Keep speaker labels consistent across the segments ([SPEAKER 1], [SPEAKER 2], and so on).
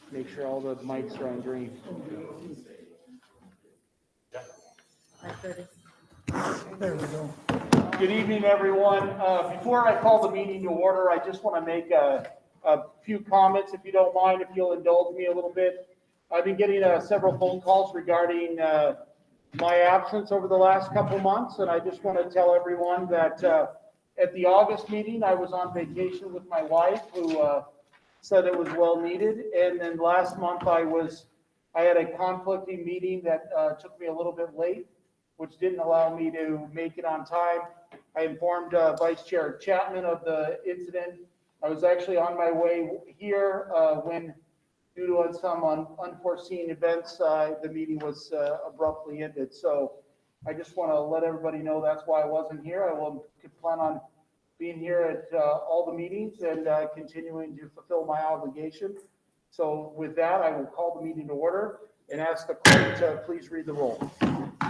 [SPEAKER 1] Make sure all the mics are on green.
[SPEAKER 2] There we go.
[SPEAKER 1] Good evening, everyone. Before I call the meeting to order, I just want to make a few comments, if you don't mind, if you'll indulge me a little bit. I've been getting several phone calls regarding my absence over the last couple months, and I just want to tell everyone that at the August meeting, I was on vacation with my wife, who said it was well needed. And then last month, I had a conflicting meeting that took me a little bit late, which didn't allow me to make it on time. I informed Vice Chair Chapman of the incident. I was actually on my way here when, due to some unforeseen events, the meeting was abruptly ended. So I just want to let everybody know that's why I wasn't here. I could plan on being here at all the meetings and continuing to fulfill my obligation. So with that, I will call the meeting to order and ask the clerk to please read the roll.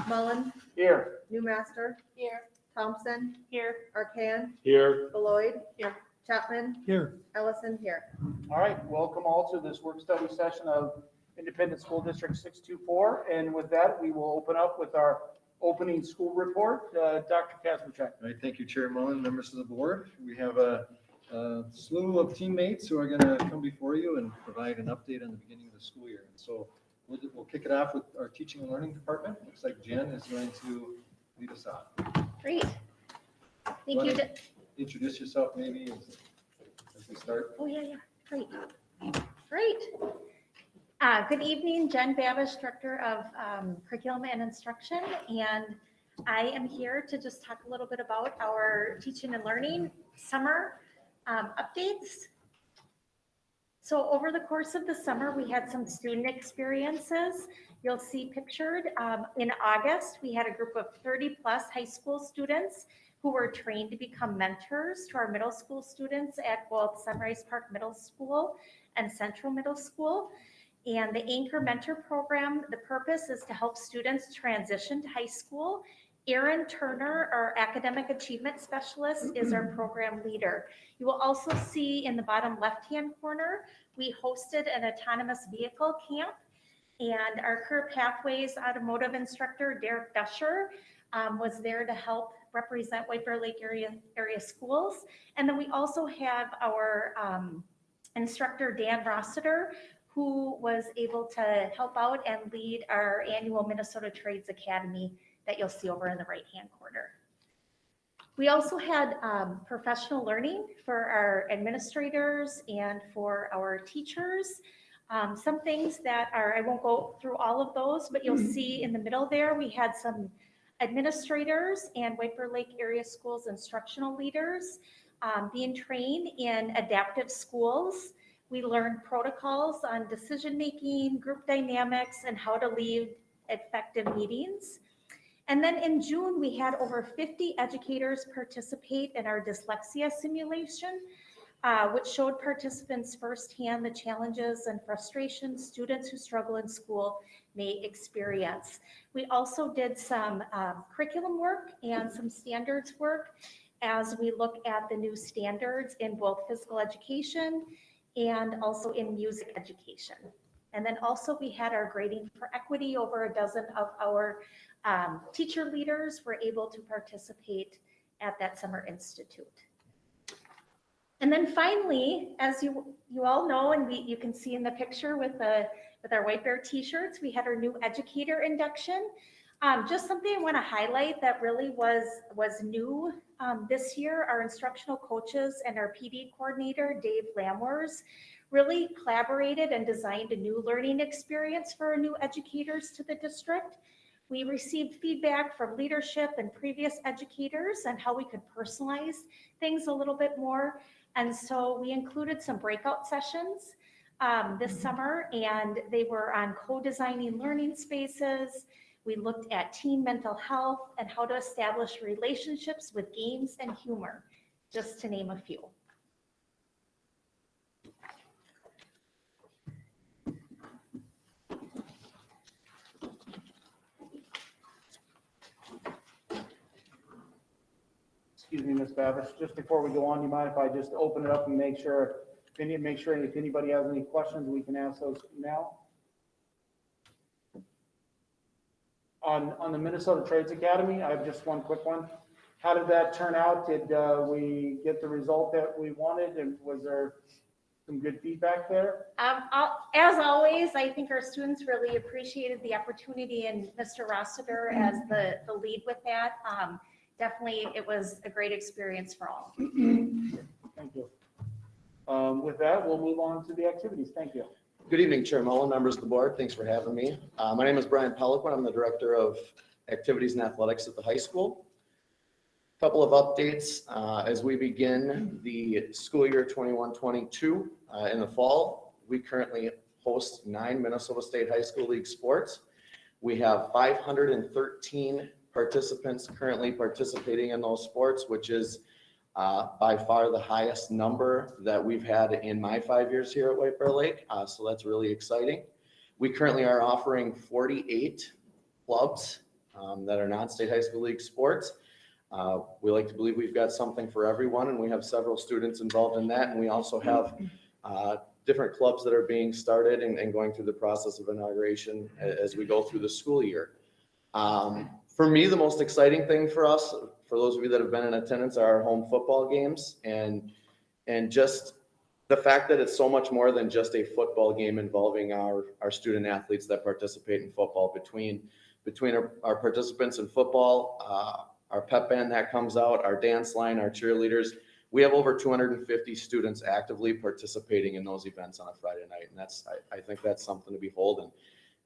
[SPEAKER 3] Mullen.
[SPEAKER 1] Here.
[SPEAKER 3] Newmaster. Here. Thompson. Here. Arcan.
[SPEAKER 1] Here.
[SPEAKER 3] Beloit. Here. Chapman.
[SPEAKER 2] Here.
[SPEAKER 3] Ellison. Here.
[SPEAKER 1] All right, welcome all to this work study session of Independent School District 624. And with that, we will open up with our opening school report. Dr. Kazmierczak.
[SPEAKER 4] All right, thank you, Chair Mullen, members of the board. We have a slew of teammates who are going to come before you and provide an update on the beginning of the school year. And so we'll kick it off with our teaching and learning department. Looks like Jen is going to lead us off.
[SPEAKER 5] Great. Thank you.
[SPEAKER 4] Introduce yourself maybe as we start.
[SPEAKER 5] Oh, yeah. Great. Good evening, Jen Babish, Director of Curriculum and Instruction. And I am here to just talk a little bit about our teaching and learning summer updates. So over the course of the summer, we had some student experiences. You'll see pictured in August, we had a group of 30 plus high school students who were trained to become mentors to our middle school students at both Sunrise Park Middle School and Central Middle School. And the Anchor Mentor Program, the purpose is to help students transition to high school. Erin Turner, our Academic Achievement Specialist, is our program leader. You will also see in the bottom left-hand corner, we hosted an autonomous vehicle camp, and our Career Pathways automotive instructor, Derek Dusher, was there to help represent White Bear Lake area schools. And then we also have our instructor, Dan Rossiter, who was able to help out and lead our annual Minnesota Trades Academy that you'll see over in the right-hand corner. We also had professional learning for our administrators and for our teachers. Some things that are, I won't go through all of those, but you'll see in the middle there, we had some administrators and White Bear Lake area schools instructional leaders being trained in adaptive schools. We learned protocols on decision-making, group dynamics, and how to lead effective meetings. And then in June, we had over 50 educators participate in our dyslexia simulation, which showed participants firsthand the challenges and frustrations students who struggle in school may experience. We also did some curriculum work and some standards work as we look at the new standards in both physical education and also in music education. And then also we had our grading for equity. Over a dozen of our teacher leaders were able to participate at that summer institute. And then finally, as you all know, and you can see in the picture with our White Bear t-shirts, we had our new Educator Induction. Just something I want to highlight that really was new this year. Our instructional coaches and our PD coordinator, Dave Lamwers, really collaborated and designed a new learning experience for our new educators to the district. We received feedback from leadership and previous educators on how we could personalize things a little bit more. And so we included some breakout sessions this summer, and they were on co-designing learning spaces. We looked at teen mental health and how to establish relationships with games and humor, just to name a few.
[SPEAKER 1] Excuse me, Ms. Babish, just before we go on, you mind if I just open it up and make sure if anybody has any questions, we can ask those now? On the Minnesota Trades Academy, I have just one quick one. How did that turn out? Did we get the result that we wanted, and was there some good feedback there?
[SPEAKER 5] As always, I think our students really appreciated the opportunity, and Mr. Rossiter as the lead with that. Definitely, it was a great experience for all.
[SPEAKER 1] Thank you. With that, we'll move on to the activities. Thank you.
[SPEAKER 6] Good evening, Chair Mullen, members of the board. Thanks for having me. My name is Brian Peliquin. I'm the Director of Activities and Athletics at the high school. Couple of updates as we begin the school year 21-22 in the fall. We currently host 9 Minnesota State High School League sports. We have 513 participants currently participating in those sports, which is by far the highest number that we've had in my 5 years here at White Bear Lake. So that's really exciting. We currently are offering 48 clubs that are non-state high school league sports. We like to believe we've got something for everyone, and we have several students involved in that. And we also have different clubs that are being started and going through the process of inauguration as we go through the school year. For me, the most exciting thing for us, for those of you that have been in attendance, are our home football games, and just the fact that it's so much more than just a football game involving our student athletes that participate in football. Between our participants in football, our pep band that comes out, our dance line, our cheerleaders, we have over 250 students actively participating in those events on a Friday night, and I think that's something to behold,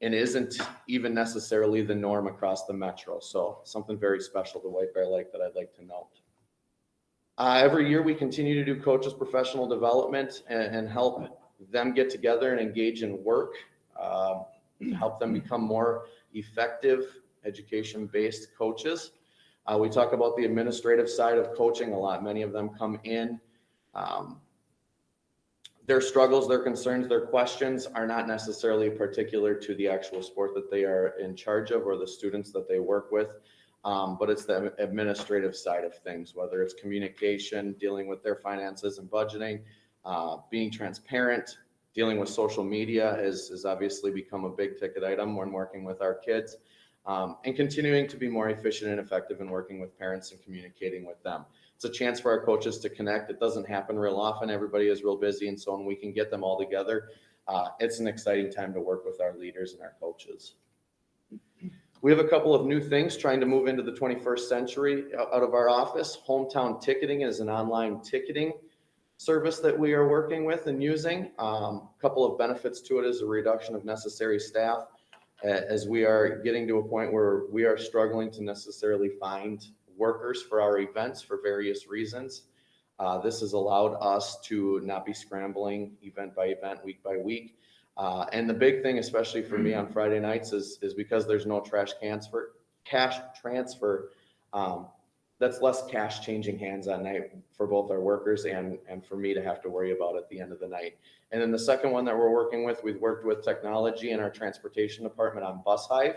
[SPEAKER 6] and isn't even necessarily the norm across the metro. So something very special to White Bear Lake that I'd like to note. Every year we continue to do coaches professional development and help them get together and engage in work to help them become more effective education-based coaches. We talk about the administrative side of coaching a lot. Many of them come in. Their struggles, their concerns, their questions are not necessarily particular to the actual sport that they are in charge of or the students that they work with, but it's the administrative side of things, whether it's communication, dealing with their finances and budgeting, being transparent, dealing with social media has obviously become a big ticket item when working with our kids, and continuing to be more efficient and effective in working with parents and communicating with them. It's a chance for our coaches to connect. It doesn't happen real often. Everybody is real busy, and so when we can get them all together, it's an exciting time to work with our leaders and our coaches. We have a couple of new things trying to move into the 21st century out of our office. Hometown Ticketing is an online ticketing service that we are working with and using. A couple of benefits to it is a reduction of necessary staff, as we are getting to a point where we are struggling to necessarily find workers for our events for various reasons. This has allowed us to not be scrambling event by event, week by week. And the big thing, especially for me on Friday nights, is because there's no cash transfer, that's less cash changing hands on night for both our workers and for me to have to worry about at the end of the night. And then the second one that we're working with, we've worked with technology in our transportation department on Bus Hive.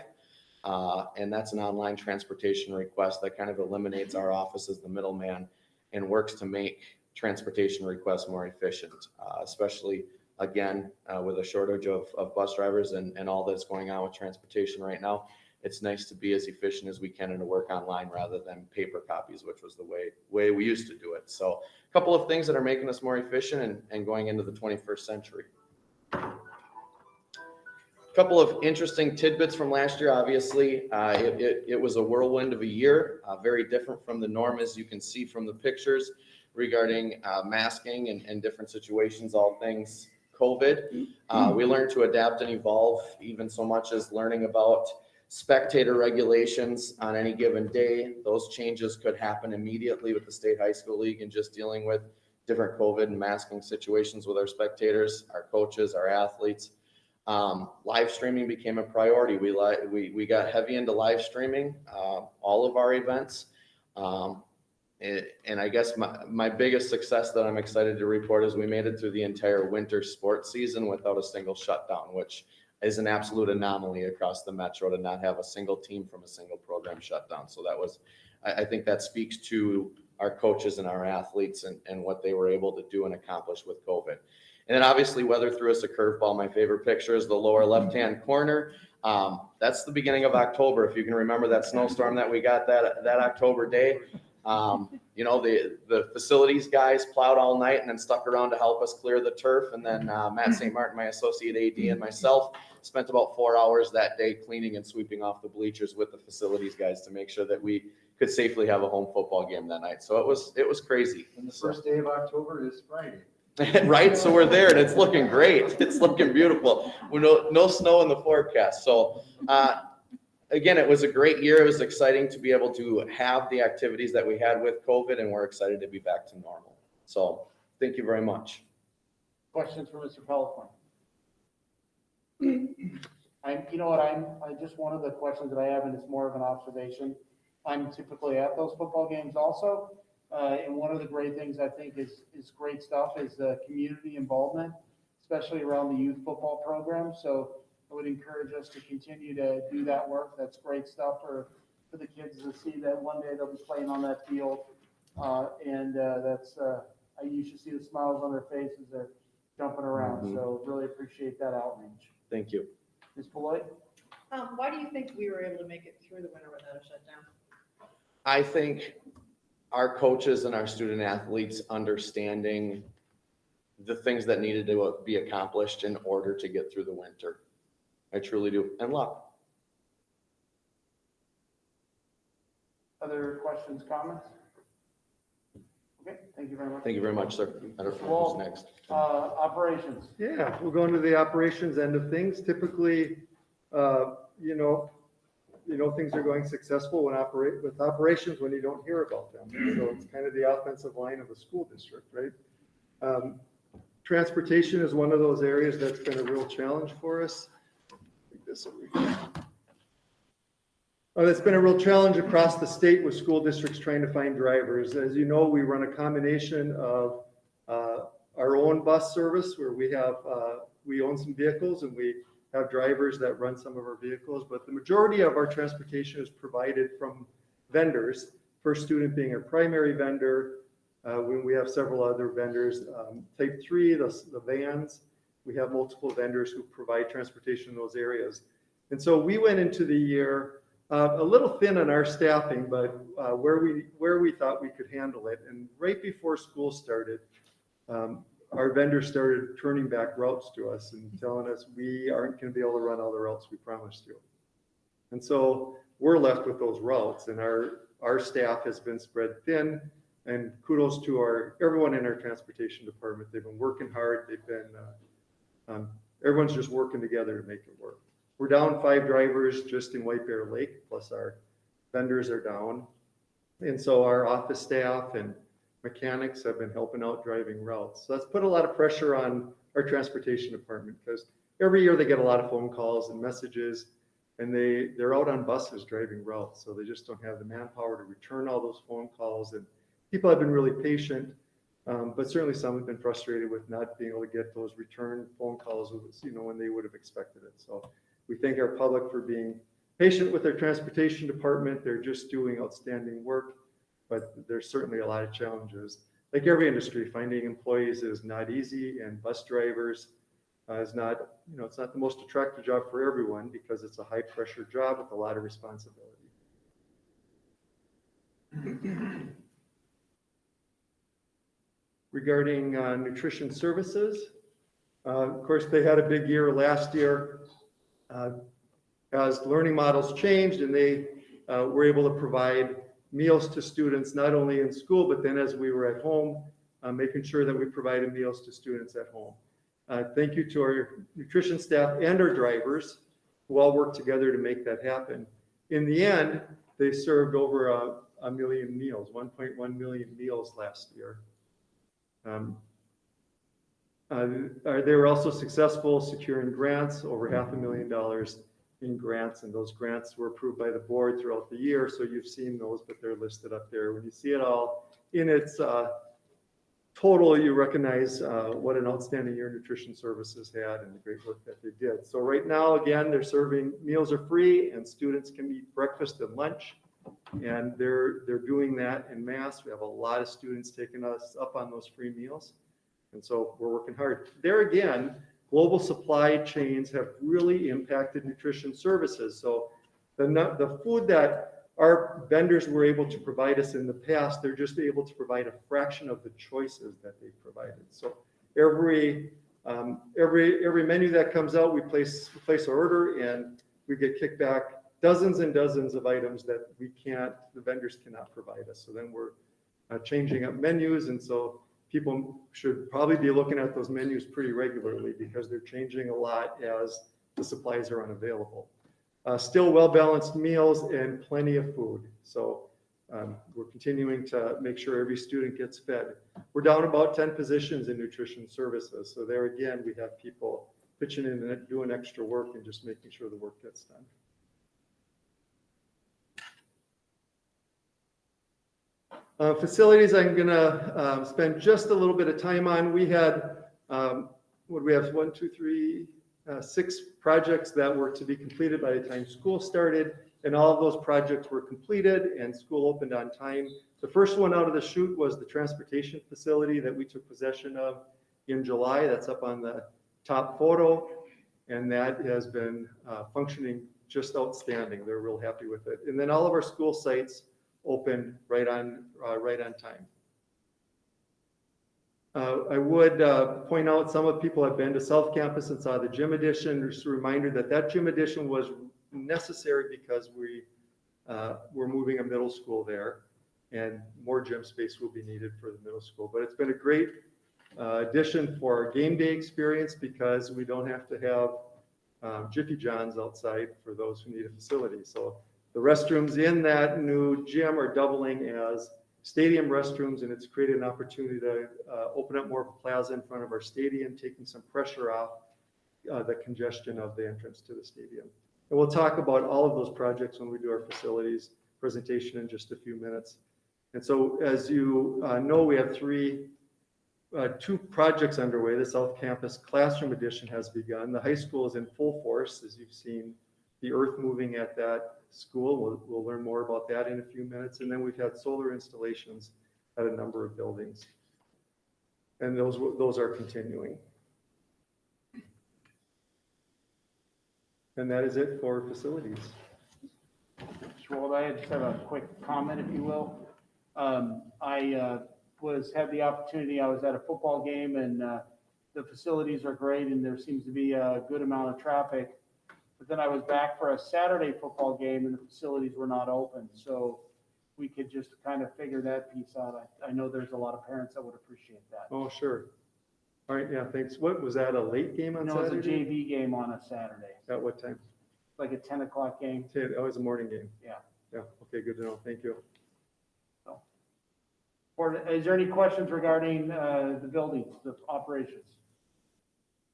[SPEAKER 6] And that's an online transportation request that kind of eliminates our office as the middleman and works to make transportation requests more efficient, especially again, with a shortage of bus drivers and all that's going on with transportation right now. It's nice to be as efficient as we can and to work online rather than paper copies, which was the way we used to do it. So a couple of things that are making us more efficient and going into the 21st century. A couple of interesting tidbits from last year. Obviously, it was a whirlwind of a year, very different from the norm, as you can see from the pictures regarding masking and different situations, all things COVID. We learned to adapt and evolve, even so much as learning about Spectator regulations on any given day, those changes could happen immediately with the State High School League and just dealing with different COVID and masking situations with our spectators, our coaches, our athletes. Live streaming became a priority. We got heavy into live streaming, all of our events. And I guess my biggest success that I'm excited to report is we made it through the entire winter sports season without a single shutdown, which is an absolute anomaly across the metro to not have a single team from a single program shut down. So that was, I think that speaks to our coaches and our athletes and what they were able to do and accomplish with COVID. And then obviously weather threw us a curveball. My favorite picture is the lower left-hand corner. That's the beginning of October. If you can remember that snowstorm that we got that October day. The facilities guys plowed all night and then stuck around to help us clear the turf. And then Matt St. Martin, my associate AD, and myself spent about 4 hours that day cleaning and sweeping off the bleachers with the facilities guys to make sure that we could safely have a home football game that night. So it was crazy.
[SPEAKER 4] And the first day of October is Friday.
[SPEAKER 6] Right, so we're there and it's looking great. It's looking beautiful. We no snow in the forecast. So again, it was a great year. It was exciting to be able to have the activities that we had with COVID, and we're excited to be back to normal. So thank you very much.
[SPEAKER 1] Questions for Mr. Pellequin? I just, one of the questions that I have, and it's more of an observation. I'm typically at those football games also. And one of the great things I think is great stuff is the community involvement, especially around the youth football program. So I would encourage us to continue to do that work. That's great stuff for the kids to see that one day they'll be playing on that field. You should see the smiles on their faces. They're jumping around.
[SPEAKER 6] Mm-hmm.
[SPEAKER 1] So really appreciate that outreach.
[SPEAKER 6] Thank you.
[SPEAKER 1] Ms. Beloit?
[SPEAKER 3] Why do you think we were able to make it through the winter without a shutdown?
[SPEAKER 6] I think our coaches and our student athletes understanding the things that needed to be accomplished in order to get through the winter. I truly do. And luck.
[SPEAKER 1] Other questions, comments? Okay, thank you very much.
[SPEAKER 6] Thank you very much, sir. I don't know who's next.
[SPEAKER 1] Operations.
[SPEAKER 2] Yeah, we'll go into the operations end of things. Typically, things are going successful with operations when you don't hear about them. So it's kind of the offensive line of a school district, right? Transportation is one of those areas that's been a real challenge for us. It's been a real challenge across the state with school districts trying to find drivers. As you know, we run a combination of our own bus service where we own some vehicles and we have drivers that run some of our vehicles, but the majority of our transportation is provided from vendors, First Student being our primary vendor. When we have several other vendors, type 3, the vans, we have multiple vendors who provide transportation in those areas. And so we went into the year a little thin on our staffing, but where we thought we could handle it. And right before school started, our vendors started turning back routes to us and telling us we aren't going to be able to run all the routes we promised you. And so we're left with those routes, and our staff has been spread thin. And kudos to everyone in our transportation department. They've been working hard. Everyone's just working together to make it work. We're down 5 drivers just in White Bear Lake, plus our vendors are down. And so our office staff and mechanics have been helping out driving routes. So that's put a lot of pressure on our transportation department because every year they get a lot of phone calls and messages, and they're out on buses driving routes. So they just don't have the manpower to return all those phone calls. And people have been really patient, but certainly some have been frustrated with not being able to get those return phone calls, when they would have expected it. So we thank our public for being patient with their transportation department. They're just doing outstanding work, but there's certainly a lot of challenges. Like every industry, finding employees is not easy, and bus drivers is not, it's not the most attractive job for everyone because it's a high pressure job with a lot of responsibility. Regarding nutrition services, of course, they had a big year last year as learning models changed, and they were able to provide meals to students, not only in school, but then as we were at home, making sure that we provided meals to students at home. Thank you to our nutrition staff and our drivers. who all worked together to make that happen. In the end, they served over a million meals, 1.1 million meals last year. They were also successful securing grants, over $500,000 in grants, and those grants were approved by the board throughout the year. So you've seen those, but they're listed up there. When you see it all in its total, you recognize what an outstanding year nutrition services had and the great work that they did. So right now, again, they're serving, meals are free, and students can eat breakfast and lunch, and they're doing that en masse. We have a lot of students taking us up on those free meals, and so we're working hard. There again, global supply chains have really impacted nutrition services. So the food that our vendors were able to provide us in the past, they're just able to provide a fraction of the choices that they provided. So every menu that comes out, we place our order, and we get kicked back dozens and dozens of items that the vendors cannot provide us. So then we're changing up menus, and so people should probably be looking at those menus pretty regularly because they're changing a lot as the supplies are unavailable. Still well-balanced meals and plenty of food. So we're continuing to make sure every student gets fed. We're down about 10 positions in nutrition services. So there again, we have people pitching in and doing extra work and just making sure the work gets done. Facilities, I'm gonna spend just a little bit of time on. We had, what do we have, 6 projects that were to be completed by the time school started, and all of those projects were completed and school opened on time. The first one out of the chute was the transportation facility that we took possession of in July. That's up on the top photo, and that has been functioning just outstanding. They're real happy with it. And then all of our school sites opened right on time. I would point out some of people have been to South Campus and saw the gym addition. Just a reminder that gym addition was necessary because we're moving a middle school there, and more gym space will be needed for the middle school. But it's been a great addition for our game day experience because we don't have to have Jiffy John's outside for those who need a facility. So the restrooms in that new gym are doubling as stadium restrooms, and it's created an opportunity to open up more of a plaza in front of our stadium, taking some pressure off the congestion of the entrance to the stadium. And we'll talk about all of those projects when we do our facilities presentation in just a few minutes. And so as you know, we have 2 projects underway. The South Campus Classroom Edition has begun. The high school is in full force, as you've seen the earth moving at that school. We'll learn more about that in a few minutes. And then we've had solar installations at a number of buildings. And those are continuing. And that is it for facilities.
[SPEAKER 1] Well, I just have a quick comment, if you will. I had the opportunity, I was at a football game, and the facilities are great, and there seems to be a good amount of traffic. But then I was back for a Saturday football game, and the facilities were not open. So we could just kind of figure that piece out. I know there's a lot of parents that would appreciate that.
[SPEAKER 2] Oh, sure. All right, yeah, thanks. What was that, a late game on Saturday?
[SPEAKER 1] No, it's a JV game on a Saturday.
[SPEAKER 2] At what time?
[SPEAKER 1] Like a 10 o'clock game.
[SPEAKER 2] It was a morning game.
[SPEAKER 1] Yeah.
[SPEAKER 2] Yeah, okay, good to know. Thank you.
[SPEAKER 1] Is there any questions regarding the buildings, the operations?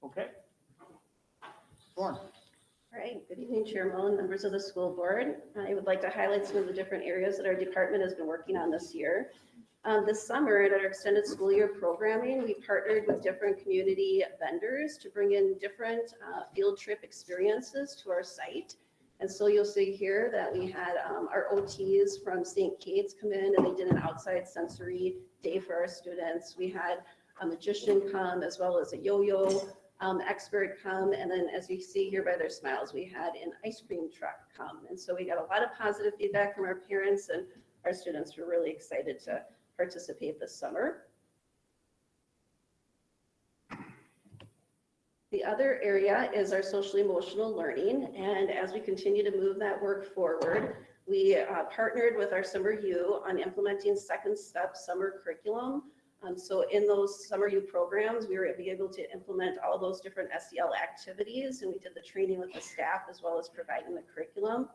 [SPEAKER 1] Okay. Lauren.
[SPEAKER 3] All right, good evening, Chair Mullen, members of the school board. I would like to highlight some of the different areas that our department has been working on this year. This summer at our extended school year programming, we partnered with different community vendors to bring in different field trip experiences to our site. And so you'll see here that we had our OTs from St. Kate's come in, and they did an outside sensory day for our students. We had a magician come, as well as a yo-yo expert come. And then as you see here by their smiles, we had an ice cream truck come. And so we got a lot of positive feedback from our parents, and our students were really excited to participate this summer. The other area is our social emotional learning. And as we continue to move that work forward, we partnered with our Summer U on implementing Second Step summer curriculum So in those summer youth programs, we were able to implement all those different SEL activities, and we did the training with the staff as well as providing the curriculum.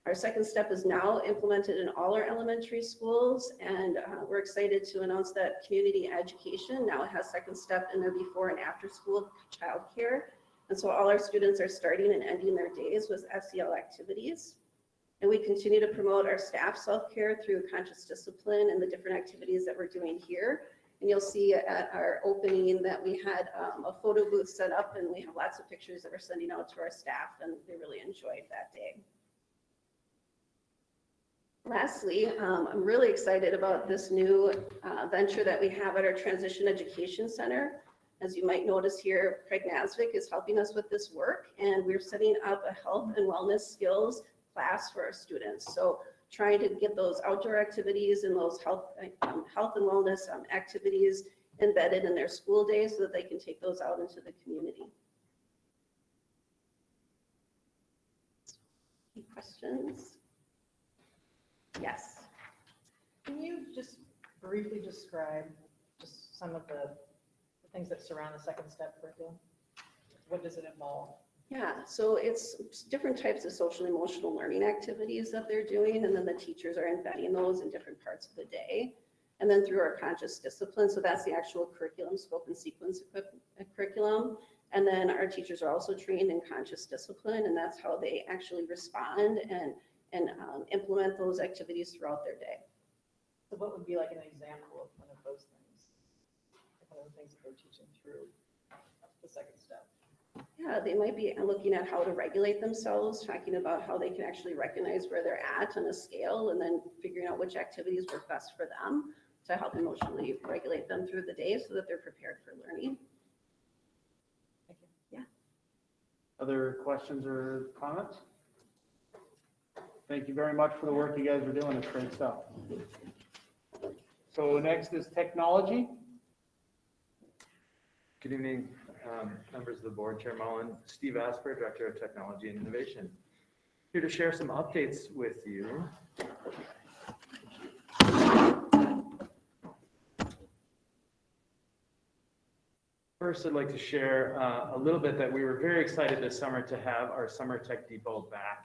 [SPEAKER 3] Our second step is now implemented in all our elementary schools, and we're excited to announce that community education now has second step in their before and after school childcare. And so all our students are starting and ending their days with SEL activities. And we continue to promote our staff self-care through conscious discipline and the different activities that we're doing here. And you'll see at our opening that we had a photo booth set up, and we have lots of pictures that we're sending out to our staff, and they really enjoyed that day. Lastly, I'm really excited about this new venture that we have at our Transition Education Center. As you might notice here, Craig Nasvik is helping us with this work, and we're setting up a health and wellness skills class for our students. So trying to get those outdoor activities and those health and wellness activities embedded in their school day so that they can take those out into the community. Any questions? Yes.
[SPEAKER 7] Can you just briefly describe just some of the things that surround the second step curriculum? What does it involve?
[SPEAKER 3] Yeah, so it's different types of social and emotional learning activities that they're doing, and then the teachers are embedding those in different parts of the day. And then through our conscious discipline, so that's the actual curriculum, scope and sequence curriculum. And then our teachers are also trained in conscious discipline, and that's how they actually respond and implement those activities throughout their day.
[SPEAKER 7] So what would be like an example of one of those things? Like one of the things that they're teaching through the second step?
[SPEAKER 3] Yeah, they might be looking at how to regulate themselves, talking about how they can actually recognize where they're at on a scale, and then figuring out which activities work best for them to help emotionally regulate them through the day so that they're prepared for learning.
[SPEAKER 7] Thank you.
[SPEAKER 3] Yeah.
[SPEAKER 1] Other questions or comments? Thank you very much for the work you guys are doing. It's great stuff. So next is technology.
[SPEAKER 8] Good evening, members of the board, Chair Mullen, Steve Asper, Director of Technology and Innovation. Here to share some updates with you. First, I'd like to share a little bit that we were very excited this summer to have our Summer Tech Depot back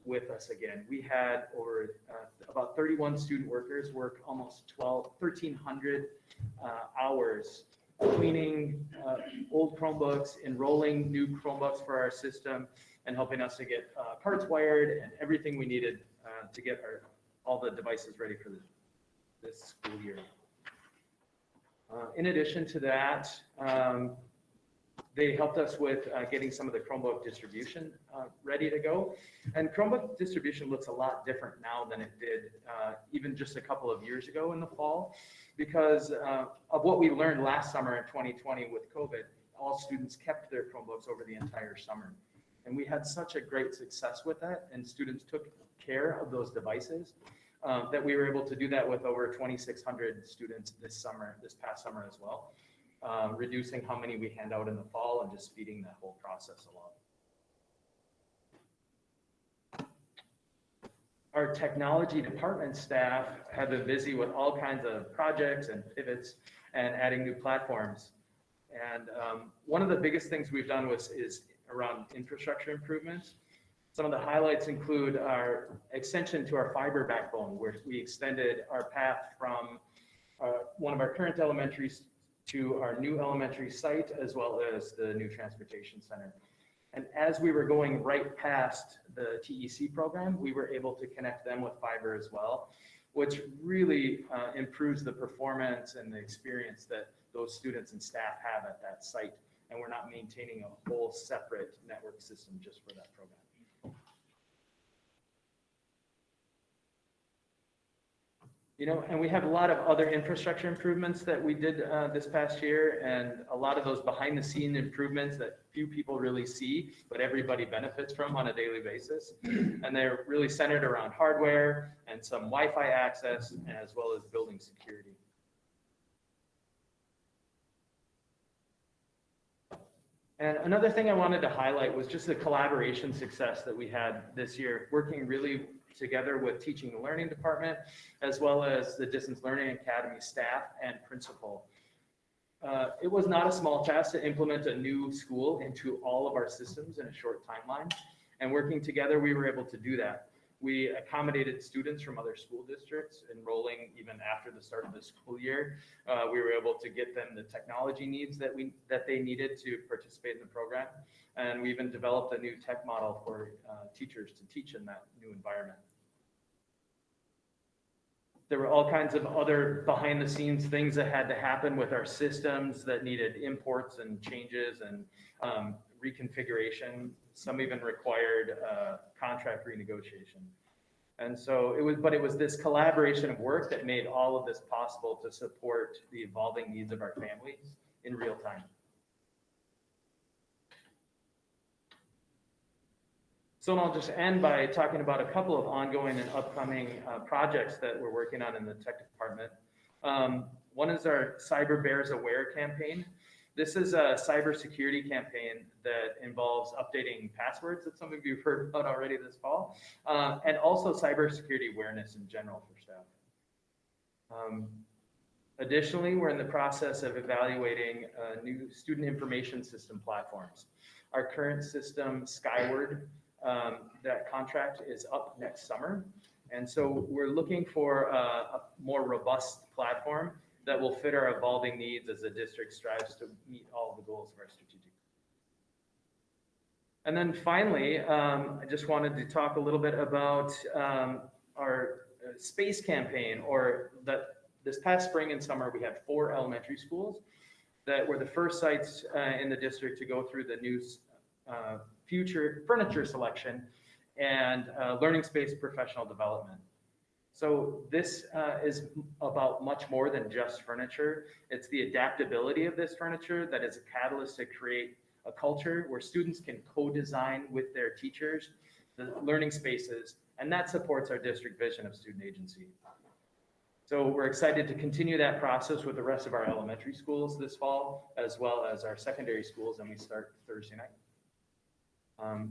[SPEAKER 8] with us again. We had over about 31 student workers work almost 1,300 hours cleaning old Chromebooks, enrolling new Chromebooks for our system, and helping us to get parts wired and everything we needed to get all the devices ready for this school year. In addition to that, they helped us with getting some of the Chromebook distribution ready to go. And Chromebook distribution looks a lot different now than it did even just a couple of years ago in the fall, because of what we learned last summer in 2020 with COVID. All students kept their Chromebooks over the entire summer. And we had such a great success with that, and students took care of those devices that we were able to do that with over 2,600 students this past summer as well. Reducing how many we hand out in the fall and just speeding that whole process along. Our technology department staff have been busy with all kinds of projects and pivots and adding new platforms. And one of the biggest things we've done is around infrastructure improvements. Some of the highlights include our extension to our fiber backbone, where we extended our path from one of our current elementaries to our new elementary site, as well as the new transportation center. And as we were going right past the TEC program, we were able to connect them with fiber as well, which really improves the performance and the experience that those students and staff have at that site. And we're not maintaining a whole separate network system just for that program. You know, and we have a lot of other infrastructure improvements that we did this past year, and a lot of those behind the scene improvements that few people really see, but everybody benefits from on a daily basis. And they're really centered around hardware and some Wi-Fi access, as well as building security. And another thing I wanted to highlight was just the collaboration success that we had this year, working really together with Teaching and Learning Department, as well as the Distance Learning Academy staff and principal. It was not a small task to implement a new school into all of our systems in a short timeline. And working together, we were able to do that. We accommodated students from other school districts enrolling even after the start of the school year. We were able to get them the technology needs that they needed to participate in the program. And we even developed a new tech model for teachers to teach in that new environment. There were all kinds of other behind the scenes things that had to happen with our systems that needed imports and changes and reconfiguration. Some even required contract renegotiation. And so it was this collaboration of work that made all of this possible to support the evolving needs of our families in real time. So I'll just end by talking about a couple of ongoing and upcoming projects that we're working on in the tech department. One is our Cyber Bears Aware campaign. This is a cybersecurity campaign that involves updating passwords that some of you have heard about already this fall, and also cybersecurity awareness in general for staff. Additionally, we're in the process of evaluating new student information system platforms. Our current system, Skyward, that contract is up next summer. And so we're looking for a more robust platform that will fit our evolving needs as the district strives to meet all the goals of our strategic. And then finally, I just wanted to talk a little bit about our space campaign, or that this past spring and summer, we had 4 elementary schools that were the first sites in the district to go through the new future furniture selection and learning space professional development. So this is about much more than just furniture. It's the adaptability of this furniture that is a catalyst to create a culture where students can co-design with their teachers the learning spaces, and that supports our district vision of student agency. So we're excited to continue that process with the rest of our elementary schools this fall, as well as our secondary schools, and we start Thursday night.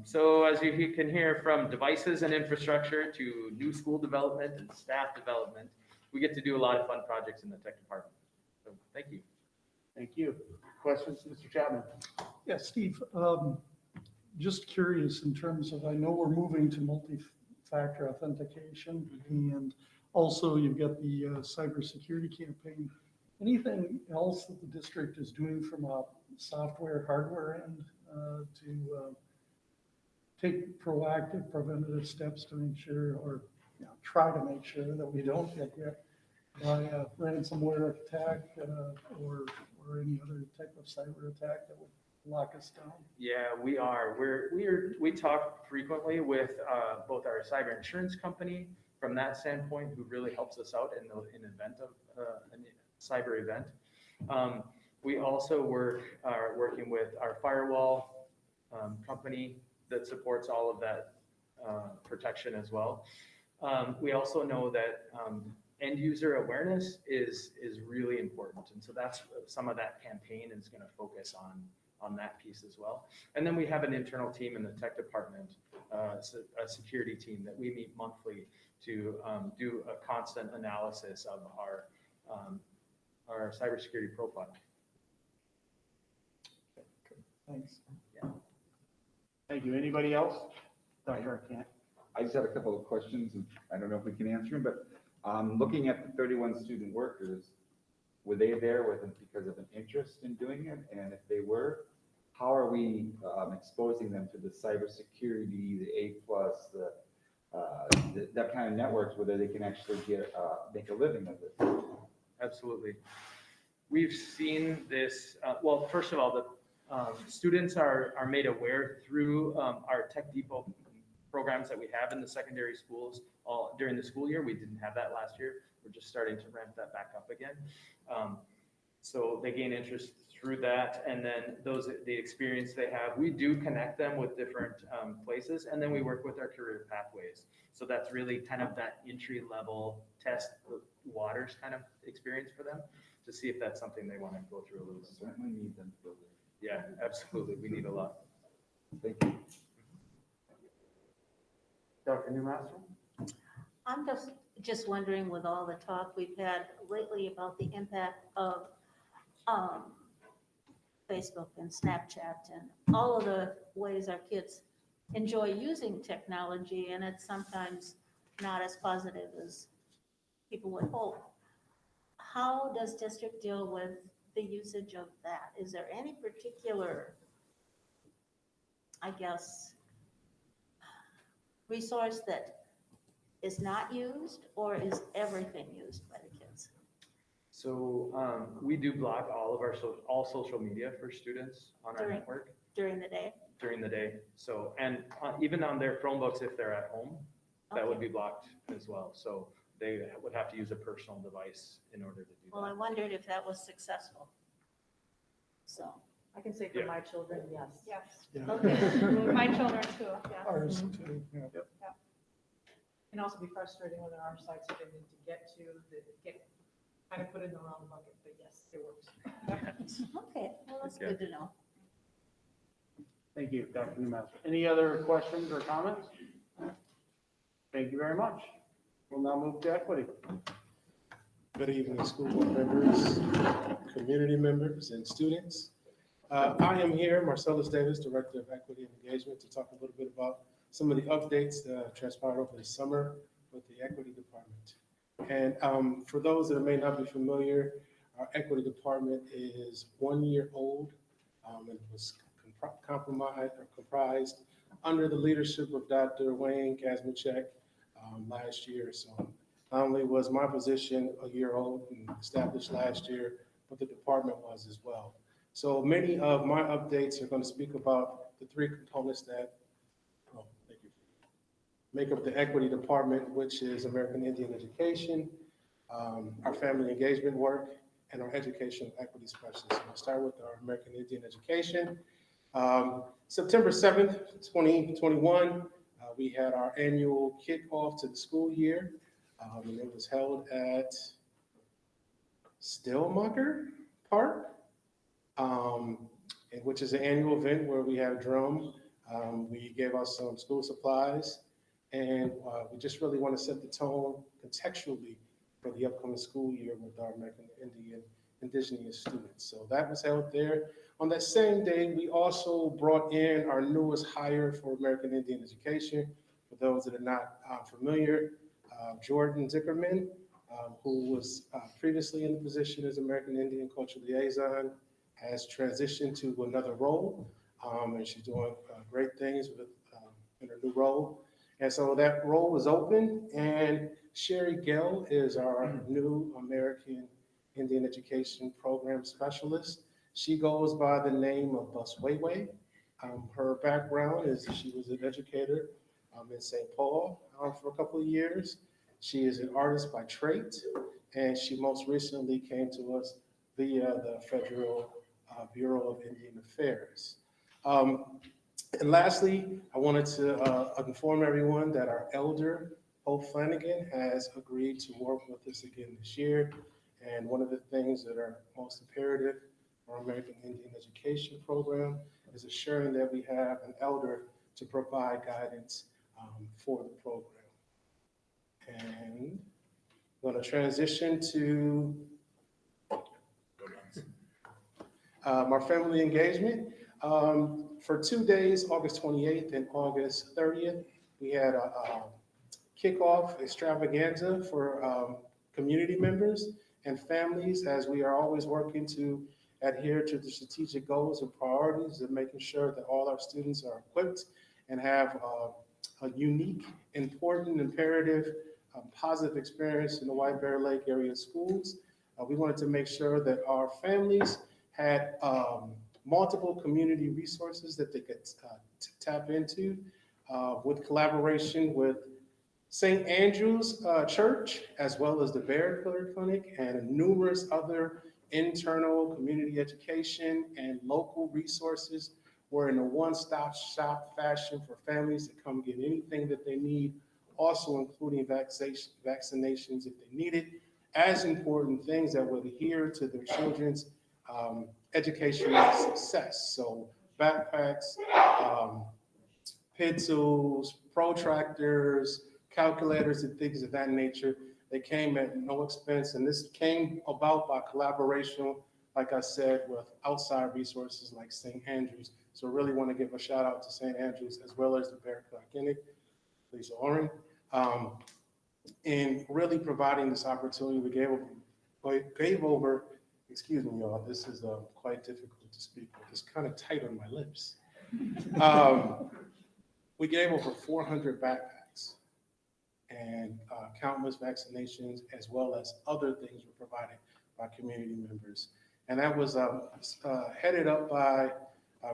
[SPEAKER 8] So as you can hear, from devices and infrastructure to new school development and staff development, we get to do a lot of fun projects in the tech department. So thank you.
[SPEAKER 1] Thank you. Questions, Mr. Chapman?
[SPEAKER 9] Yeah, Steve, just curious in terms of, I know we're moving to multi-factor authentication, and also you've got the cybersecurity campaign. Anything else that the district is doing from a software, hardware end to take proactive, preventative steps to make sure, or try to make sure that we don't get hit by a ransomware attack or any other type of cyber attack that would lock us down?
[SPEAKER 8] Yeah, we are. We talk frequently with both our cyber insurance company from that standpoint, who really helps us out in event of a cyber event. We also are working with our firewall company that supports all of that protection as well. We also know that end user awareness is really important. And so that's some of that campaign is going to focus on that piece as well. And then we have an internal team in the tech department, a security team that we meet monthly to do a constant analysis of our cybersecurity profile.
[SPEAKER 9] Thanks.
[SPEAKER 8] Yeah.
[SPEAKER 1] Thank you. Anybody else? Dr. Arcand?
[SPEAKER 10] I just had a couple of questions, and I don't know if we can answer them, but looking at the 31 student workers, were they there because of an interest in doing it? And if they were, how are we exposing them to the cybersecurity, the A+, that kind of networks, whether they can actually make a living of it?
[SPEAKER 8] Absolutely. We've seen this, well, first of all, the students are made aware through our Tech Depot programs that we have in the secondary schools during the school year. We didn't have that last year. We're just starting to ramp that back up again. So they gain interest through that, and then the experience they have, we do connect them with different places, and then we work with our career pathways. So that's really kind of that entry level test the waters kind of experience for them to see if that's something they want to go through a little bit.
[SPEAKER 10] Certainly need them to build it.
[SPEAKER 8] Yeah, absolutely. We need a lot.
[SPEAKER 10] Thank you.
[SPEAKER 1] Dr. Newmaster?
[SPEAKER 11] I'm just wondering with all the talk we've had lately about the impact of um, Facebook and Snapchat and all of the ways our kids enjoy using technology, and it's sometimes not as positive as people would hope. How does district deal with the usage of that? Is there any particular, I guess, resource that is not used, or is everything used by the kids?
[SPEAKER 8] So we do block all of our, all social media for students on our
[SPEAKER 11] During-
[SPEAKER 8] network
[SPEAKER 11] During the day?
[SPEAKER 8] during the day. So, and even on their Chromebooks, if they're at home, that would
[SPEAKER 11] Okay.
[SPEAKER 8] be blocked as well. So they would have to use a personal device in order to do
[SPEAKER 11] Well, I
[SPEAKER 8] that.
[SPEAKER 11] wondered if that was successful. So,
[SPEAKER 7] I can say for
[SPEAKER 8] Yeah.
[SPEAKER 7] my children, yes.
[SPEAKER 5] Yes.
[SPEAKER 9] Yeah.
[SPEAKER 5] Okay. My children too, yeah.
[SPEAKER 9] Ours too, yeah.
[SPEAKER 7] Can also be frustrating when there are sites that they need to get to, that get kind of put in the wrong bucket, but yes, it works.
[SPEAKER 11] okay, well, that's
[SPEAKER 8] Okay.
[SPEAKER 11] good to know.
[SPEAKER 1] Thank you, Dr. Newmaster. Any other questions or comments? Thank you very much. We'll now move to equity.
[SPEAKER 12] Good evening, school board members, community members, and students. I am here, Marcellus Davis, Director of Equity and Engagement, to talk a little bit about some of the updates that transpired over the summer with the Equity Department. And for those that may not be familiar, our Equity Department is 1 year old and was comprised under the leadership of Dr. Wayne Kazmachek last year. So not only was my position a year old and established last year, but the department was as well. So many of my updates are going to speak about the three components that thank you, make up the equity department, which is American Indian education, our family engagement work, and our educational equity specialists. So I'll start with our American Indian education. September 7th, 2021, we had our annual kickoff to the school year. And it was held at Stillmucker Park, which is an annual event where we have drum. We gave out some school supplies, and we just really want to set the tone contextually for the upcoming school year with our American Indian indigenous students. So that was held there. On that same day, we also brought in our newest hire for American Indian education. For those that are not familiar, Jordan Zickerman, who was previously in the position as American Indian Cultural Liaison, has transitioned to another role, and she's doing great things in her new role. And so that role was open, and Sherry Gill is our new American Indian Education Program Specialist. She goes by the name of Bus Wayway. Her background is she was an educator in St. Paul for a couple of years. She is an artist by trade, and she most recently came to us via the Federal Bureau of Indian Affairs. And lastly, I wanted to inform everyone that our elder, Hope Flanagan, has agreed to work with us again this year. And one of the things that are most imperative for our American Indian Education Program is assuring that we have an elder to provide guidance for the program. And I'm going to transition to our family engagement. For 2 days, August 28th and August 30th, we had a kickoff extravaganza for community members and families, as we are always working to adhere to the strategic goals and priorities of making sure that all our students are equipped and have a unique, important, imperative, positive experience in the White Bear Lake area schools. We wanted to make sure that our families had multiple community resources that they could tap into with collaboration with St. Andrew's Church, as well as the Bear Clinic and numerous other internal community education and local resources. We're in a one-stop shop fashion for families to come get anything that they need, also including vaccinations if they need it, as important things that would adhere to their children's educational success. So backpacks, pencils, protractors, calculators and things of that nature. They came at no expense, and this came about by collaboration, like I said, with outside resources like St. Andrews. So really want to give a shout out to St. Andrews as well as the Barrett Clinic, Lisa Oren, in really providing this opportunity. We gave over, excuse me, y'all, this is quite difficult to speak with. It's kind of tight on my lips. We gave over 400 backpacks and countless vaccinations, as well as other things were provided by community members. And that was headed up by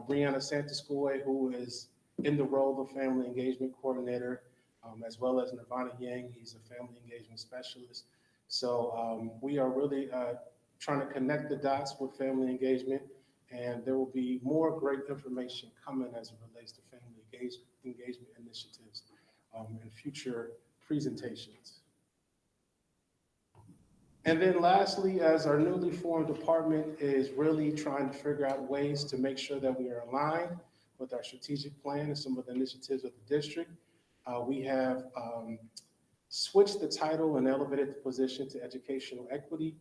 [SPEAKER 12] Brianna Santascoy, who is in the role of family engagement coordinator, as well as Nirvana Yang. He's a family engagement specialist. So we are really trying to connect the dots with family engagement, and there will be more great information coming as it relates to family engagement initiatives in future presentations. And then lastly, as our newly formed department is really trying to figure out ways to make sure that we are aligned with our strategic plan and some of the initiatives of the district, we have switched the title and elevated the position to educational equity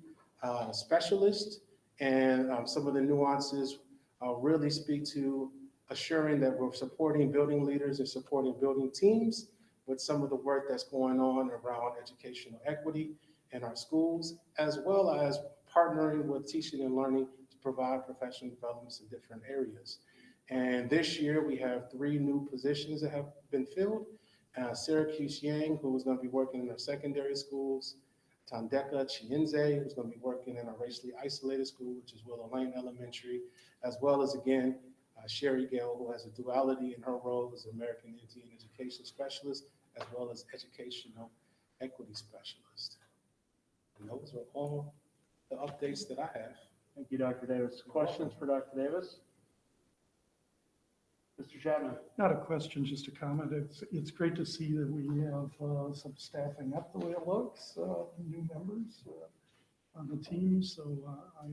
[SPEAKER 12] specialist. And some of the nuances really speak to assuring that we're supporting building leaders and supporting building teams with some of the work that's going on around educational equity in our schools, as well as partnering with teaching and learning to provide professional developments in different areas. And this year we have 3 new positions that have been filled. Syracuse Yang, who is going to be working in our secondary schools, Tandeka Chienze, who's going to be working in a racially isolated school, which is Willow Lane Elementary, as well as, again, Sherry Gill, who has a duality in her role as American Indian Education Specialist, as well as Educational Equity Specialist. And those are all the updates that I have.
[SPEAKER 1] Thank you, Dr. Davis. Questions for Dr. Davis? Mr. Chapman?
[SPEAKER 9] Not a question, just a comment. It's great to see that we have some staffing up the way it looks, new members on the team. So I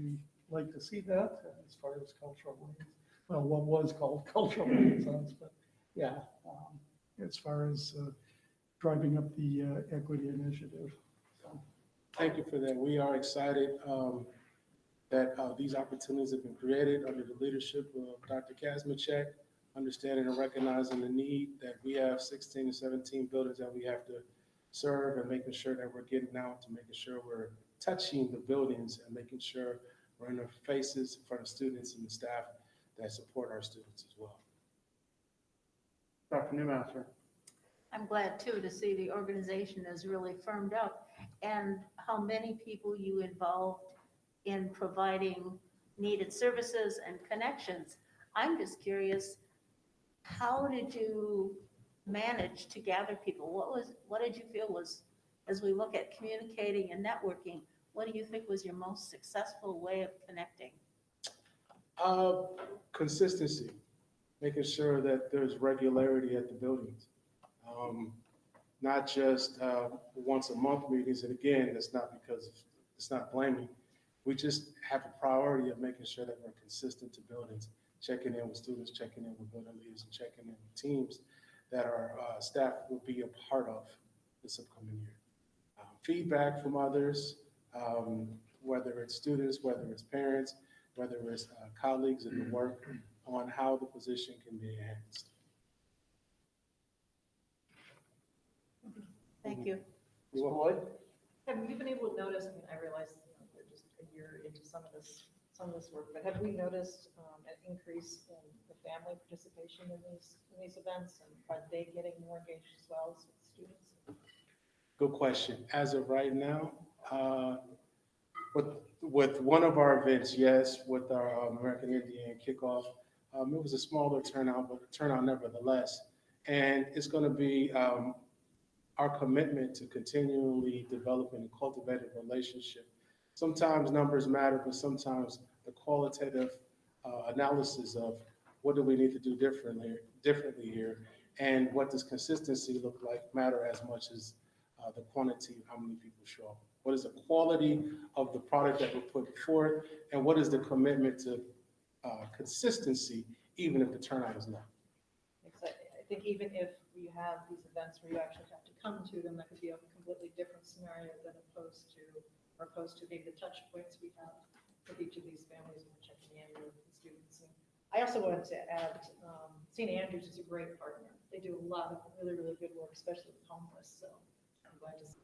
[SPEAKER 9] like to see that as far as cultural liaisons. Well, what was called cultural liaisons, but yeah, as far as driving up the equity initiative. So.
[SPEAKER 12] Thank you for that. We are excited that these opportunities have been created under the leadership of Dr. Kazmachek, understanding and recognizing the need that we have 16 to 17 buildings that we have to serve, and making sure that we're getting out to making sure we're touching the buildings and making sure we're in their faces in front of students and the staff that support our students as well.
[SPEAKER 1] Dr. Newmaster?
[SPEAKER 11] I'm glad too to see the organization has really firmed up and how many people you involved in providing needed services and connections. I'm just curious, how did you manage to gather people? What did you feel was, as we look at communicating and networking, what do you think was your most successful way of connecting?
[SPEAKER 12] Consistency, making sure that there's regularity at the buildings. Not just once a month meetings, and again, it's not because it's not blaming. We just have a priority of making sure that we're consistent to buildings, checking in with students, checking in with building leaders, and checking in with teams that our staff will be a part of this upcoming year. Feedback from others, whether it's students, whether it's parents, whether it's colleagues in the work, on how the position can be enhanced.
[SPEAKER 11] Thank you.
[SPEAKER 1] Ms. Floyd?
[SPEAKER 7] Have you been able to notice, I mean, I realize we're just a year into some of this work, but have we noticed an increase in the family participation in these events? And are they getting more engaged as well as with students?
[SPEAKER 12] Good question. As of right now, with one of our events, yes, with our American Indian kickoff, it was a smaller turnout, but a turnout nevertheless. And it's going to be our commitment to continually developing and cultivating a relationship. Sometimes numbers matter, but sometimes the qualitative analysis of what do we need to do differently here, and what does consistency look like matter as much as the quantity of how many people show up. What is the quality of the product that we're putting forth, and what is the commitment to consistency, even if the turnout is low?
[SPEAKER 7] I think even if you have these events where you actually have to come to them, that could be a completely different scenario than opposed to maybe the touch points we have with each of these families when we're checking in with the students. And I also wanted to add, St. Andrews is a great partner. They do a lot of really, really good work, especially with homeless, so I'm glad to see.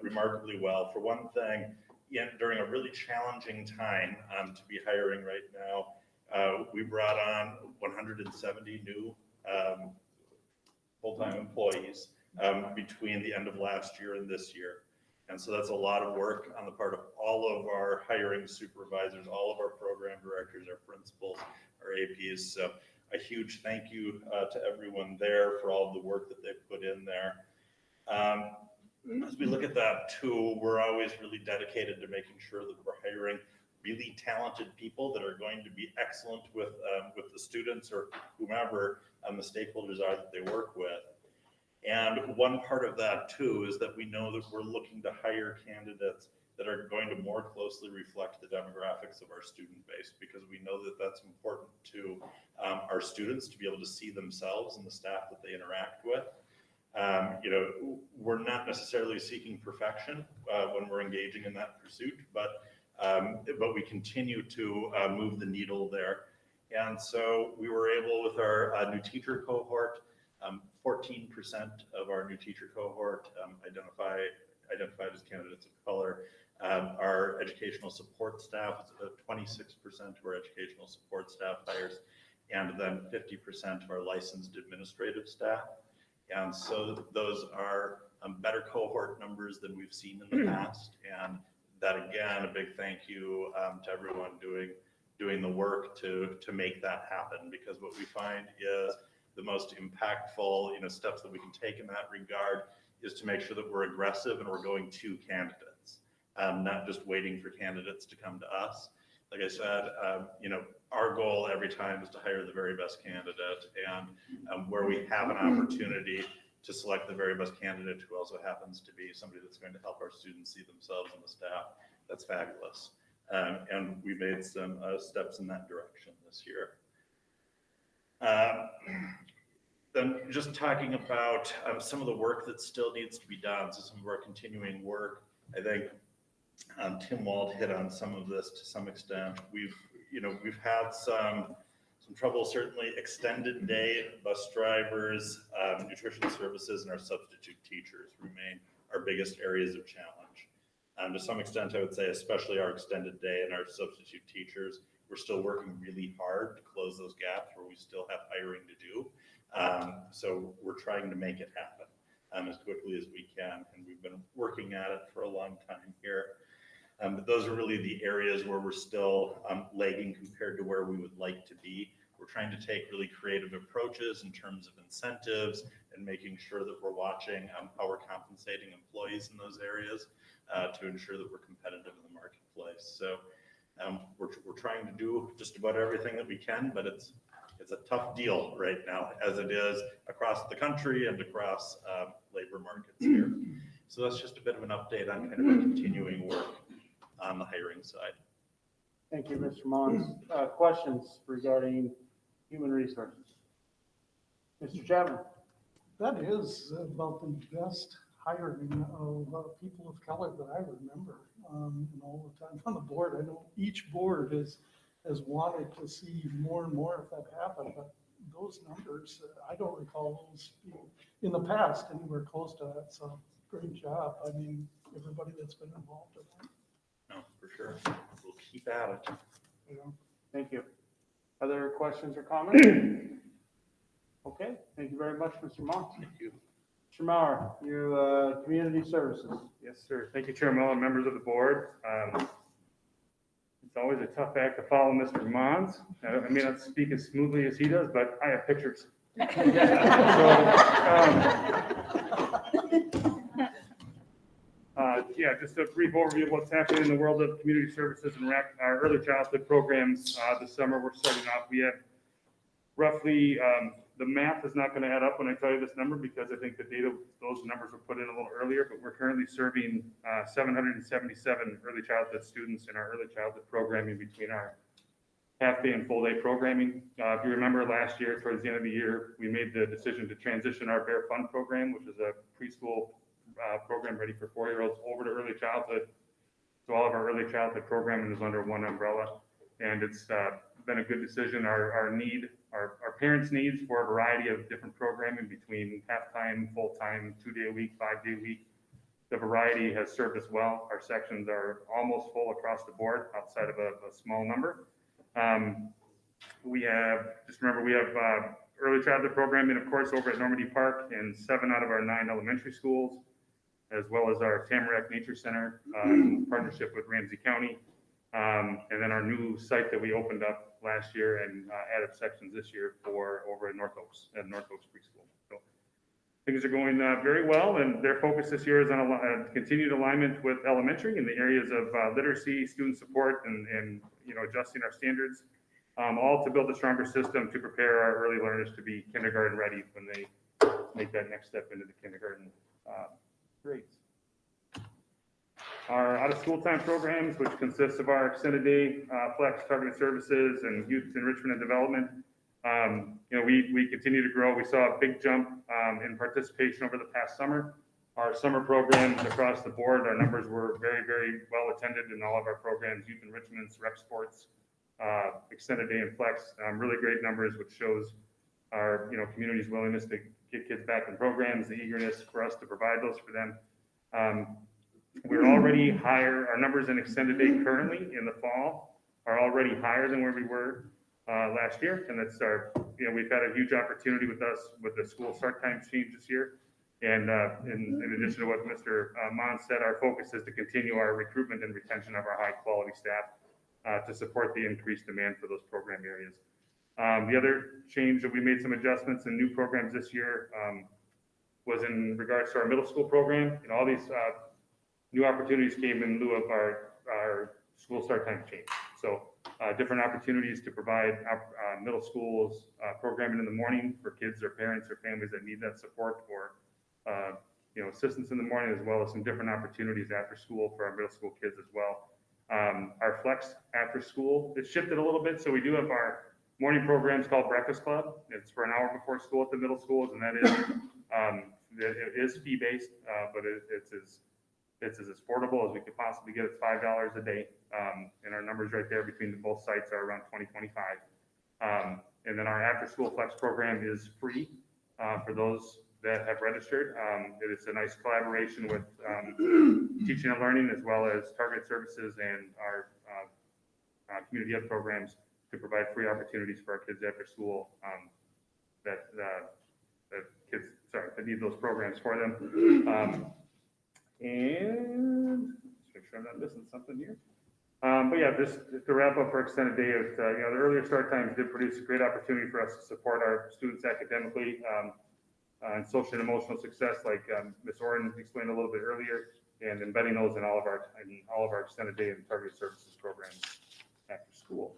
[SPEAKER 13] remarkably well. For one thing, during a really challenging time to be hiring right now, we brought on 170 new full-time employees between the end of last year and this year. And so that's a lot of work on the part of all of our hiring supervisors, all of our program directors, our principals, our APs. So a huge thank you to everyone there for all of the work that they've put in there. As we look at that too, we're always really dedicated to making sure that we're hiring really talented people that are going to be excellent with the students or whomever the stakeholders are that they work with. And one part of that too is that we know that we're looking to hire candidates that are going to more closely reflect the demographics of our student base, because we know that that's important to our students to be able to see themselves and the staff that they interact with. You know, we're not necessarily seeking perfection when we're engaging in that pursuit, but we continue to move the needle there. And so we were able, with our new teacher cohort, 14% of our new teacher cohort identified as candidates of color. Our educational support staff is 26% of our educational support staff hires, and then 50% of our licensed administrative staff. And so those are better cohort numbers than we've seen in the past. And that, again, a big thank you to everyone doing the work to make that happen, because what we find is the most impactful, steps that we can take in that regard is to make sure that we're aggressive and we're going to candidates, not just waiting for candidates to come to us. Like I said, our goal every time is to hire the very best candidate, and where we have an opportunity to select the very best candidate who also happens to be somebody that's going to help our students see themselves in the staff, that's fabulous. And we made some steps in that direction this year. Then just talking about some of the work that still needs to be done, so some of our continuing work. I think Tim Wald hit on some of this to some extent. We've had some trouble, certainly extended day bus drivers, nutrition services, and our substitute teachers remain our biggest areas of challenge. To some extent, I would say, especially our extended day and our substitute teachers, we're still working really hard to close those gaps where we still have hiring to do. So we're trying to make it happen as quickly as we can, and we've been working at it for a long time here. But those are really the areas where we're still lagging compared to where we would like to be. We're trying to take really creative approaches in terms of incentives and making sure that we're watching how we're compensating employees in those areas to ensure that we're competitive in the marketplace. So we're trying to do just about everything that we can, but it's a tough deal right now, as it is across the country and across labor markets here. So that's just a bit of an update on kind of our continuing work on the hiring side.
[SPEAKER 1] Thank you, Mr. Mons. Questions regarding human resources? Mr. Chapman?
[SPEAKER 9] That is about the best hiring of people of color that I remember in all the time on the board. I know each board has wanted to see more and more of that happen, but those numbers, I don't recall those being in the past anywhere close to that. So great job. I mean, everybody that's been involved in that.
[SPEAKER 13] No, for sure. We'll keep at it.
[SPEAKER 9] Yeah.
[SPEAKER 1] Thank you. Other questions or comments? Okay, thank you very much, Mr. Mons.
[SPEAKER 13] Thank you.
[SPEAKER 1] Mr. Mauer, your community services.
[SPEAKER 14] Yes, sir. Thank you, Chair Mull and members of the board. It's always a tough act to follow Mr. Mons. I may not speak as smoothly as he does, but I have pictures. Yeah, just a brief overview of what's happening in the world of community services and our early childhood programs. This summer, we're starting off. We have roughly, the math is not going to add up when I tell you this number, because I think the data, those numbers were put in a little earlier, but we're currently serving 777 early childhood students in our early childhood programming between our half-day and full-day programming. If you remember last year, towards the end of the year, we made the decision to transition our Bear Fund program, which is a preschool program ready for 4-year-olds, over to early childhood. So all of our early childhood programming is under one umbrella, and it's been a good decision. Our parents' needs for a variety of different programming between half-time, full-time, 2-day a week, 5-day a week, the variety has served us well. Our sections are almost full across the board outside of a small number. We have, just remember, we have early childhood programming, of course, over at Normandy Park in 7 out of our 9 elementary schools, as well as our Tamarack Nature Center in partnership with Ramsey County. And then our new site that we opened up last year and added sections this year for over at North Oaks Preschool. So things are going very well, and their focus this year is on continued alignment with elementary in the areas of literacy, student support, and adjusting our standards, all to build a stronger system to prepare our early learners to be kindergarten ready when they make that next step into the kindergarten grades. Our out-of-school time programs, which consists of our extended day, flex, targeted services, and youth enrichment and development, we continue to grow. We saw a big jump in participation over the past summer. Our summer programs across the board, our numbers were very, very well attended in all of our programs, youth enrichments, rec sports, extended day and flex, really great numbers, which shows our community's willingness to get kids back in programs, the eagerness for us to provide those for them. We're already higher. Our numbers in extended day currently in the fall are already higher than where we were last year, and that's we've had a huge opportunity with us with the school start time change this year. And in addition to what Mr. Mon said, our focus is to continue our recruitment and retention of our high quality staff to support the increased demand for those program areas. The other change that we made some adjustments in new programs this year was in regards to our middle school program. All these new opportunities came in lieu of our school start time change. So different opportunities to provide middle schools programming in the morning for kids or parents or families that need that support, or assistance in the morning, as well as some different opportunities after school for our middle school kids as well. Our flex after school, it's shifted a little bit. So we do have our morning programs called Breakfast Club. It's for an hour before school at the middle schools, and that is fee-based, but it's as affordable as we could possibly get. It's $5 a day, and our numbers right there between both sites are around 20-25. And then our after-school flex program is free for those that have registered. It is a nice collaboration with teaching and learning, as well as targeted services and our community ed programs to provide free opportunities for our kids after school that need those programs for them. And let's make sure I'm not missing something here. But yeah, just to wrap up our extended day, the earlier start times did produce a great opportunity for us to support our students academically and social and emotional success, like Ms. Oren explained a little bit earlier, and embedding those in all of our extended day and targeted services programs after school.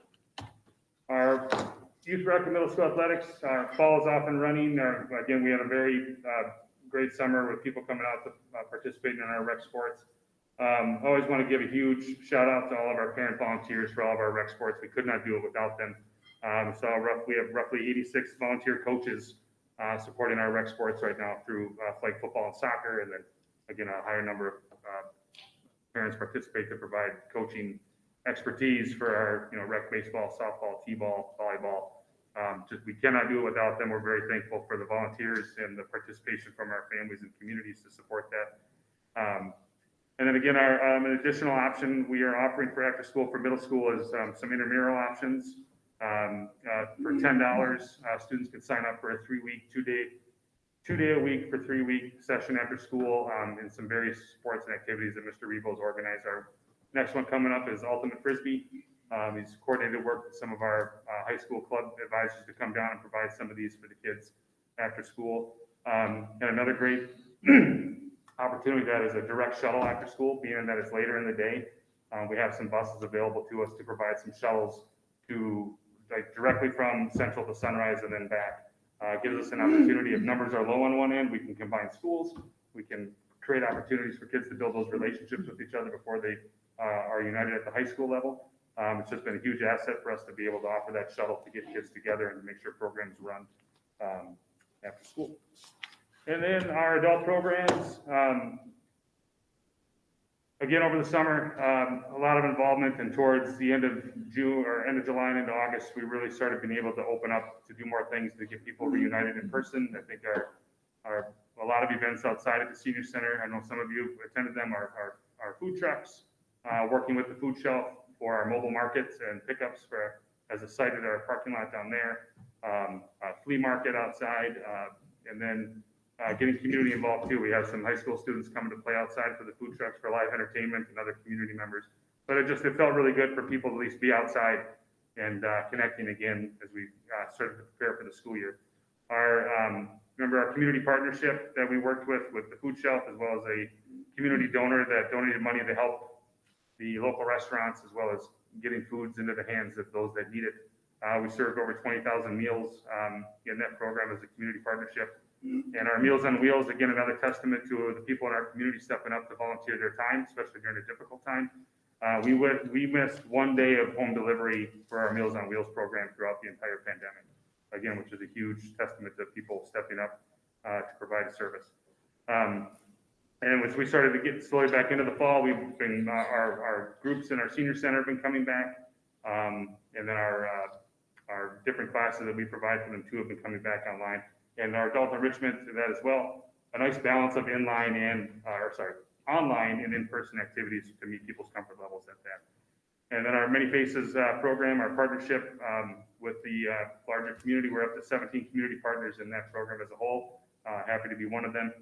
[SPEAKER 14] Our youth rec and middle school athletics, fall is off and running. Again, we had a very great summer with people coming out to participate in our rec sports. I always want to give a huge shout out to all of our parent volunteers for all of our rec sports. We could not do it without them. So we have roughly 86 volunteer coaches supporting our rec sports right now through flag football and soccer, and then again a higher number of parents participate to provide coaching expertise for our rec baseball, softball, t-ball, volleyball. We cannot do it without them. We're very thankful for the volunteers and the participation from our families and communities to support that. And then again, an additional option we are offering for after school for middle school is some intramural options. For $10, students can sign up for a 3-week, 2-day a week for 3-week session after school in some various sports and activities that Mr. Rebo's organized. Our next one coming up is Ultimate Frisbee. He's coordinated work with some of our high school club advisors to come down and provide some of these for the kids after school. And another great opportunity that is a direct shuttle after school, being that it's later in the day. We have some buses available to us to provide some shuttles to directly from Central to Sunrise and then back. Gives us an opportunity. If numbers are low on one end, we can combine schools. We can create opportunities for kids to build those relationships with each other before they are united at the high school level. It's just been a huge asset for us to be able to offer that shuttle to get kids together and make sure programs run after school. And then our adult programs, again, over the summer, a lot of involvement, and towards the end of June or end of July and into August, we really started being able to open up to do more things to get people reunited in person. I think our a lot of events outside at the senior center. I know some of you attended them, our food trucks, working with the food shelf for our mobile markets and pickups for, as a site at our parking lot down there, a flea market outside, and then getting community involved too. We have some high school students coming to play outside for the food trucks for live entertainment and other community members. But it felt really good for people to at least be outside and connecting again as we started to prepare for the school year. Remember our community partnership that we worked with the food shelf, as well as a community donor that donated money to help the local restaurants, as well as getting foods into the hands of those that need it. We served over 20,000 meals in that program as a community partnership. And our Meals on Wheels, again, another testament to the people in our community stepping up to volunteer their time, especially during a difficult time. We missed one day of home delivery for our Meals on Wheels program throughout the entire pandemic. Again, which is a huge testament to people stepping up to provide a service. And as we started to get slowly back into the fall, we've been, our groups in our senior center have been coming back. And then our different classes that we provide for them too have been coming back online. And our adult enrichment to that as well. A nice balance of online and in-person activities to meet people's comfort levels at that. And then our Many Faces program, our partnership with the larger community, we're up to 17 community partners in that program as a whole. Happy to be one of them.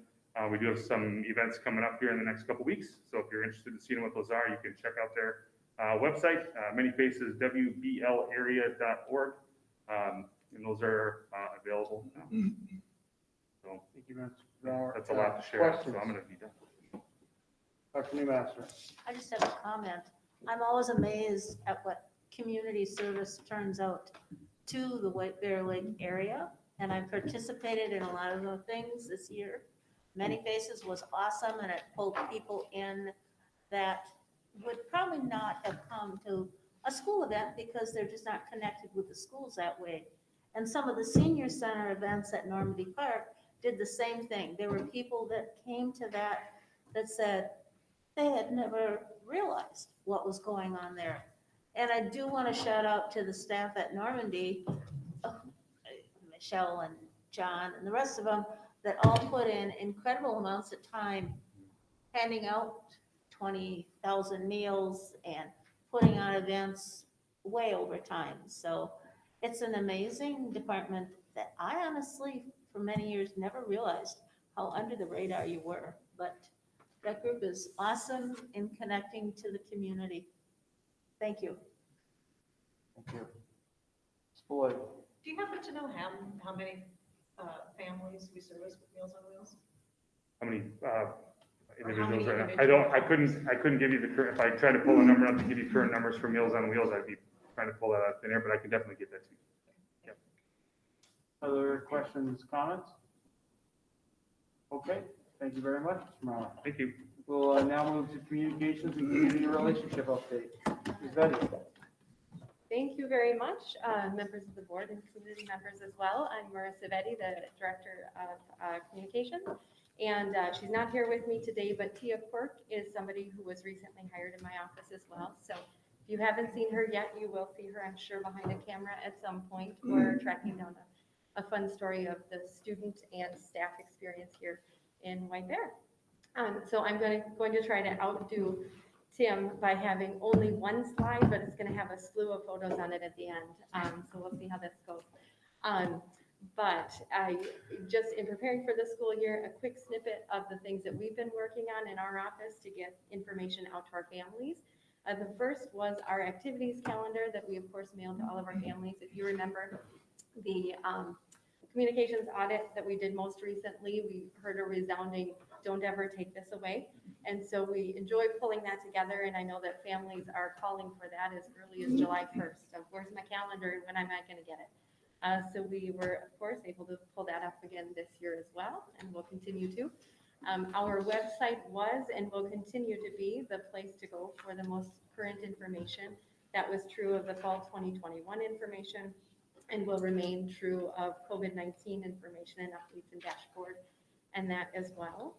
[SPEAKER 14] We do have some events coming up here in the next couple weeks. So if you're interested in seeing what those are, you can check out their website, manyfaceswblarea.org. And those are available now. So
[SPEAKER 15] Thank you, Mr. Brower.
[SPEAKER 14] that's a lot to share.
[SPEAKER 15] Questions?
[SPEAKER 14] So I'm going to be done.
[SPEAKER 15] Dr. Newmaster.
[SPEAKER 11] I just have a comment. I'm always amazed at what community service turns out to the White Bear Lake area. And I participated in a lot of the things this year. Many Faces was awesome, and it pulled people in that would probably not have come to a school event because they're just not connected with the schools that way. And some of the senior center events at Normandy Park did the same thing. There were people that came to that said they had never realized what was going on there. And I do want to shout out to the staff at Normandy, Michelle and John and the rest of them, that all put in incredible amounts of time handing out 20,000 meals and putting on events way over time. So it's an amazing department that I honestly, for many years, never realized how under the radar you were. But that group is awesome in connecting to the community. Thank you.
[SPEAKER 15] Thank you. Ms. Boyd.
[SPEAKER 7] Do you happen to know how many families we service with Meals on Wheels?
[SPEAKER 14] How many individuals
[SPEAKER 7] many
[SPEAKER 14] right now? I couldn't give you the current, if I tried to pull a number up to give you current numbers for Meals on Wheels, I'd be trying to pull that out in there, but I can definitely get that to you. Yep.
[SPEAKER 15] Other questions, comments? Okay, thank you very much, Mr. Brower.
[SPEAKER 14] Thank you.
[SPEAKER 15] We'll now move to communications and community relationship update. Ms. Betty.
[SPEAKER 16] Thank you very much, members of the board and community members as well. I'm Marissa Vetti, the Director of Communications, and she's not here with me today, but Tia Quirk is somebody who was recently hired in my office as well. So if you haven't seen her yet, you will see her, I'm sure, behind a camera at some point, or tracking down a fun story of the student and staff experience here in White Bear. So I'm going to try to outdo Tim by having only one slide, but it's going to have a slew of photos on it at the end. So we'll see how this goes. But I just, in preparing for the school year, a quick snippet of the things that we've been working on in our office to get information out to our families. The first was our activities calendar that we, of course, mailed to all of our families. If you remember the communications audit that we did most recently, we heard a resounding, don't ever take this away. And so we enjoy pulling that together, and I know that families are calling for that as early as July 1st. Of where's my calendar and when am I going to get it? So we were, of course, able to pull that up again this year as well, and we'll continue to. Our website was and will continue to be the place to go for the most current information. That was true of the fall 2021 information and will remain true of COVID-19 information and updates and dashboard and that as well.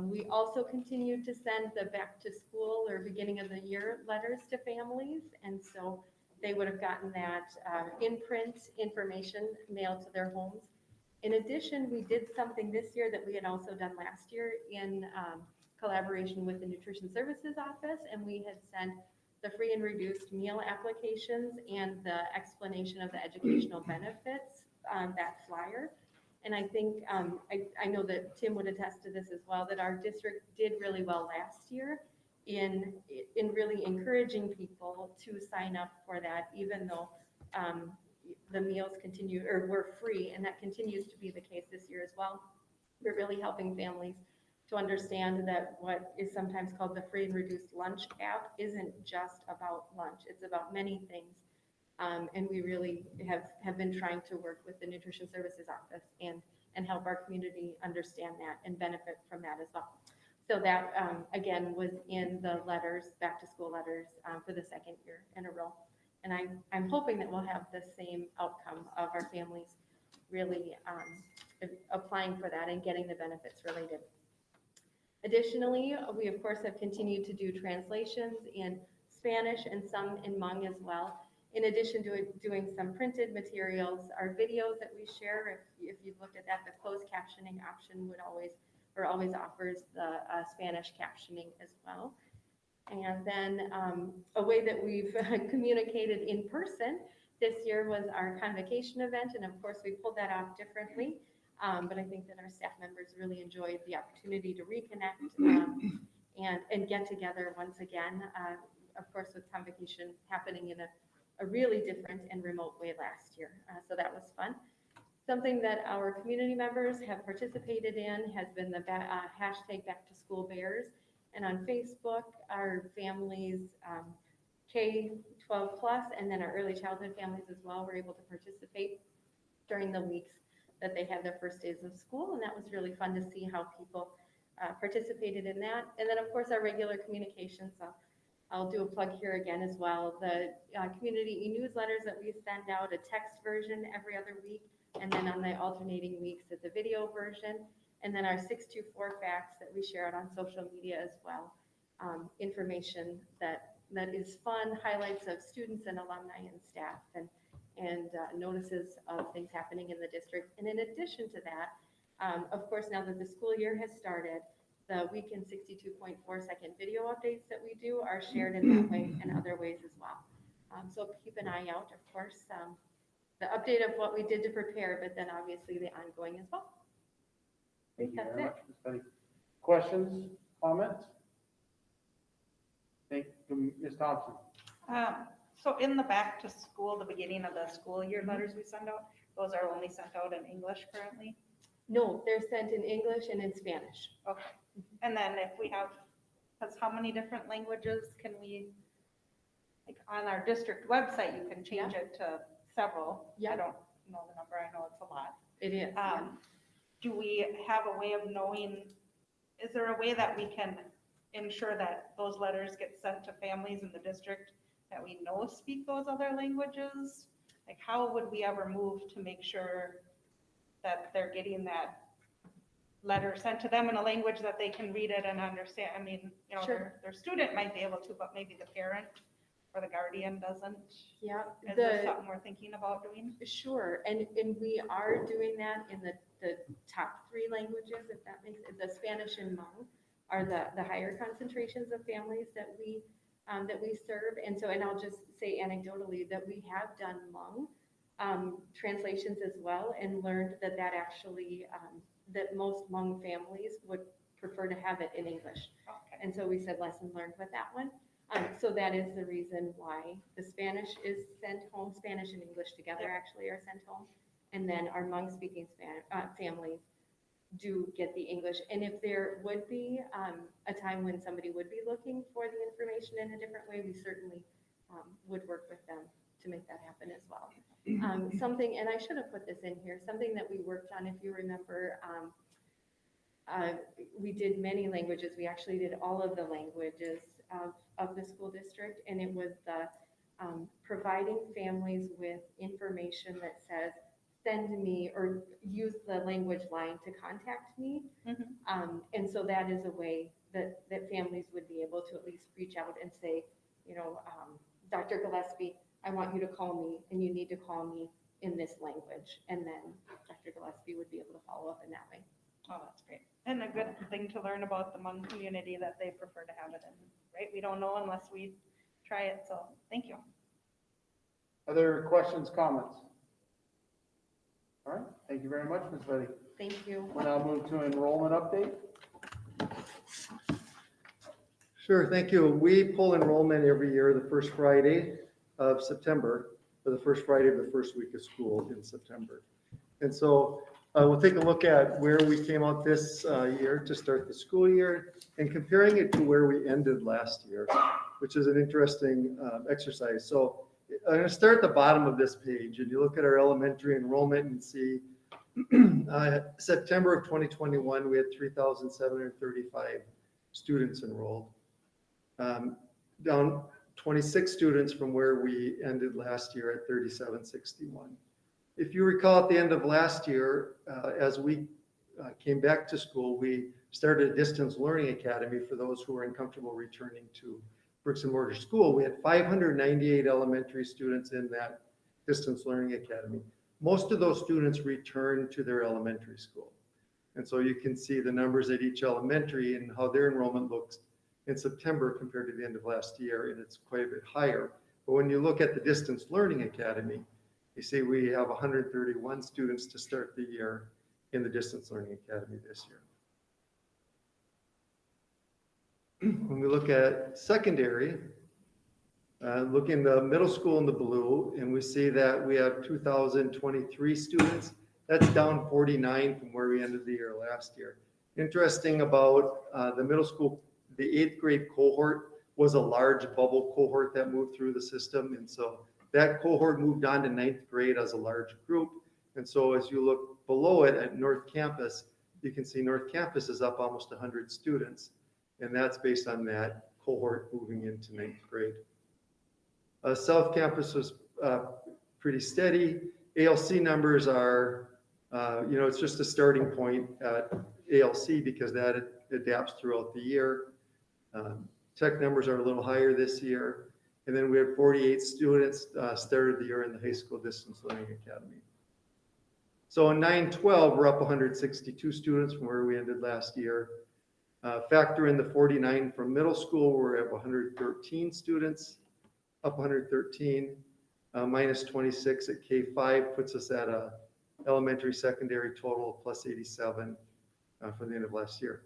[SPEAKER 16] We also continue to send the back to school or beginning of the year letters to families, and so they would have gotten that in print information mailed to their homes In addition, we did something this year that we had also done last year in collaboration with the Nutrition Services Office, and we had sent the free and reduced meal applications and the explanation of the educational benefits, that flyer. And I think, I know that Tim would attest to this as well, that our district did really well last year in really encouraging people to sign up for that, even though the meals continue, or were free, and that continues to be the case this year as well. We're really helping families to understand that what is sometimes called the free and reduced lunch app isn't just about lunch, it's about many things. And we really have been trying to work with the Nutrition Services Office and help our community understand that and benefit from that as well. So that, again, was in the letters, back to school letters, for the second year in a row. And I'm hoping that we'll have the same outcome of our families really applying for that and getting the benefits related. Additionally, we of course have continued to do translations in Spanish and some in Hmong as well. In addition to doing some printed materials, our videos that we share, if you've looked at that, the closed captioning option always offers the Spanish captioning as well. And then a way that we've communicated in person this year was our convocation event, and of course we pulled that off differently. But I think that our staff members really enjoyed the opportunity to reconnect and get together once again. Of course, with convocation happening in a really different and remote way last year. So that was fun. Something that our community members have participated in has been the hashtag Back to School Bears. And on Facebook, our families, K-12 plus, and then our early childhood families as well, were able to participate during the weeks that they had their first days of school. And that was really fun to see how people participated in that. And then of course our regular communications. I'll do a plug here again as well. The community e-newsletters that we send out, a text version every other week, and then on the alternating weeks, it's a video version. And then our 624 facts that we share out on social media as well. Information that is fun, highlights of students and alumni and staff, and notices of things happening in the district. And in addition to that, of course, now that the school year has started, the weekend 62.4-second video updates that we do are shared in that way and other ways as well. So keep an eye out, of course, the update of what we did to prepare, but then obviously the ongoing as well.
[SPEAKER 1] Thank you
[SPEAKER 16] That's
[SPEAKER 1] very
[SPEAKER 16] it.
[SPEAKER 1] much, Ms. Petty. Questions, comments? Thank you, Ms. Thompson.
[SPEAKER 17] So in the back to school, the beginning of the school year letters we send out, those are only sent out in English currently?
[SPEAKER 16] No, they're sent in English and in Spanish.
[SPEAKER 17] Okay. And then if we have, because how many different languages can we, like on our district website, you can change it to several.
[SPEAKER 16] Yeah.
[SPEAKER 17] I don't know the number, I know it's a lot.
[SPEAKER 16] It is.
[SPEAKER 17] Do we have a way of knowing, is there a way that we can ensure that those letters get sent to families in the district that we know speak those other languages? Like how would we ever move to make sure that they're getting that letter sent to them in a language that they can read it and understand? I mean, you know,
[SPEAKER 16] Sure.
[SPEAKER 17] their student might be able to, but maybe the parent or the guardian doesn't.
[SPEAKER 16] Yeah.
[SPEAKER 17] Is this something we're thinking about doing?
[SPEAKER 16] Sure, and we are doing that in the top three languages, if that makes it. The Spanish and Hmong are the higher concentrations of families that we serve. And so, and I'll just say anecdotally that we have done Hmong translations as well, and learned that actually, that most Hmong families would prefer to have it in English.
[SPEAKER 17] Okay.
[SPEAKER 16] And so we said lesson learned with that one. So that is the reason why the Spanish is sent home. Spanish and English together actually are sent home. And then our Hmong speaking families do get the English. And if there would be a time when somebody would be looking for the information in a different way, we certainly would work with them to make that happen as well. Something, and I should have put this in here, something that we worked on, if you remember, we did many languages. We actually did all of the languages of the school district, and it was the providing families with information that says, send me, or use the language line to contact me. And so that is a way that families would be able to at least reach out and say, you know, Dr. Gillespie, I want you to call me, and you need to call me in this language. And then Dr. Gillespie would be able to follow up in that way.
[SPEAKER 17] Oh, that's great. And a good thing to learn about the Hmong community that they prefer to have it in, right? We don't know unless we try it, so thank you.
[SPEAKER 1] Other questions, comments? All right, thank you very much, Ms. Betty.
[SPEAKER 16] Thank you.
[SPEAKER 1] We'll now move to enrollment update.
[SPEAKER 2] Sure, thank you. We pull enrollment every year, the first Friday of September, or the first Friday of the first week of school in September. And so we'll take a look at where we came out this year to start the school year and comparing it to where we ended last year, which is an interesting exercise. So I'm going to start at the bottom of this page, and you look at our elementary enrollment and see September of 2021, we had 3,735 students enrolled, down 26 students from where we ended last year at 3,761. If you recall, at the end of last year, as we came back to school, we started a distance learning academy for those who were uncomfortable returning to bricks and mortar school. We had 598 elementary students in that distance learning academy. Most of those students returned to their elementary school. And so you can see the numbers at each elementary and how their enrollment looks in September compared to the end of last year, and it's quite a bit higher. But when you look at the distance learning academy, you see we have 131 students to start the year in the distance learning academy this year. When we look at secondary, look in the middle school in the blue, and we see that we have 2,023 students. That's down 49 from where we ended the year last year. Interesting about the middle school, the 8th grade cohort was a large bubble cohort that moved through the system. And so that cohort moved on to 9th grade as a large group. And so as you look below it at North Campus, you can see North Campus is up almost 100 students. And that's based on that cohort moving into 9th grade. South Campus was pretty steady. ALC numbers are, it's just a starting point at ALC because that adapts throughout the year. Tech numbers are a little higher this year. And then we had 48 students started the year in the high school distance learning academy. So in 9-12, we're up 162 students from where we ended last year. Factor in the 49 from middle school, we're at 113 students, up 113, minus 26 at K5 puts us at a elementary secondary total of plus 87 for the end of last year.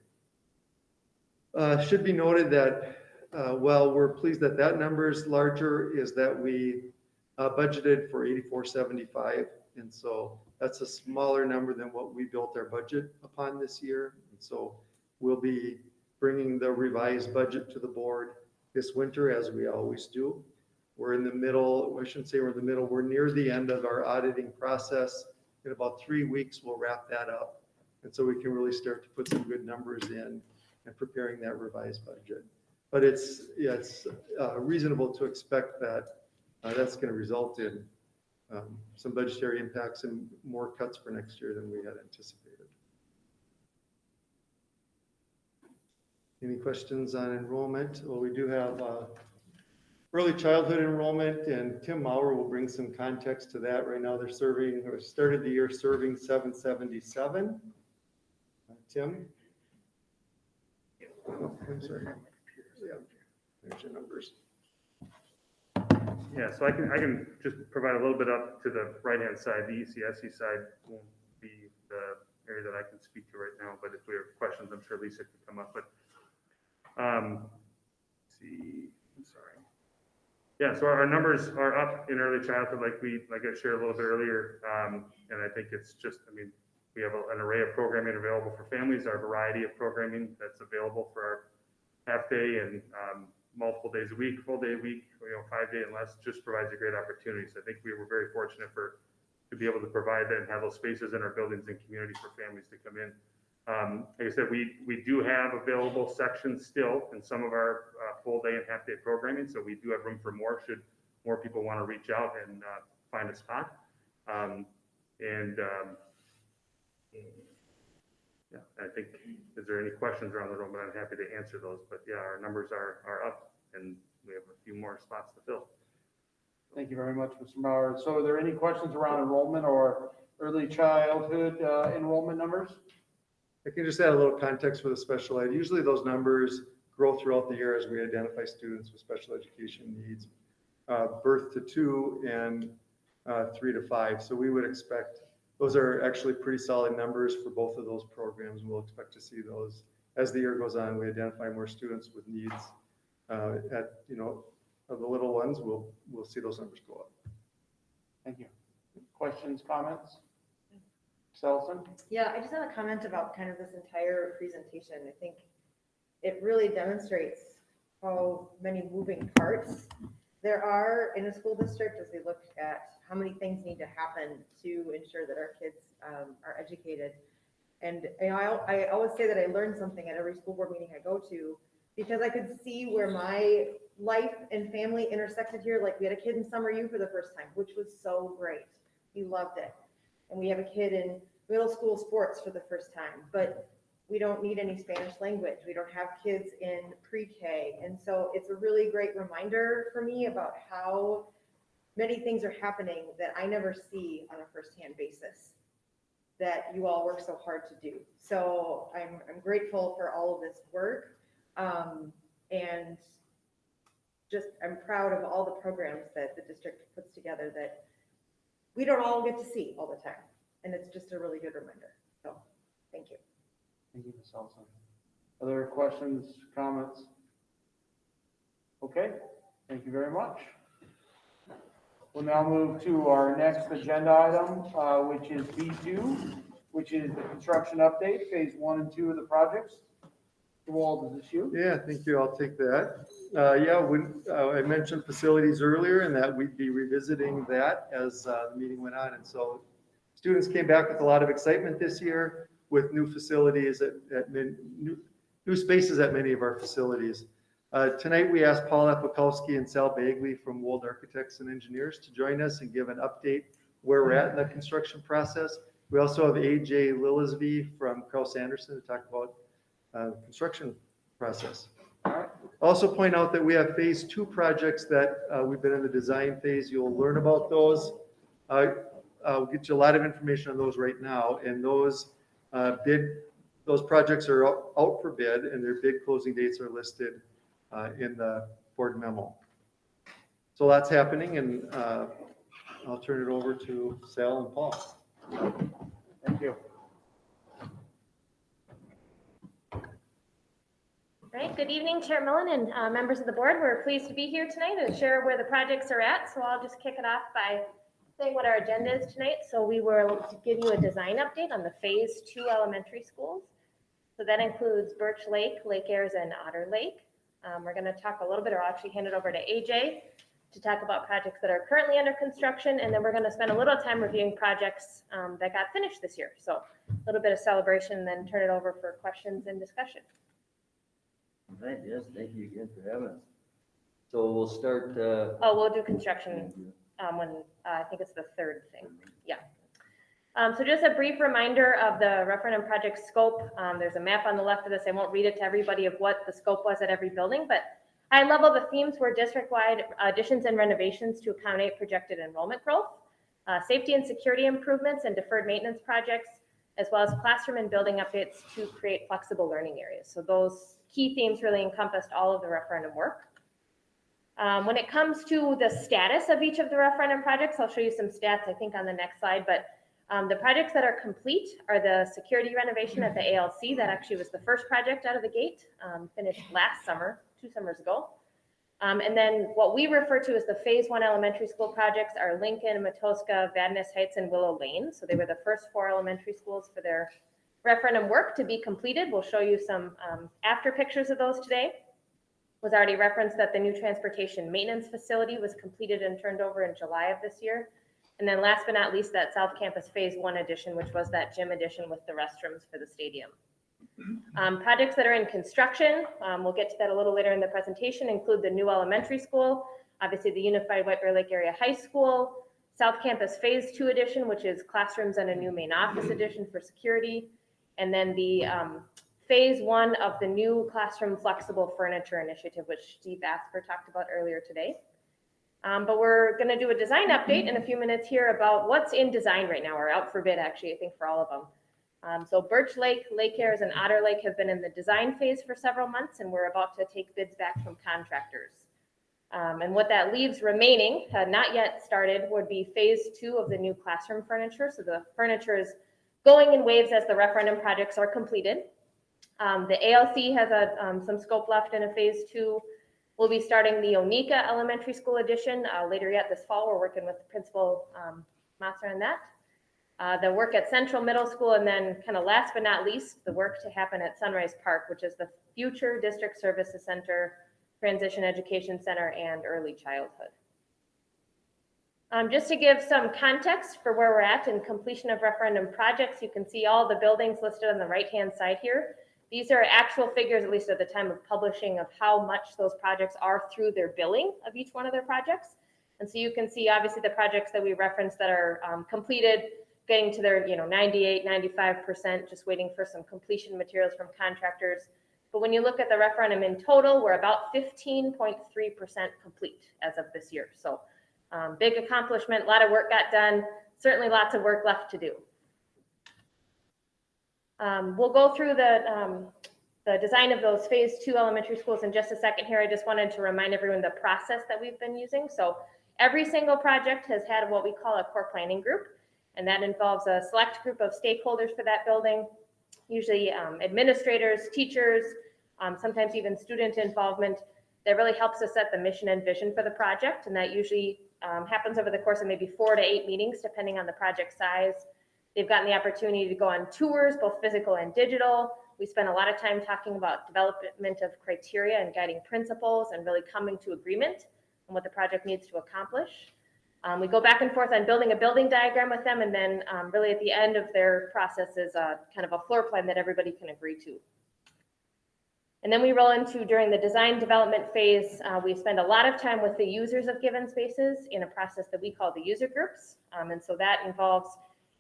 [SPEAKER 2] Should be noted that while we're pleased that that number is larger, is that we budgeted for 8475, and so that's a smaller number than what we built our budget upon this year. And so we'll be bringing the revised budget to the board this winter, as we always do. We're in the middle, I shouldn't say we're in the middle, we're near the end of our auditing process. In about 3 weeks, we'll wrap that up. And so we can really start to put some good numbers in and preparing that revised budget. But it's reasonable to expect that that's going to result in some budgetary impacts and more cuts for next year than we had anticipated. Any questions on enrollment? Well, we do have early childhood enrollment, and Tim Maurer will bring some context to that. Right now they're serving, or started the year serving 777. Tim? Oh, I'm sorry. Yeah, there's your numbers.
[SPEAKER 14] Yeah, so I can just provide a little bit up to the right-hand side. The ECSE side won't be the area that I can speak to right now, but if we have questions, I'm sure Lisa could come up. But let's see, I'm sorry. Yeah, so our numbers are up in early childhood, like I shared a little bit earlier, and I think it's just, we have an array of programming available for families, our variety of programming that's available for our half day and multiple days a week, full day a week, 5 day and less, just provides a great opportunity. So I think we were very fortunate to be able to provide that and have those spaces in our buildings and community for families to come in. Like I said, we do have available sections still in some of our full day and half day programming. So we do have room for more should more people want to reach out and find a spot. Yeah, I think, is there any questions around the room? But I'm happy to answer those. But yeah, our numbers are up and we have a few more spots to fill.
[SPEAKER 1] Thank you very much, Mr. Mauer. So are there any questions around enrollment or early childhood enrollment numbers?
[SPEAKER 2] I can just add a little context for the special ed. Usually those numbers grow throughout the year as we identify students with special education needs, birth to 2 and 3 to 5. So we would expect, those are actually pretty solid numbers for both of those programs. We'll expect to see those as the year goes on. We identify more students with needs at, of the little ones, we'll see those numbers go up.
[SPEAKER 1] Thank you. Questions, comments? Selson?
[SPEAKER 18] Yeah, I just have a comment about kind of this entire presentation. I think it really demonstrates how many moving parts there are in a school district as we look at how many things need to happen to ensure that our kids are educated. And I always say that I learn something at every school board meeting I go to, because I could see where my life and family intersected here. Like we had a kid in summer U for the first time, which was so great. We loved it. And we have a kid in middle school sports for the first time, but we don't need any Spanish language. We don't have kids in pre-K. And so it's a really great reminder for me about how many things are happening that I never see on a firsthand basis that you all work so hard to do. So I'm grateful for all of this work. And just, I'm proud of all the programs that the district puts together that we don't all get to see all the time. And it's just a really good reminder. So thank you.
[SPEAKER 1] Thank you, Ms. Selson. Other questions, comments? Okay, thank you very much. We'll now move to our next agenda item, which is B2, which is the construction update, phase 1 and 2 of the projects. Wald, is this you?
[SPEAKER 2] Yeah, thank you. I'll take that. I mentioned facilities earlier and that we'd be revisiting that as the meeting went on. And so students came back with a lot of excitement this year with new facilities, new spaces at many of our facilities. Tonight, we asked Paul Epikowski and Sal Bagley from Wold Architects and Engineers to join us and give an update where we're at in the construction process. We also have AJ Lillisby from Kraus Anderson to talk about construction process. Also point out that we have phase 2 projects that we've been in the design phase. You'll learn about those. I'll get you a lot of information on those right now. And those projects are out for bid, and their bid closing dates are listed in the board memo. So that's happening, and I'll turn it over to Sal and Paul.
[SPEAKER 1] Thank you.
[SPEAKER 19] Right, good evening, Chair Millen and members of the board. We're pleased to be here tonight to share where the projects are at. So I'll just kick it off by saying what our agenda is tonight. So we will give you a design update on the phase 2 elementary schools. So that includes Birch Lake, Lake Ayres, and Otter Lake. We're going to talk a little bit, or I'll actually hand it over to AJ to talk about projects that are currently under construction. And then we're going to spend a little time reviewing projects that got finished this year. So a little bit of celebration, and then turn it over for questions and discussion.
[SPEAKER 20] All right, yes, thank you again for having us. So we'll start.
[SPEAKER 19] We'll do construction when I think it's the third thing. Yeah. So just a brief reminder of the referendum project scope. There's a map on the left of this. I won't read it to everybody of what the scope was at every building, but high level, the themes were district-wide additions and renovations to accommodate projected enrollment growth, safety and security improvements and deferred maintenance projects, as well as classroom and building updates to create flexible learning areas. So those key themes really encompassed all of the referendum work. When it comes to the status of each of the referendum projects, I'll show you some stats, I think, on the next slide, but the projects that are complete are the security renovation at the ALC. That actually was the first project out of the gate, finished last summer, 2 summers ago. And then what we refer to as the phase 1 elementary school projects are Lincoln, Matoska, Vadnais Heights, and Willow Lane. So they were the first 4 elementary schools for their referendum work to be completed. We'll show you some after pictures of those today. Was already referenced that the new transportation maintenance facility was completed and turned over in July of this year. And then last but not least, that South Campus phase 1 addition, which was that gym addition with the restrooms for the stadium. Projects that are in construction, we'll get to that a little later in the presentation, include the new elementary school, obviously the Unified White Bear Lake Area High School, South Campus phase 2 addition, which is classrooms and a new main office addition for security, and then the phase 1 of the new classroom flexible furniture initiative, which Steve Asper talked about earlier today. But we're going to do a design update in a few minutes here about what's in design right now, or out for bid, actually, I think, for all of them. So Birch Lake, Lake Airs, and Otter Lake have been in the design phase for several months, and we're about to take bids back from contractors. And what that leaves remaining, not yet started, would be phase 2 of the new classroom furniture. So the furniture is going in waves as the referendum projects are completed. The ALC has some scope left in a phase 2. We'll be starting the Onika Elementary School addition later yet this fall. We're working with Principal Masser on that. The work at Central Middle School, and then kind of last but not least, the work to happen at Sunrise Park, which is the future District Services Center, Transition Education Center, and Early Childhood. Just to give some context for where we're at in completion of referendum projects, you can see all the buildings listed on the right-hand side here. These are actual figures, at least at the time of publishing, of how much those projects are through their billing of each one of their projects. And so you can see, obviously, the projects that we referenced that are completed, getting to their 98, 95%, just waiting for some completion materials from contractors. But when you look at the referendum in total, we're about 15.3% complete as of this year. So big accomplishment, a lot of work got done, certainly lots of work left to do. We'll go through the design of those phase 2 elementary schools in just a second here. I just wanted to remind everyone the process that we've been using. So every single project has had what we call a core planning group, and that involves a select group of stakeholders for that building, usually administrators, teachers, sometimes even student involvement. That really helps us set the mission and vision for the project, and that usually happens over the course of maybe 4 to 8 meetings, depending on the project size. They've gotten the opportunity to go on tours, both physical and digital. We spent a lot of time talking about development of criteria and guiding principles and really coming to agreement on what the project needs to accomplish. We go back and forth on building a building diagram with them, and then really at the end of their process is kind of a floor plan that everybody can agree to. And then we roll into, during the design development phase, we spend a lot of time with the users of given spaces in a process that we call the user groups. And so that involves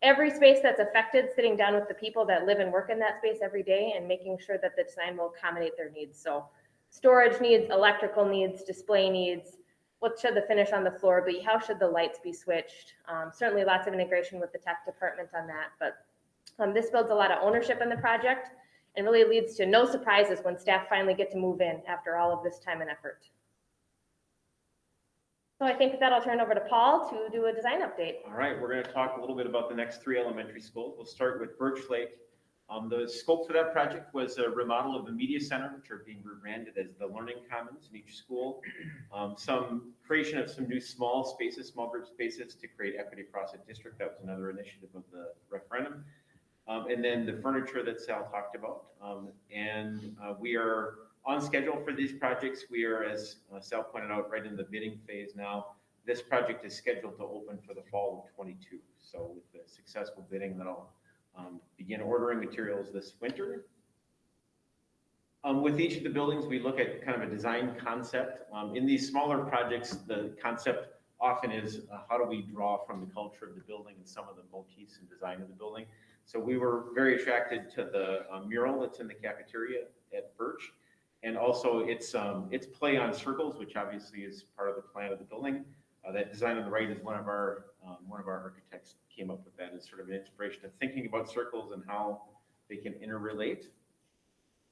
[SPEAKER 19] every space that's affected, sitting down with the people that live and work in that space every day and making sure that the design will accommodate their needs. So storage needs, electrical needs, display needs, what should the finish on the floor be, how should the lights be switched. Certainly lots of integration with the tech department on that, but this builds a lot of ownership in the project and really leads to no surprises when staff finally get to move in after all of this time and effort. So I think with that, I'll turn it over to Paul to do a design update.
[SPEAKER 21] All right, we're going to talk a little bit about the next 3 elementary schools. We'll start with Birch Lake. The scope for that project was a remodel of the media center, which are being rebranded as the Learning Commons in each school. Some creation of some new small spaces, small group spaces to create equity across the district. That was another initiative of the referendum. And then the furniture that Sal talked about. We are on schedule for these projects. We are, as Sal pointed out, right in the bidding phase now. This project is scheduled to open for the fall of 22. So with the successful bidding, that'll begin ordering materials this winter. With each of the buildings, we look at kind of a design concept. In these smaller projects, the concept often is how do we draw from the culture of the building and some of the motifs and design of the building. So we were very attracted to the mural that's in the cafeteria at Birch. And also its play on circles, which obviously is part of the plan of the building. That design on the right is one of our architects came up with that as sort of an inspiration of thinking about circles and how they can interrelate.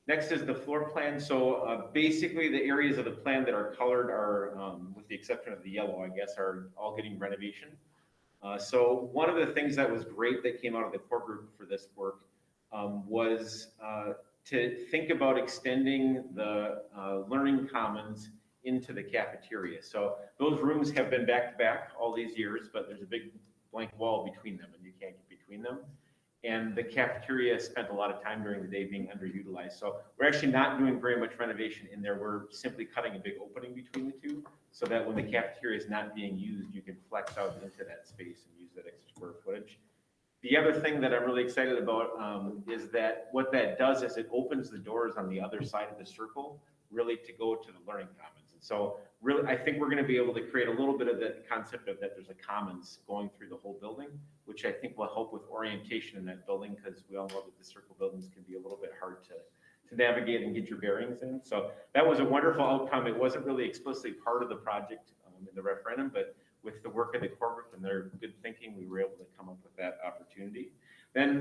[SPEAKER 21] Next is the floor plan. So basically the areas of the plan that are colored are, with the exception of the yellow, I guess, are all getting renovation. So one of the things that was great that came out of the core group for this work was to think about extending the learning commons into the cafeteria. So those rooms have been back to back all these years, but there's a big blank wall between them and you can't get between them. And the cafeteria spent a lot of time during the day being underutilized. So we're actually not doing very much renovation in there. We're simply cutting a big opening between the two so that when the cafeteria is not being used, you can flex out into that space and use that extra square footage. The other thing that I'm really excited about is that what that does is it opens the doors on the other side of the circle really to go to the learning commons. And so really, I think we're going to be able to create a little bit of the concept of that there's a commons going through the whole building, which I think will help with orientation in that building because we all know that the circle buildings can be a little bit hard to navigate and get your bearings in. So that was a wonderful outcome. It wasn't really explicitly part of the project in the referendum, but with the work of the core group and their good thinking, we were able to come up with that opportunity. Then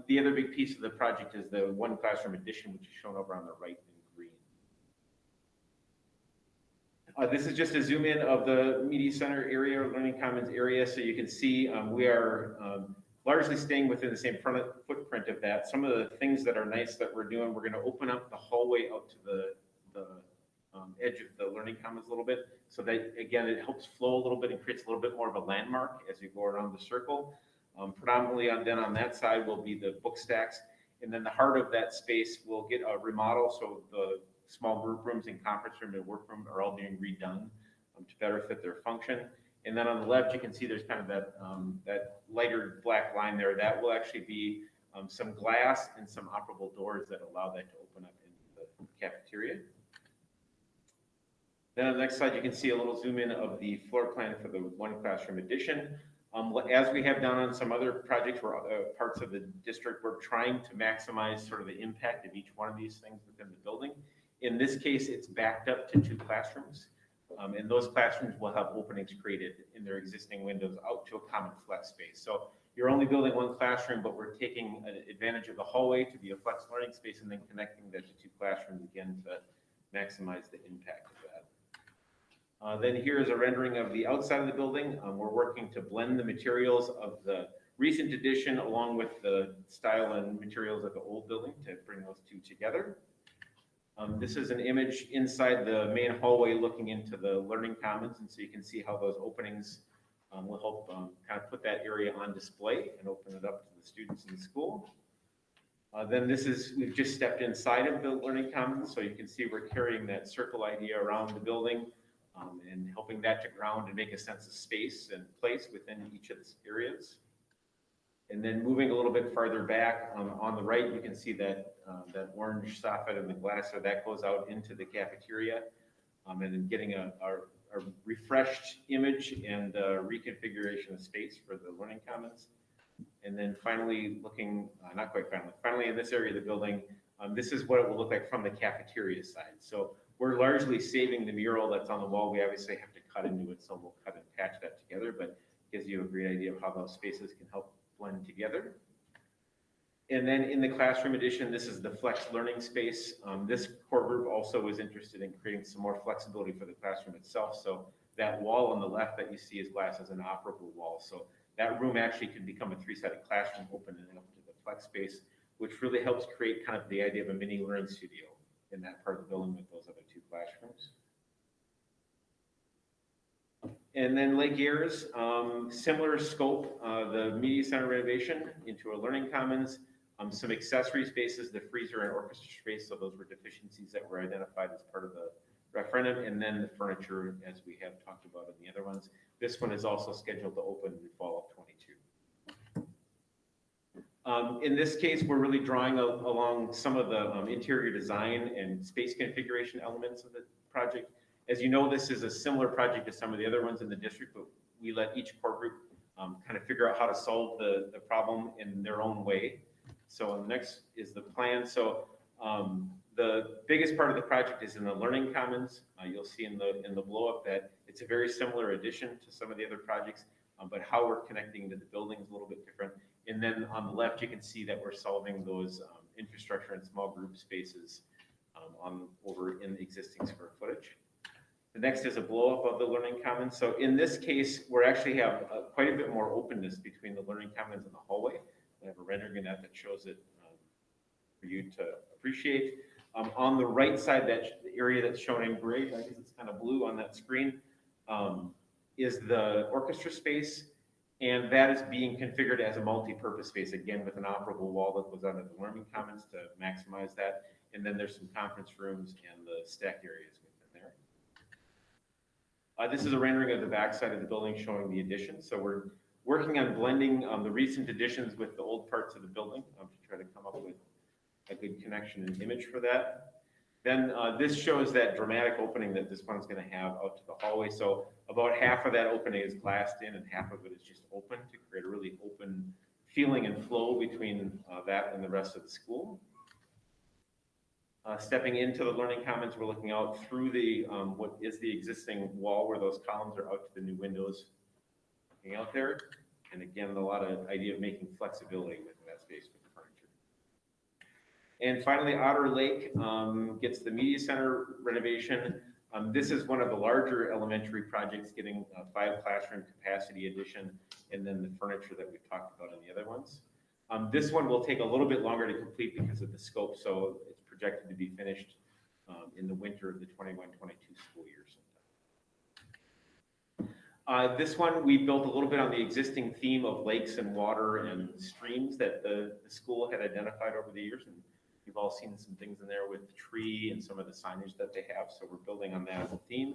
[SPEAKER 21] the other big piece of the project is the one classroom addition, which is shown over on the right in green. This is just a zoom in of the Media Center area, or Learning Commons area. So you can see we are largely staying within the same footprint of that. Some of the things that are nice that we're doing, we're going to open up the hallway out to the edge of the Learning Commons a little bit. So that, again, it helps flow a little bit and creates a little bit more of a landmark as you go around the circle. Predominantly on that side will be the book stacks. And then the heart of that space will get a remodel. So the small group rooms and conference room and workroom are all being redone to better fit their function. And then on the left, you can see there's kind of that lighter black line there. That will actually be some glass and some operable doors that allow that to open up into the cafeteria. Then on the next slide, you can see a little zoom in of the floor plan for the one classroom addition. As we have done on some other projects or parts of the district, we're trying to maximize sort of the impact of each one of these things within the building. In this case, it's backed up to 2 classrooms. And those classrooms will have openings created in their existing windows out to a common flex space. So you're only building 1 classroom, but we're taking advantage of the hallway to be a flex learning space and then connecting that to 2 classrooms again to maximize the impact of that. Then here is a rendering of the outside of the building. We're working to blend the materials of the recent addition along with the style and materials of the old building to bring those 2 together. This is an image inside the main hallway looking into the Learning Commons, and so you can see how those openings will help kind of put that area on display and open it up to the students in the school. Then we've just stepped inside of the Learning Commons, so you can see we're carrying that circle idea around the building and helping that to ground and make a sense of space and place within each of these areas. And then moving a little bit farther back on the right, you can see that that orange soffit and the glass, so that goes out into the cafeteria, and then getting a refreshed image and reconfiguration of space for the Learning Commons. And then finally looking, not quite finally in this area of the building, this is what it will look like from the cafeteria side. So we're largely saving the mural that's on the wall. We obviously have to cut into it, so we'll cut and patch that together, but gives you a great idea of how those spaces can help blend together. And then in the classroom edition, this is the flex learning space. This core group also was interested in creating some more flexibility for the classroom itself. So that wall on the left that you see is glass as an operable wall. So that room actually can become a 3-sided classroom opening up to the flex space, which really helps create kind of the idea of a mini learning studio in that part of the building with those other 2 classrooms. And then Lake Ayres, similar scope, the Media Center renovation into a Learning Commons, some accessory spaces, the freezer and orchestra space, so those were deficiencies that were identified as part of the referendum, and then the furniture, as we have talked about in the other ones. This one is also scheduled to open in the fall of 22. In this case, we're really drawing along some of the interior design and space configuration elements of the project. As you know, this is a similar project to some of the other ones in the district, but we let each core group kind of figure out how to solve the problem in their own way. So next is the plan. So the biggest part of the project is in the Learning Commons. You'll see in the blow up that it's a very similar addition to some of the other projects, but how we're connecting to the building is a little bit different. And then on the left, you can see that we're solving those infrastructure and small group spaces over in the existing square footage. The next is a blow up of the Learning Commons. So in this case, we actually have quite a bit more openness between the Learning Commons and the hallway. I have a rendering of that shows it for you to appreciate. On the right side, that the area that's shown in gray, I guess it's kind of blue on that screen, is the orchestra space. And that is being configured as a multi-purpose space, again, with an operable wall that goes under the Learning Commons to maximize that. And then there's some conference rooms and the stack areas within there. This is a rendering of the backside of the building showing the addition. So we're working on blending the recent additions with the old parts of the building to try to come up with a good connection and image for that. Then this shows that dramatic opening that this one's going to have out to the hallway. So about half of that opening is glassed in and half of it is just open to create a really open feeling and flow between that and the rest of the school. Stepping into the Learning Commons, we're looking out through the, what is the existing wall where those columns are out to the new windows looking out there. And again, a lot of idea of making flexibility within that space with the furniture. And finally, Otter Lake gets the media center renovation. This is one of the larger elementary projects, getting 5 classroom capacity addition, and then the furniture that we've talked about in the other ones. This one will take a little bit longer to complete because of the scope, so it's projected to be finished in the winter of the 21-22 school year sometime. This one, we built a little bit on the existing theme of lakes and water and streams that the school had identified over the years, and you've all seen some things in there with the tree and some of the signage that they have, so we're building on that as a theme.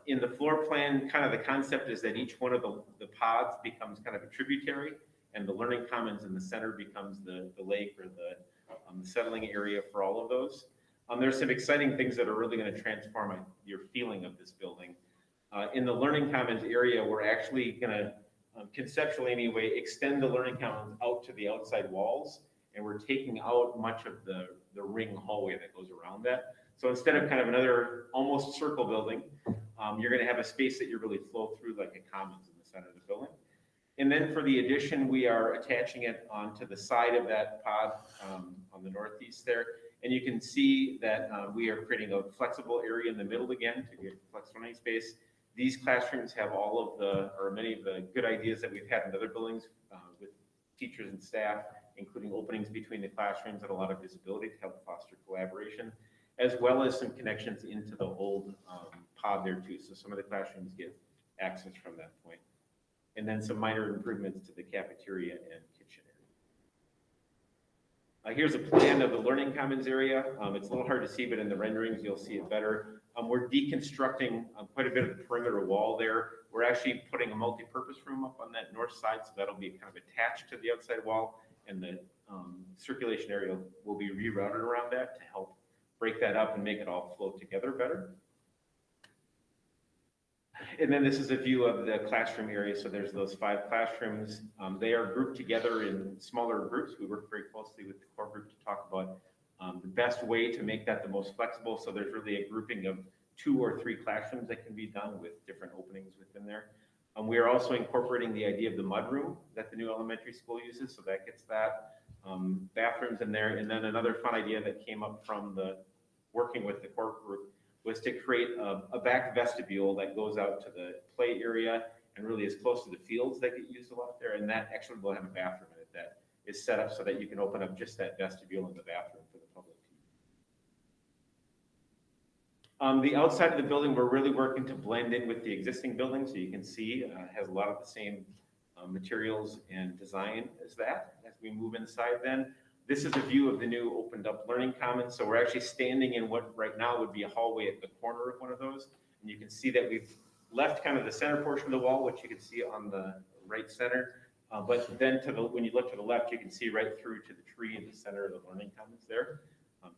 [SPEAKER 21] In the floor plan, kind of the concept is that each one of the pods becomes kind of a tributary, and the Learning Commons in the center becomes the lake or the settling area for all of those. There's some exciting things that are really going to transform your feeling of this building. In the Learning Commons area, we're actually going to, conceptually anyway, extend the Learning Commons out to the outside walls, and we're taking out much of the ring hallway that goes around that. So instead of kind of another almost circle building, you're going to have a space that you really flow through like a commons in the center of the building. And then for the addition, we are attaching it onto the side of that pod on the northeast there. And you can see that we are creating a flexible area in the middle again to get flex learning space. These classrooms have all of the, or many of the good ideas that we've had in other buildings with teachers and staff, including openings between the classrooms and a lot of visibility to help foster collaboration, as well as some connections into the old pod there too. So some of the classrooms get access from that point. And then some minor improvements to the cafeteria and kitchen area. Here's a plan of the Learning Commons area. It's a little hard to see, but in the renderings, you'll see it better. We're deconstructing quite a bit of the perimeter wall there. We're actually putting a multi-purpose room up on that north side, so that'll be kind of attached to the outside wall, and the circulation area will be rerouted around that to help break that up and make it all flow together better. And then this is a view of the classroom area. So there's those 5 classrooms. They are grouped together in smaller groups. We work very closely with the core group to talk about the best way to make that the most flexible. So there's really a grouping of 2 or 3 classrooms that can be done with different openings within there. We are also incorporating the idea of the mudroom that the new elementary school uses. So that gets that. Bathrooms in there. And then another fun idea that came up from the working with the core group was to create a back vestibule that goes out to the play area and really is close to the fields that get used a lot there. And that actually will have a bathroom in it that is set up so that you can open up just that vestibule in the bathroom for the public. The outside of the building, we're really working to blend in with the existing building. So you can see it has a lot of the same materials and design as that. As we move inside then, this is a view of the new opened up Learning Commons. So we're actually standing in what right now would be a hallway at the corner of one of those. And you can see that we've left kind of the center portion of the wall, which you can see on the right center. But then when you look to the left, you can see right through to the tree in the center of the Learning Commons there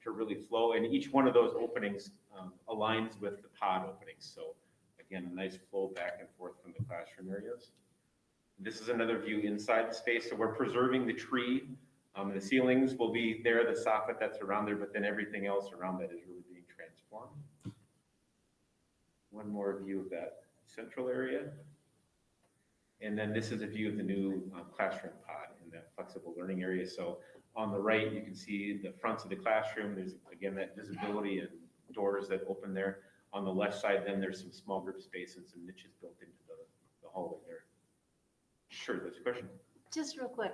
[SPEAKER 21] to really flow. And each one of those openings aligns with the pod openings. So again, a nice flow back and forth from the classroom areas. This is another view inside the space. So we're preserving the tree. The ceilings will be there, the soffit that's around there, but then everything else around that is really being transformed. One more view of that central area. And then this is a view of the new classroom pod in that flexible learning area. So on the right, you can see the fronts of the classroom. There's, again, that visibility and doors that open there. On the left side, then there's some small group space and some niches built into the hallway there. Sure, there's a question.
[SPEAKER 11] Just real quick,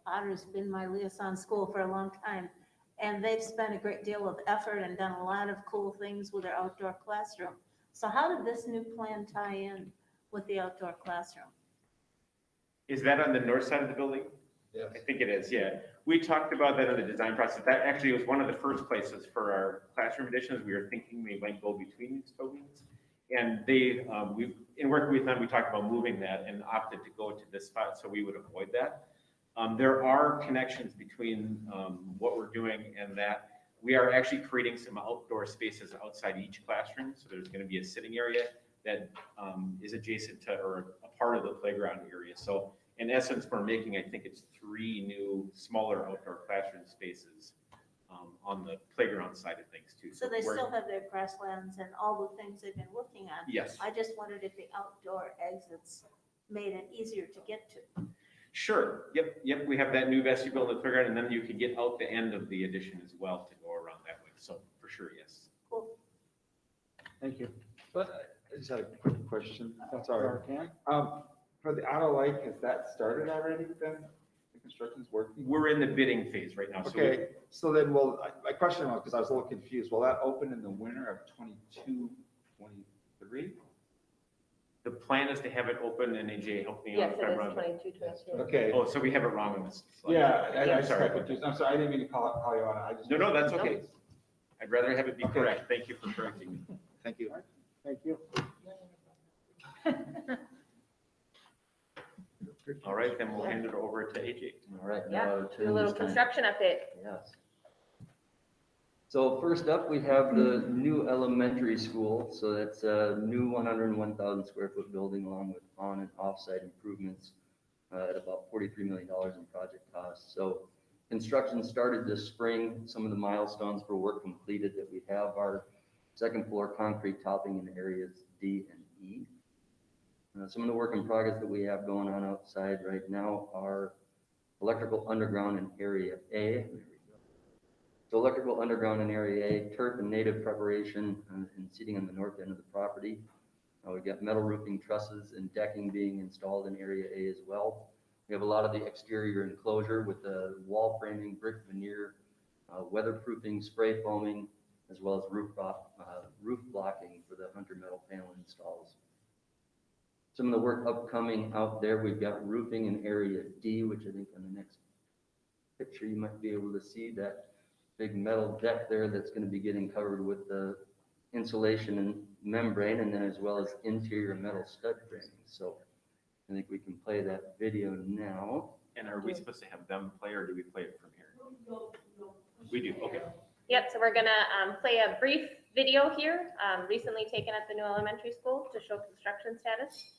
[SPEAKER 11] Otter's been my liaison school for a long time, and they've spent a great deal of effort and done a lot of cool things with their outdoor classroom. So how did this new plan tie in with the outdoor classroom?
[SPEAKER 21] Is that on the north side of the building?
[SPEAKER 12] Yes.
[SPEAKER 21] I think it is, yeah. We talked about that in the design process. That actually was one of the first places for our classroom additions. We were thinking they might go between these buildings. And in working with them, we talked about moving that and opted to go to this spot so we would avoid that. There are connections between what we're doing and that. We are actually creating some outdoor spaces outside each classroom. So there's going to be a sitting area that is adjacent to or a part of the playground area. So in essence, we're making, I think it's 3 new smaller outdoor classroom spaces on the playground side of things too.
[SPEAKER 11] So they
[SPEAKER 21] we're-
[SPEAKER 11] still have their grasslands and all the things they've been working on.
[SPEAKER 21] Yes.
[SPEAKER 11] I just wondered if the outdoor exits made it easier to get to.
[SPEAKER 21] Sure, yep, we have that new vestibule in the playground, and then you can get out the end of the addition as well to go around that way, so for sure, yes.
[SPEAKER 11] Cool.
[SPEAKER 10] Thank you. But I just had a quick question. That's all right.
[SPEAKER 9] Can?
[SPEAKER 10] For the auto lake, has that started already then? The construction's working?
[SPEAKER 21] We're in the bidding phase right now, so we-
[SPEAKER 10] Okay, so then, well, my question was, because I was a little confused, will that open in the winter of 22, 23?
[SPEAKER 21] the plan is to have it open, and AJ, help me out
[SPEAKER 19] Yes,
[SPEAKER 21] if
[SPEAKER 19] it
[SPEAKER 21] I'm
[SPEAKER 19] is
[SPEAKER 21] wrong.
[SPEAKER 19] 22, 23.
[SPEAKER 10] Okay.
[SPEAKER 21] Oh, so we have it wrong on this slide.
[SPEAKER 10] Yeah,
[SPEAKER 21] I'm
[SPEAKER 10] I'm
[SPEAKER 21] sorry.
[SPEAKER 10] sorry, confused. I'm sorry, I didn't mean to call you on it. I just.
[SPEAKER 21] No, that's okay. I'd rather have it be
[SPEAKER 10] Okay.
[SPEAKER 21] correct. Thank you for correcting me.
[SPEAKER 10] Thank you.
[SPEAKER 9] Thank you.
[SPEAKER 21] All right, then we'll hand it over to AJ.
[SPEAKER 20] All right.
[SPEAKER 19] Yeah,
[SPEAKER 20] now
[SPEAKER 19] do a
[SPEAKER 20] turn
[SPEAKER 19] little
[SPEAKER 20] this time.
[SPEAKER 19] construction update.
[SPEAKER 20] Yes. So first up, we have the new elementary school. So that's a new 101,000 square foot building along with on and off-site improvements at about $43 million in project costs. So construction started this spring. Some of the milestones for work completed that we have are second floor concrete topping in areas D and E. Some of the work in progress that we have going on outside right now are electrical underground in area A. There we go. So electrical underground in area A, turf and native preparation and seating on the north end of the property. We've got metal roofing trusses and decking being installed in area A as well. We have a lot of the exterior enclosure with the wall framing, brick veneer, weatherproofing, spray foaming, as well as roof blocking for the Hunter metal panel installs. Some of the work upcoming out there, we've got roofing in area D, which I think on the next picture you might be able to see that big metal deck there that's going to be getting covered with the insulation and membrane, and then as well as interior metal stud framing. So I think we can play that video now.
[SPEAKER 21] And are we supposed to have them play, or do we play it from here? We do, okay.
[SPEAKER 19] Yep, so we're gonna play a brief video here, recently taken at the new elementary school to show construction status.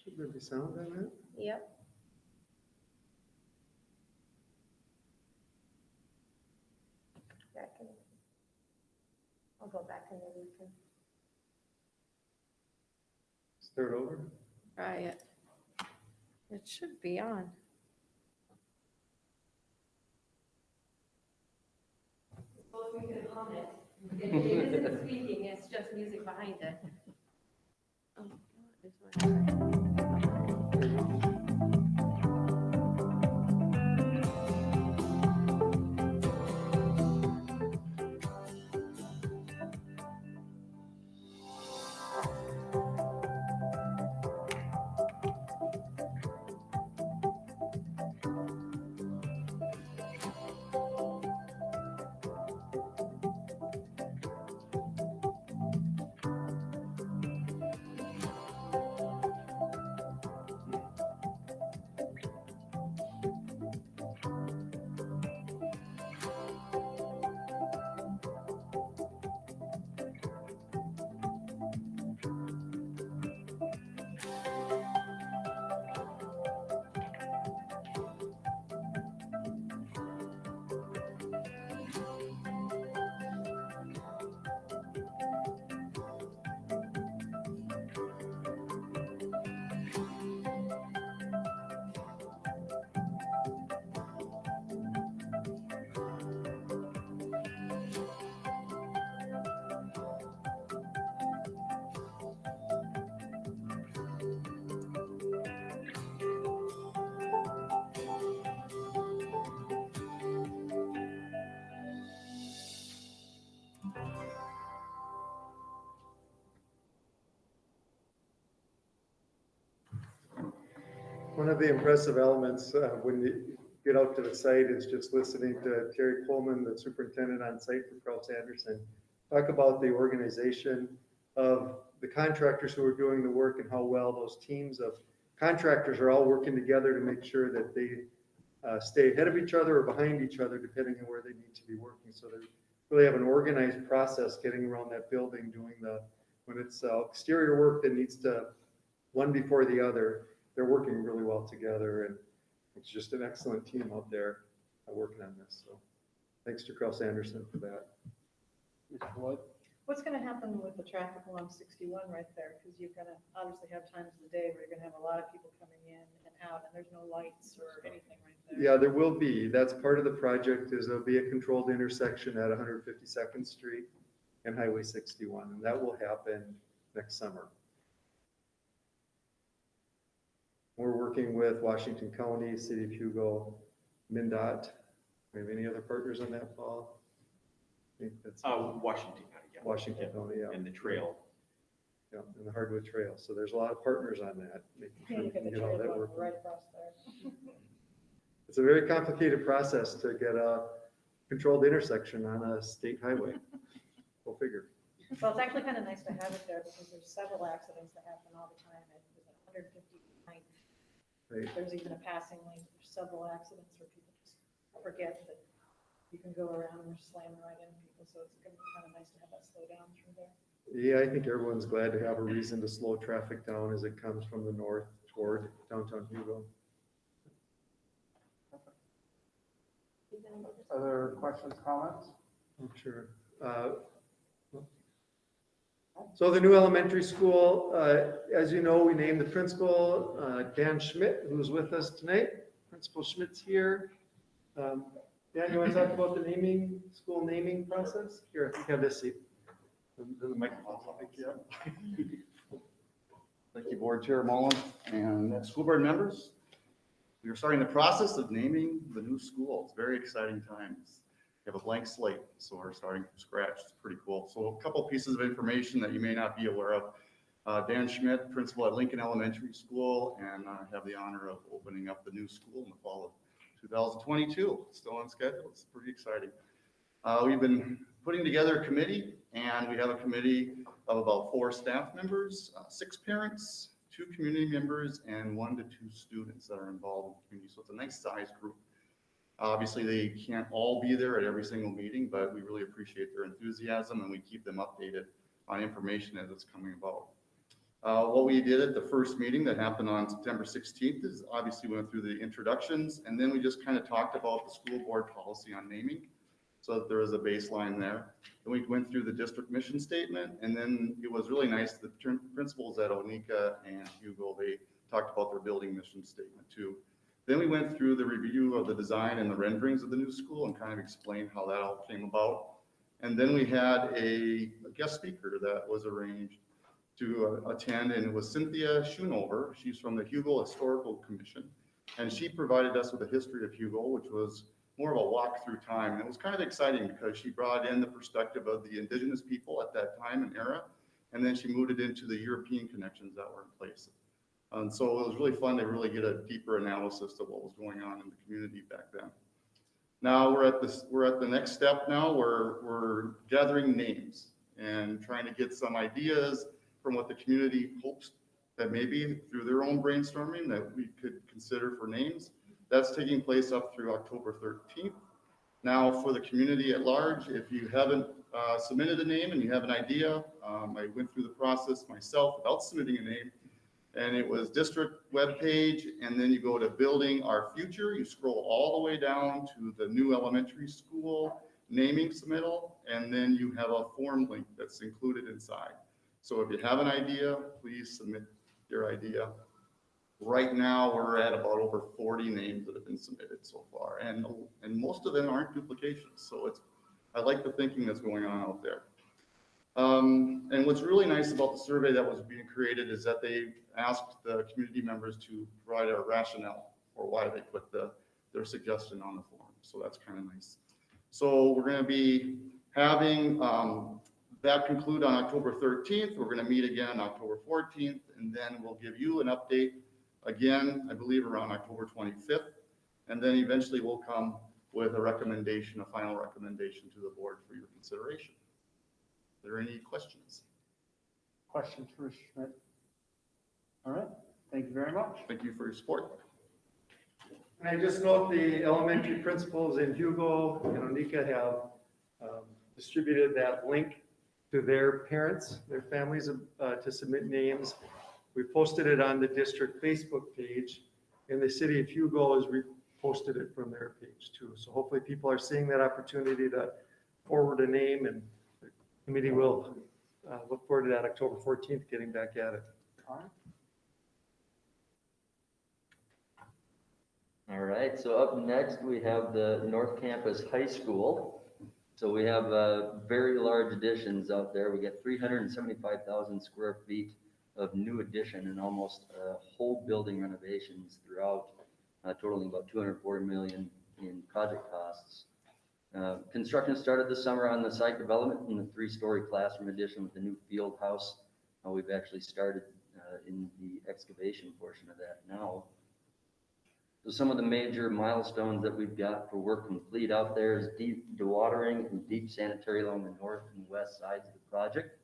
[SPEAKER 2] Should there be sound on that?
[SPEAKER 19] Yep. I'll go back and maybe we can
[SPEAKER 2] Start over?
[SPEAKER 16] Try it. It should be on.
[SPEAKER 19] Well, we can hum it. It isn't speaking, it's just music behind it. Oh, this
[SPEAKER 2] One of the impressive elements when you get out to the site is just listening to Terry Coleman, the superintendent on site for Kraus Anderson, talk about the organization of the contractors who are doing the work and how well those teams of contractors are all working together to make sure that they stay ahead of each other or behind each other, depending on where they need to be working. So they really have an organized process getting around that building, doing when it's exterior work that needs to one before the other. They're working really well together, and it's just an excellent team out there working on this. So thanks to Kraus Anderson for that.
[SPEAKER 7] What's gonna happen with the traffic along 61 right there? Because you're gonna obviously have times of the day where you're gonna have a lot of people coming in and out, and there's no lights or anything right there.
[SPEAKER 2] Yeah, there will be. That's part of the project, is there'll be a controlled intersection at 152nd Street and Highway 61, and that will happen next summer. We're working with Washington County, City of Hugo, MnDOT. Do we have any other partners on that, Paul? I think that's
[SPEAKER 21] Washington County, yeah.
[SPEAKER 2] Washington County, yeah.
[SPEAKER 21] And the trail.
[SPEAKER 2] Yeah, and the Hardwood Trail. So there's a lot of partners on that, making sure we
[SPEAKER 7] Look at
[SPEAKER 2] can
[SPEAKER 7] the
[SPEAKER 2] get all
[SPEAKER 7] trail
[SPEAKER 2] that
[SPEAKER 7] going
[SPEAKER 2] working.
[SPEAKER 7] right across there.
[SPEAKER 2] It's a very complicated process to get a controlled intersection on a state highway. Go figure.
[SPEAKER 7] Well, it's actually kind of nice to have it there because there's several accidents that happen all the time. It was 159th.
[SPEAKER 2] Right.
[SPEAKER 7] There's even a passing lane, there's several accidents where people just forget that you can go around and slam right into people. So it's gonna be kind of nice to have that slow down through there.
[SPEAKER 2] Yeah, I think everyone's glad to have a reason to slow traffic down as it comes from the north toward downtown Hugo.
[SPEAKER 15] Other questions, comments?
[SPEAKER 2] Oh, sure. So the new elementary school, as you know, we named the principal, Dan Schmidt, who's with us tonight. Principal Schmidt's here. Dan, you want to talk about the school naming process? Here, I think I have this seat.
[SPEAKER 4] The microphone. Thank you, Board Chair Mullen and school board members. We are starting the process of naming the new school. It's very exciting times. We have a blank slate, so we're starting from scratch. It's pretty cool. So a couple pieces of information that you may not be aware of. Dan Schmidt, principal at Lincoln Elementary School, and I have the honor of opening up the new school in the fall of 2022. Still on schedule. It's pretty exciting. We've been putting together a committee, and we have a committee of about 4 staff members, 6 parents, 2 community members, and 1 to 2 students that are involved in the community. So it's a nice sized group. Obviously, they can't all be there at every single meeting, but we really appreciate their enthusiasm, and we keep them updated on information as it's coming about. What we did at the first meeting that happened on September 16th is obviously we went through the introductions, and then we just kind of talked about the school board policy on naming, so that there was a baseline there. Then we went through the district mission statement, and then it was really nice, the principals at Onika and Hugo, they talked about their building mission statement too. Then we went through the review of the design and the renderings of the new school and kind of explained how that all came about. And then we had a guest speaker that was arranged to attend, and it was Cynthia Schoonover. She's from the Hugo Historical Commission, and she provided us with a history of Hugo, which was more of a walk through time. And it was kind of exciting because she brought in the perspective of the indigenous people at that time and era, and then she moved it into the European connections that were in place. And so it was really fun to really get a deeper analysis of what was going on in the community back then. Now we're at the next step now. We're gathering names and trying to get some ideas from what the community hopes that maybe through their own brainstorming that we could consider for names. That's taking place up through October 13th. Now for the community at large, if you haven't submitted a name and you have an idea, I went through the process myself without submitting a name, and it was district webpage, and then you go to building our future, you scroll all the way down to the new elementary school naming submittal, and then you have a form link that's included inside. So if you have an idea, please submit your idea. Right now, we're at about over 40 names that have been submitted so far, and most of them aren't duplications. So I like the thinking that's going on out there. And what's really nice about the survey that was being created is that they asked the community members to provide a rationale for why they put their suggestion on the form. So that's kind of nice. So we're going to be having that conclude on October 13th. We're going to meet again on October 14th, and then we'll give you an update again, I believe around October 25th. And then eventually we'll come with a recommendation, a final recommendation to the board for your consideration. Are there any questions?
[SPEAKER 15] Questions for Mr. Schmidt? All right, thank you very much.
[SPEAKER 4] Thank you for your support.
[SPEAKER 2] And I just note the elementary principals in Hugo and Onika have distributed that link to their parents, their families to submit names. We posted it on the district Facebook page, and the city of Hugo has reposted it from their page too. So hopefully people are seeing that opportunity to forward a name, and the committee will look forward to that October 14th, getting back at it.
[SPEAKER 20] All right, so up next, we have the North Campus High School. So we have very large additions out there. We got 375,000 square feet of new addition and almost whole building renovations throughout, totaling about $240 million in project costs. Construction started this summer on the site development in the 3-story classroom addition with the new field house. We've actually started in the excavation portion of that now. So some of the major milestones that we've got for work complete out there is deep dewatering and deep sanitary along the north and west sides of the project.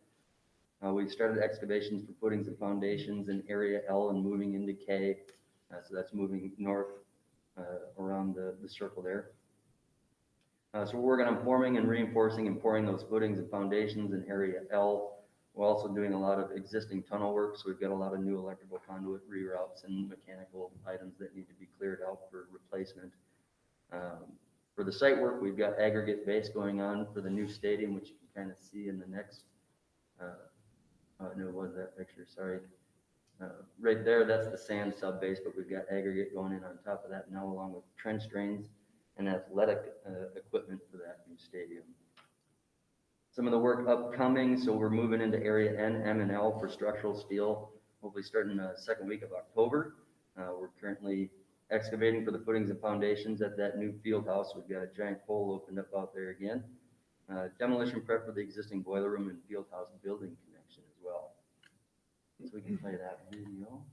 [SPEAKER 20] We've started excavations for footings and foundations in area L and moving into K. So that's moving north around the circle there. So we're working on forming and reinforcing and pouring those footings and foundations in area L. We're also doing a lot of existing tunnel work, so we've got a lot of new electrical conduit reroutes and mechanical items that need to be cleared out for replacement. For the site work, we've got aggregate base going on for the new stadium, which you can kind of see in the next, no, it was that picture, sorry. Right there, that's the sand sub base, but we've got aggregate going in on top of that now, along with trench drains and athletic equipment for that new stadium. Some of the work upcoming, so we're moving into area N, M, and L for structural steel, hopefully starting the second week of October. We're currently excavating for the footings and foundations at that new field house. We've got a giant hole opened up out there again. Demolition prep for the existing boiler room and field house building connection as well. So we can play that video.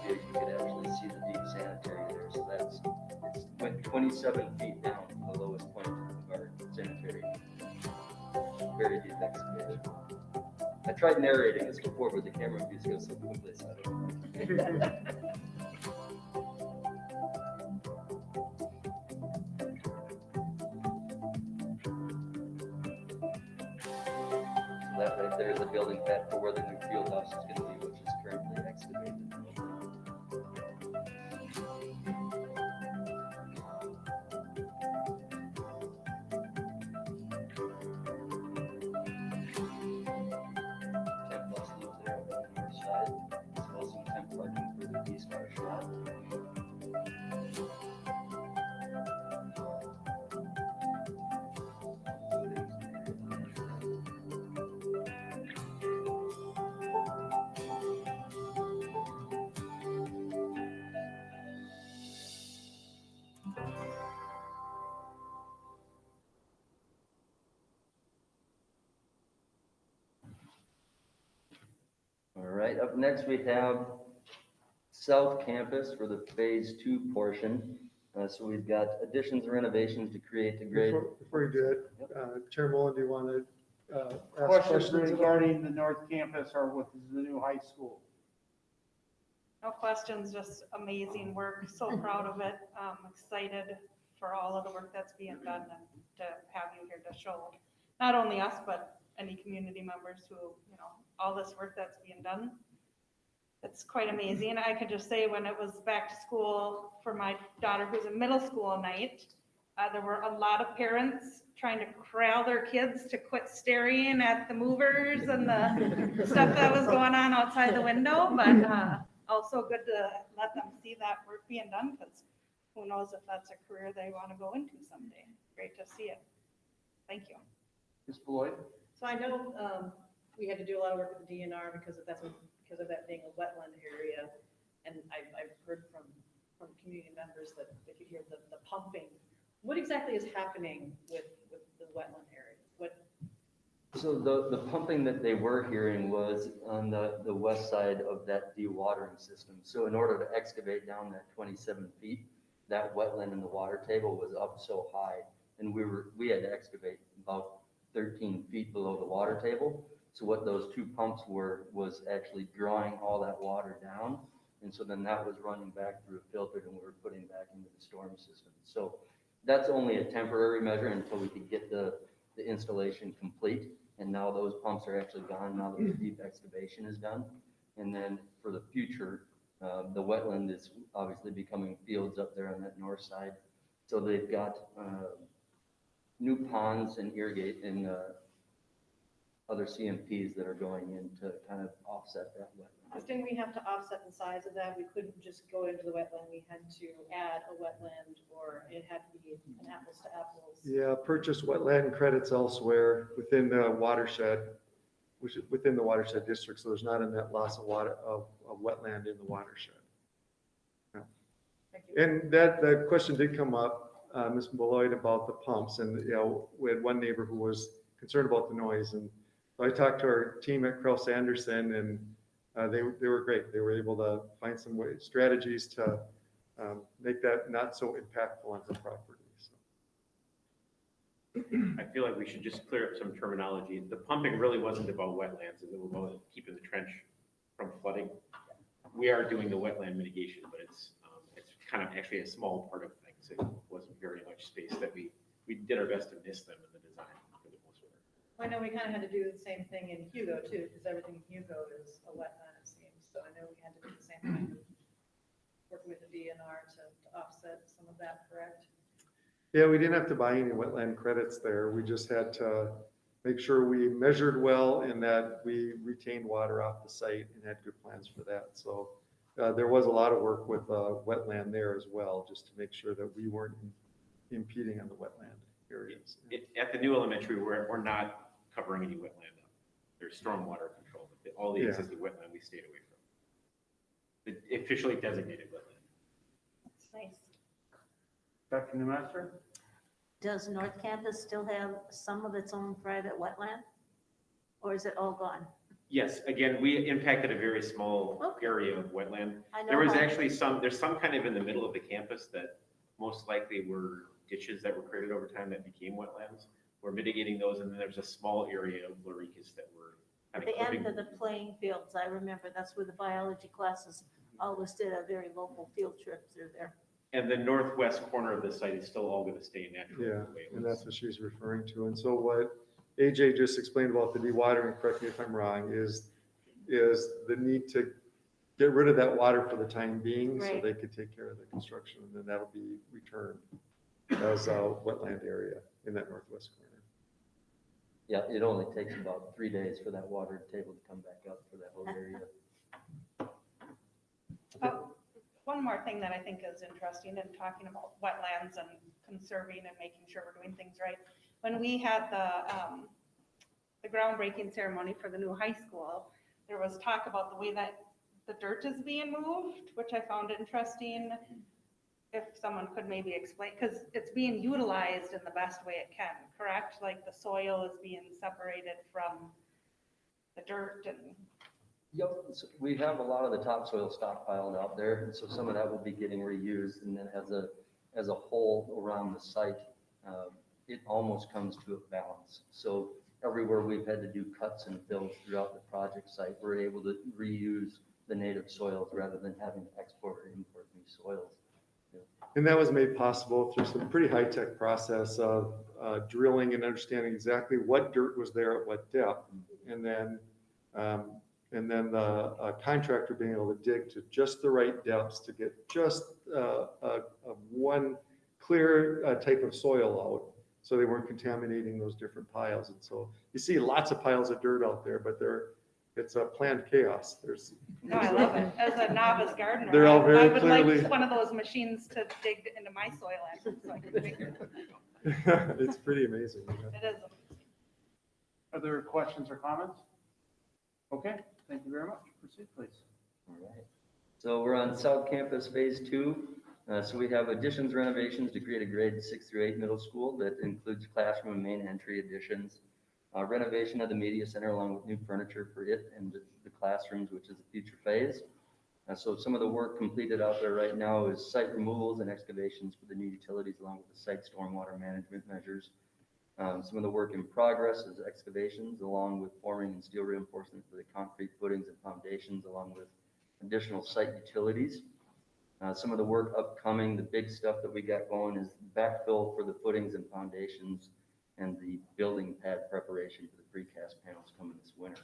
[SPEAKER 20] You could actually see the deep sanitary there, so it went 27 feet down to the lowest point of our sanitary. Very deep excavation. I tried narrating this before, but the camera views go so quickly, so I don't know. So that right there is the building pad for where the new field house is going to be, which is currently excavated. All right, up next we have South Campus for the phase 2 portion. So we've got additions and renovations to create the grade.
[SPEAKER 2] Before you do it, Chair Mullen, do you want to ask
[SPEAKER 1] Questions
[SPEAKER 2] questions?
[SPEAKER 1] regarding the North Campus or with the new high school?
[SPEAKER 17] No questions, just amazing work. So proud of it. Excited for all of the work that's being done and to have you here to show not only us, but any community members who, you know, all this work that's being done. It's quite amazing. I could just say when it was back to school for my daughter who's in middle school night, there were a lot of parents trying to corral their kids to quit staring at the movers and the stuff that was going on outside the window, but also good to let them see that work being done, because who knows if that's a career they want to go into someday. Great to see it. Thank you.
[SPEAKER 8] Ms. Floyd?
[SPEAKER 7] So I know we had to do a lot of work with the DNR because of that being a wetland area. And I've heard from community members that they could hear the pumping. What exactly is happening with the wetland area?
[SPEAKER 20] So the pumping that they were hearing was on the west side of that dewatering system. So in order to excavate down that 27 feet, that wetland in the water table was up so high, and we had to excavate about 13 feet below the water table. So what those two pumps were was actually drawing all that water down, and so then that was running back through a filter, and we were putting back into the storm system. So that's only a temporary measure until we could get the installation complete. And now those pumps are actually gone, now that the deep excavation is done. And then for the future, the wetland is obviously becoming fields up there on that north side. So they've got new ponds and other CMPs that are going in to kind of offset that wetland.
[SPEAKER 7] Didn't we have to offset the size of that? We couldn't just go into the wetland, we had to add a wetland, or it had to be an apples to apples.
[SPEAKER 2] Yeah, purchase wetland credits elsewhere within the watershed, which is within the watershed district, so there's not a net loss of wetland in the watershed. Yeah.
[SPEAKER 7] Thank you.
[SPEAKER 2] And that question did come up, Ms. Beloit, about the pumps, and we had one neighbor who was concerned about the noise, and so I talked to our team at Krause Anderson, and they were great. They were able to find some strategies to make that not so impactful on the property. So.
[SPEAKER 21] I feel like we should just clear up some terminology. The pumping really wasn't about wetlands, it was about keeping the trench from flooding. We are doing the wetland mitigation, but it's kind of actually a small part of things. It wasn't very much space that we did our best to miss them in the design for the most part.
[SPEAKER 7] I know we kind of had to do the same thing in Hugo too, because everything in Hugo is a wetland, it seems. So I know we had to do the same thing, working with the DNR to offset some of that, correct?
[SPEAKER 2] Yeah, we didn't have to buy any wetland credits there. We just had to make sure we measured well and that we retained water off the site and had good plans for that. So there was a lot of work with wetland there as well, just to make sure that we weren't impeding on the wetland areas.
[SPEAKER 21] At the new elementary, we're not covering any wetland up. There's stormwater control, but all the existing wetland we stayed away from. The officially designated wetland.
[SPEAKER 5] That's nice.
[SPEAKER 15] Dr. Newmaster?
[SPEAKER 11] Does North Campus still have some of its own private wetland? Or is it all gone?
[SPEAKER 21] Yes, again, we impacted a very small area of wetland.
[SPEAKER 11] I know
[SPEAKER 21] There was
[SPEAKER 11] how-
[SPEAKER 21] actually there's some kind of in the middle of the campus that most likely were ditches that were created over time that became wetlands. We're mitigating those, and then there's a small area of Loricus that we're
[SPEAKER 11] At
[SPEAKER 21] kind of
[SPEAKER 11] the end
[SPEAKER 21] clipping.
[SPEAKER 11] of the playing fields, I remember that's where the biology classes always did a very local field trip through there.
[SPEAKER 21] And the northwest corner of the site is still all going to stay natural.
[SPEAKER 2] Yeah,
[SPEAKER 21] the way it
[SPEAKER 2] and
[SPEAKER 21] was.
[SPEAKER 2] that's what she's referring to. And so what AJ just explained about the dewatering, correct me if I'm wrong, is the need to get rid of that water for the time being, so
[SPEAKER 11] Right.
[SPEAKER 2] they could take care of the construction, and then that'll be returned as a wetland area in that northwest corner.
[SPEAKER 20] Yeah, it only takes about 3 days for that water table to come back up for that whole area.
[SPEAKER 17] One more thing that I think is interesting in talking about wetlands and conserving and making sure we're doing things right. When we had the groundbreaking ceremony for the new high school, there was talk about the way that the dirt is being moved, which I found interesting. If someone could maybe explain, because it's being utilized in the best way it can, correct? Like the soil is being separated from the dirt and.
[SPEAKER 20] Yep, so we have a lot of the topsoil stockpiled out there, and so some of that will be getting reused, and then as a whole around the site, it almost comes to a balance. So everywhere we've had to do cuts and fills throughout the project site, we're able to reuse the native soils rather than having to export or import new soils.
[SPEAKER 2] And that was made possible through some pretty high-tech process of drilling and understanding exactly what dirt was there at what depth. And then the contractor being able to dig to just the right depths to get just one clear type of soil out, so they weren't contaminating those different piles. And so you see lots of piles of dirt out there, but it's a planned chaos.
[SPEAKER 17] No, I love it. As a novice gardener,
[SPEAKER 2] They're all very
[SPEAKER 17] I would
[SPEAKER 2] clearly-
[SPEAKER 17] like one of those machines to dig into my soil entrance so I can figure.
[SPEAKER 2] It's pretty amazing.
[SPEAKER 17] It is.
[SPEAKER 15] Other questions or comments? Okay, thank you very much. Proceed, please.
[SPEAKER 20] All right. So we're on South Campus Phase 2. So we have additions renovations to create a grade 6 through 8 middle school that includes classroom and main entry additions. renovation of the media center along with new furniture for it and the classrooms, which is the future phase. So some of the work completed out there right now is site removals and excavations for the new utilities along with the site stormwater management measures. Some of the work in progress is excavations along with forming and steel reinforcement for the concrete footings and foundations along with additional site utilities. Some of the work upcoming, the big stuff that we got going is backfill for the footings and foundations and the building pad preparation for the precast panels coming this winter.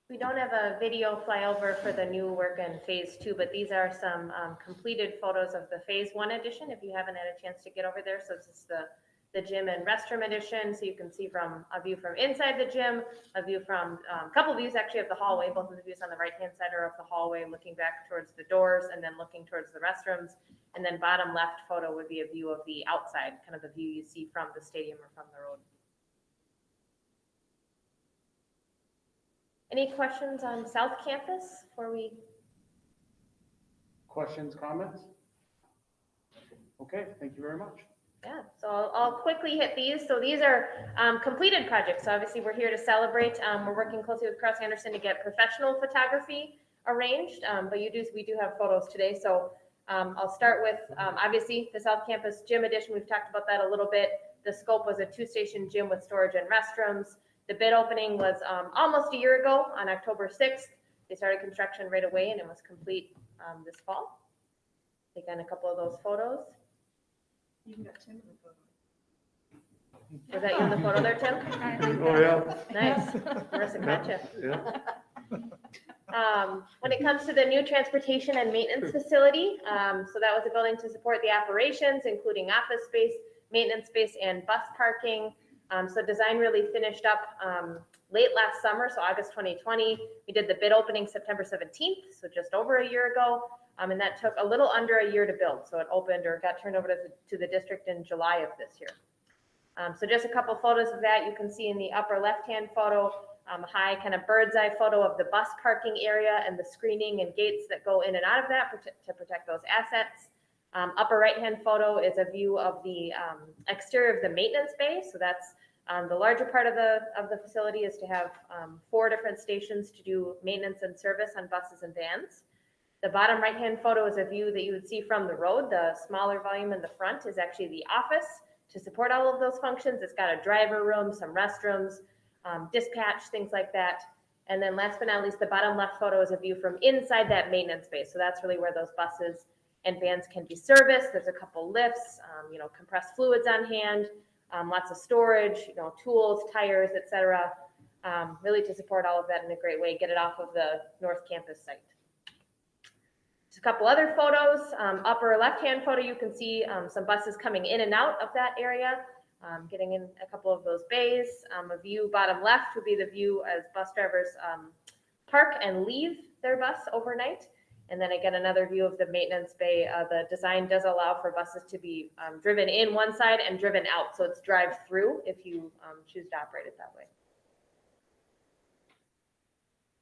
[SPEAKER 19] We don't have a video flyover for the new work in phase 2, but these are some completed photos of the phase 1 edition, if you haven't had a chance to get over there. So this is the gym and restroom edition. So you can see from a view from inside the gym, a view from a couple views actually of the hallway. Both of the views on the right-hand side are of the hallway looking back towards the doors and then looking towards the restrooms. And then bottom left photo would be a view of the outside, kind of the view you see from the stadium or from the road. Any questions on South Campus before we?
[SPEAKER 15] Questions, comments? Okay, thank you very much.
[SPEAKER 19] Yeah, so I'll quickly hit these. So these are completed projects. So obviously we're here to celebrate. We're working closely with Cross Anderson to get professional photography arranged, but we do have photos today. So I'll start with obviously the South Campus gym edition. We've talked about that a little bit. The scope was a 2-station gym with storage and restrooms. The bid opening was almost a year ago on October 6th. They started construction right away and it was complete this fall. Again, a couple of those photos.
[SPEAKER 7] You got Tim in the photo.
[SPEAKER 19] Was that you in the photo there, Tim?
[SPEAKER 2] Oh, yeah.
[SPEAKER 19] Nice. Marissa got you.
[SPEAKER 2] Yeah.
[SPEAKER 19] When it comes to the new transportation and maintenance facility, so that was a building to support the operations, including office space, maintenance space, and bus parking. So design really finished up late last summer, so August 2020. We did the bid opening September 17th, so just over a year ago. And that took a little under a year to build. So it opened or got turned over to the district in July of this year. So just a couple photos of that. You can see in the upper left-hand photo, a high kind of bird's eye photo of the bus parking area and the screening and gates that go in and out of that to protect those assets. Upper right-hand photo is a view of the exterior of the maintenance bay. So that's the larger part of the facility is to have 4 different stations to do maintenance and service on buses and vans. The bottom right-hand photo is a view that you would see from the road. The smaller volume in the front is actually the office to support all of those functions. It's got a driver room, some restrooms, dispatch, things like that. And then last but not least, the bottom left photo is a view from inside that maintenance space. So that's really where those buses and vans can be serviced. There's a couple lifts, compressed fluids on hand, lots of storage, tools, tires, etc. Really to support all of that in a great way, get it off of the North Campus site. Just a couple other photos. Upper left-hand photo, you can see some buses coming in and out of that area, getting in a couple of those bays. A view bottom left would be the view as bus drivers park and leave their bus overnight. And then again, another view of the maintenance bay. The design does allow for buses to be driven in one side and driven out. So it's drive-through if you choose to operate it that way.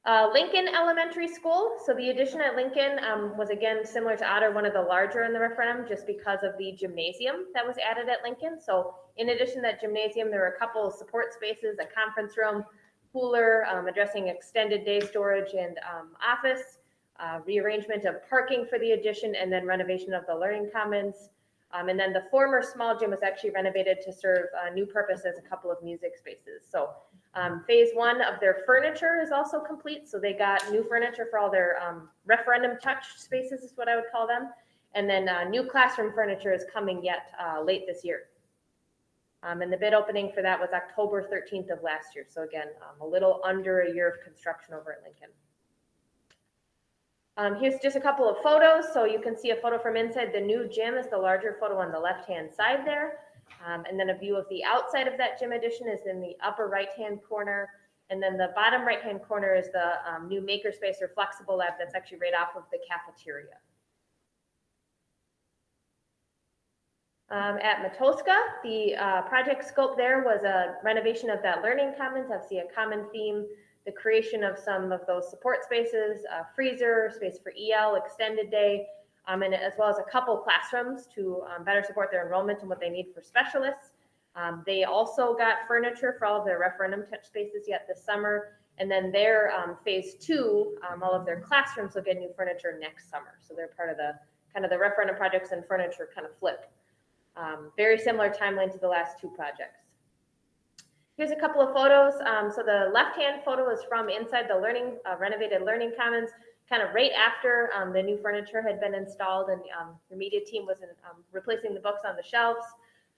[SPEAKER 19] Lincoln Elementary School. So the addition at Lincoln was again similar to Otter, one of the larger in the referendum, just because of the gymnasium that was added at Lincoln. So in addition to that gymnasium, there were a couple of support spaces, a conference room, cooler, addressing extended day storage and office, rearrangement of parking for the addition, and then renovation of the learning commons. And then the former small gym was actually renovated to serve a new purpose as a couple of music spaces. So phase 1 of their furniture is also complete. So they got new furniture for all their referendum touch spaces is what I would call them. And then new classroom furniture is coming yet late this year. And the bid opening for that was October 13th of last year. So again, a little under a year of construction over at Lincoln. Here's just a couple of photos. So you can see a photo from inside the new gym is the larger photo on the left-hand side there. And then a view of the outside of that gym addition is in the upper right-hand corner. And then the bottom right-hand corner is the new makerspace or flexible lab that's actually right off of the cafeteria. At Matoska, the project scope there was a renovation of that learning commons. Obviously a common theme, the creation of some of those support spaces, a freezer, space for EL, extended day, and as well as a couple classrooms to better support their enrollment and what they need for specialists. They also got furniture for all of their referendum touch spaces yet this summer. And then their phase 2, all of their classrooms will get new furniture next summer. So they're part of the kind of the referendum projects and furniture kind of flip. Very similar timeline to the last 2 projects. Here's a couple of photos. So the left-hand photo is from inside the renovated Learning Commons, kind of right after the new furniture had been installed and the media team was replacing the books on the shelves.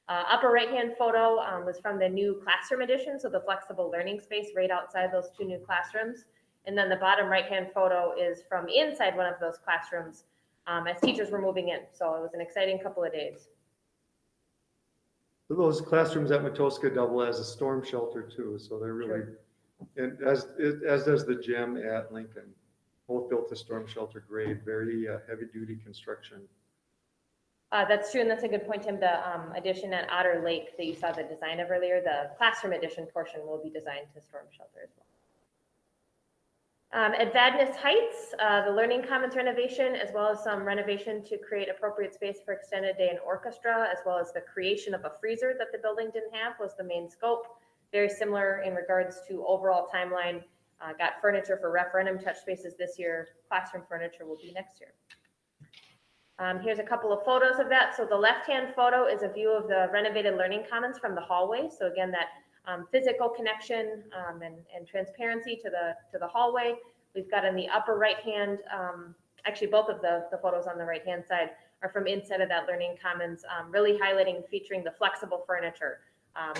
[SPEAKER 19] Upper right-hand photo was from the new classroom edition, so the flexible learning space right outside those 2 new classrooms. And then the bottom right-hand photo is from inside one of those classrooms as teachers were moving in. So it was an exciting couple of days.
[SPEAKER 2] Those classrooms at Matoska double as a storm shelter too, so they're really, and as does the gym at Lincoln, both built to storm shelter grade, very heavy-duty construction.
[SPEAKER 19] That's true, and that's a good point, Tim. The addition at Otter Lake that you saw the design of earlier, the classroom edition portion will be designed to storm shelter as well. At Vadnais Heights, the Learning Commons renovation, as well as some renovation to create appropriate space for extended day and orchestra, as well as the creation of a freezer that the building didn't have, was the main scope. Very similar in regards to overall timeline. Got furniture for referendum touch spaces this year. Classroom furniture will be next year. Here's a couple of photos of that. So the left-hand photo is a view of the renovated Learning Commons from the hallway. So again, that physical connection and transparency to the hallway. We've got in the upper right-hand, actually both of the photos on the right-hand side are from inside of that Learning Commons, really highlighting, featuring the flexible furniture,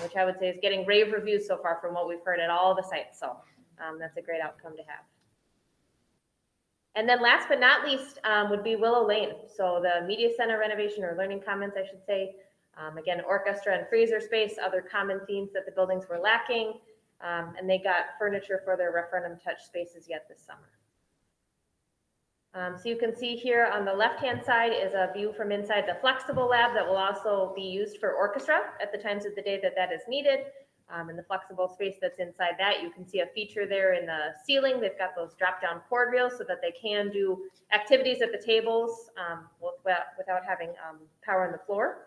[SPEAKER 19] which I would say is getting rave reviews so far from what we've heard at all the sites. So that's a great outcome to have. And then last but not least would be Willow Lane. So the Media Center renovation, or Learning Commons, I should say. Again, orchestra and freezer space, other common themes that the buildings were lacking. And they got furniture for their referendum touch spaces yet this summer. So you can see here on the left-hand side is a view from inside the flexible lab that will also be used for orchestra at the times of the day that that is needed. And the flexible space that's inside that, you can see a feature there in the ceiling. They've got those drop-down cord rails so that they can do activities at the tables without having power on the floor.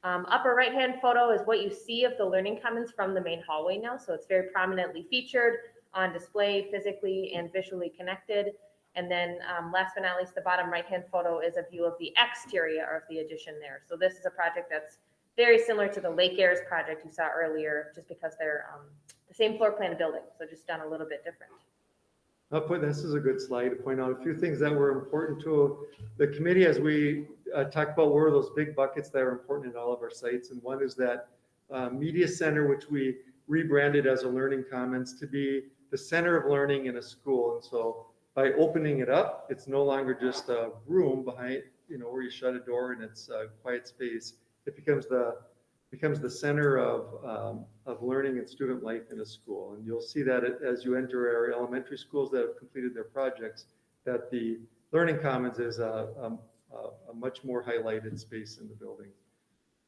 [SPEAKER 19] Upper right-hand photo is what you see of the Learning Commons from the main hallway now. So it's very prominently featured, on display, physically and visually connected. And then last but not least, the bottom right-hand photo is a view of the exterior of the addition there. So this is a project that's very similar to the Lake Airs project you saw earlier, just because they're the same floor plan building, so just done a little bit different.
[SPEAKER 2] This is a good slide to point out a few things that were important to the committee as we talked about what were those big buckets that are important in all of our sites. And one is that media center, which we rebranded as a Learning Commons to be the center of learning in a school. And so by opening it up, it's no longer just a room behind, where you shut a door and it's a quiet space. It becomes the center of learning and student life in a school. And you'll see that as you enter our elementary schools that have completed their projects, that the Learning Commons is a much more highlighted space in the building.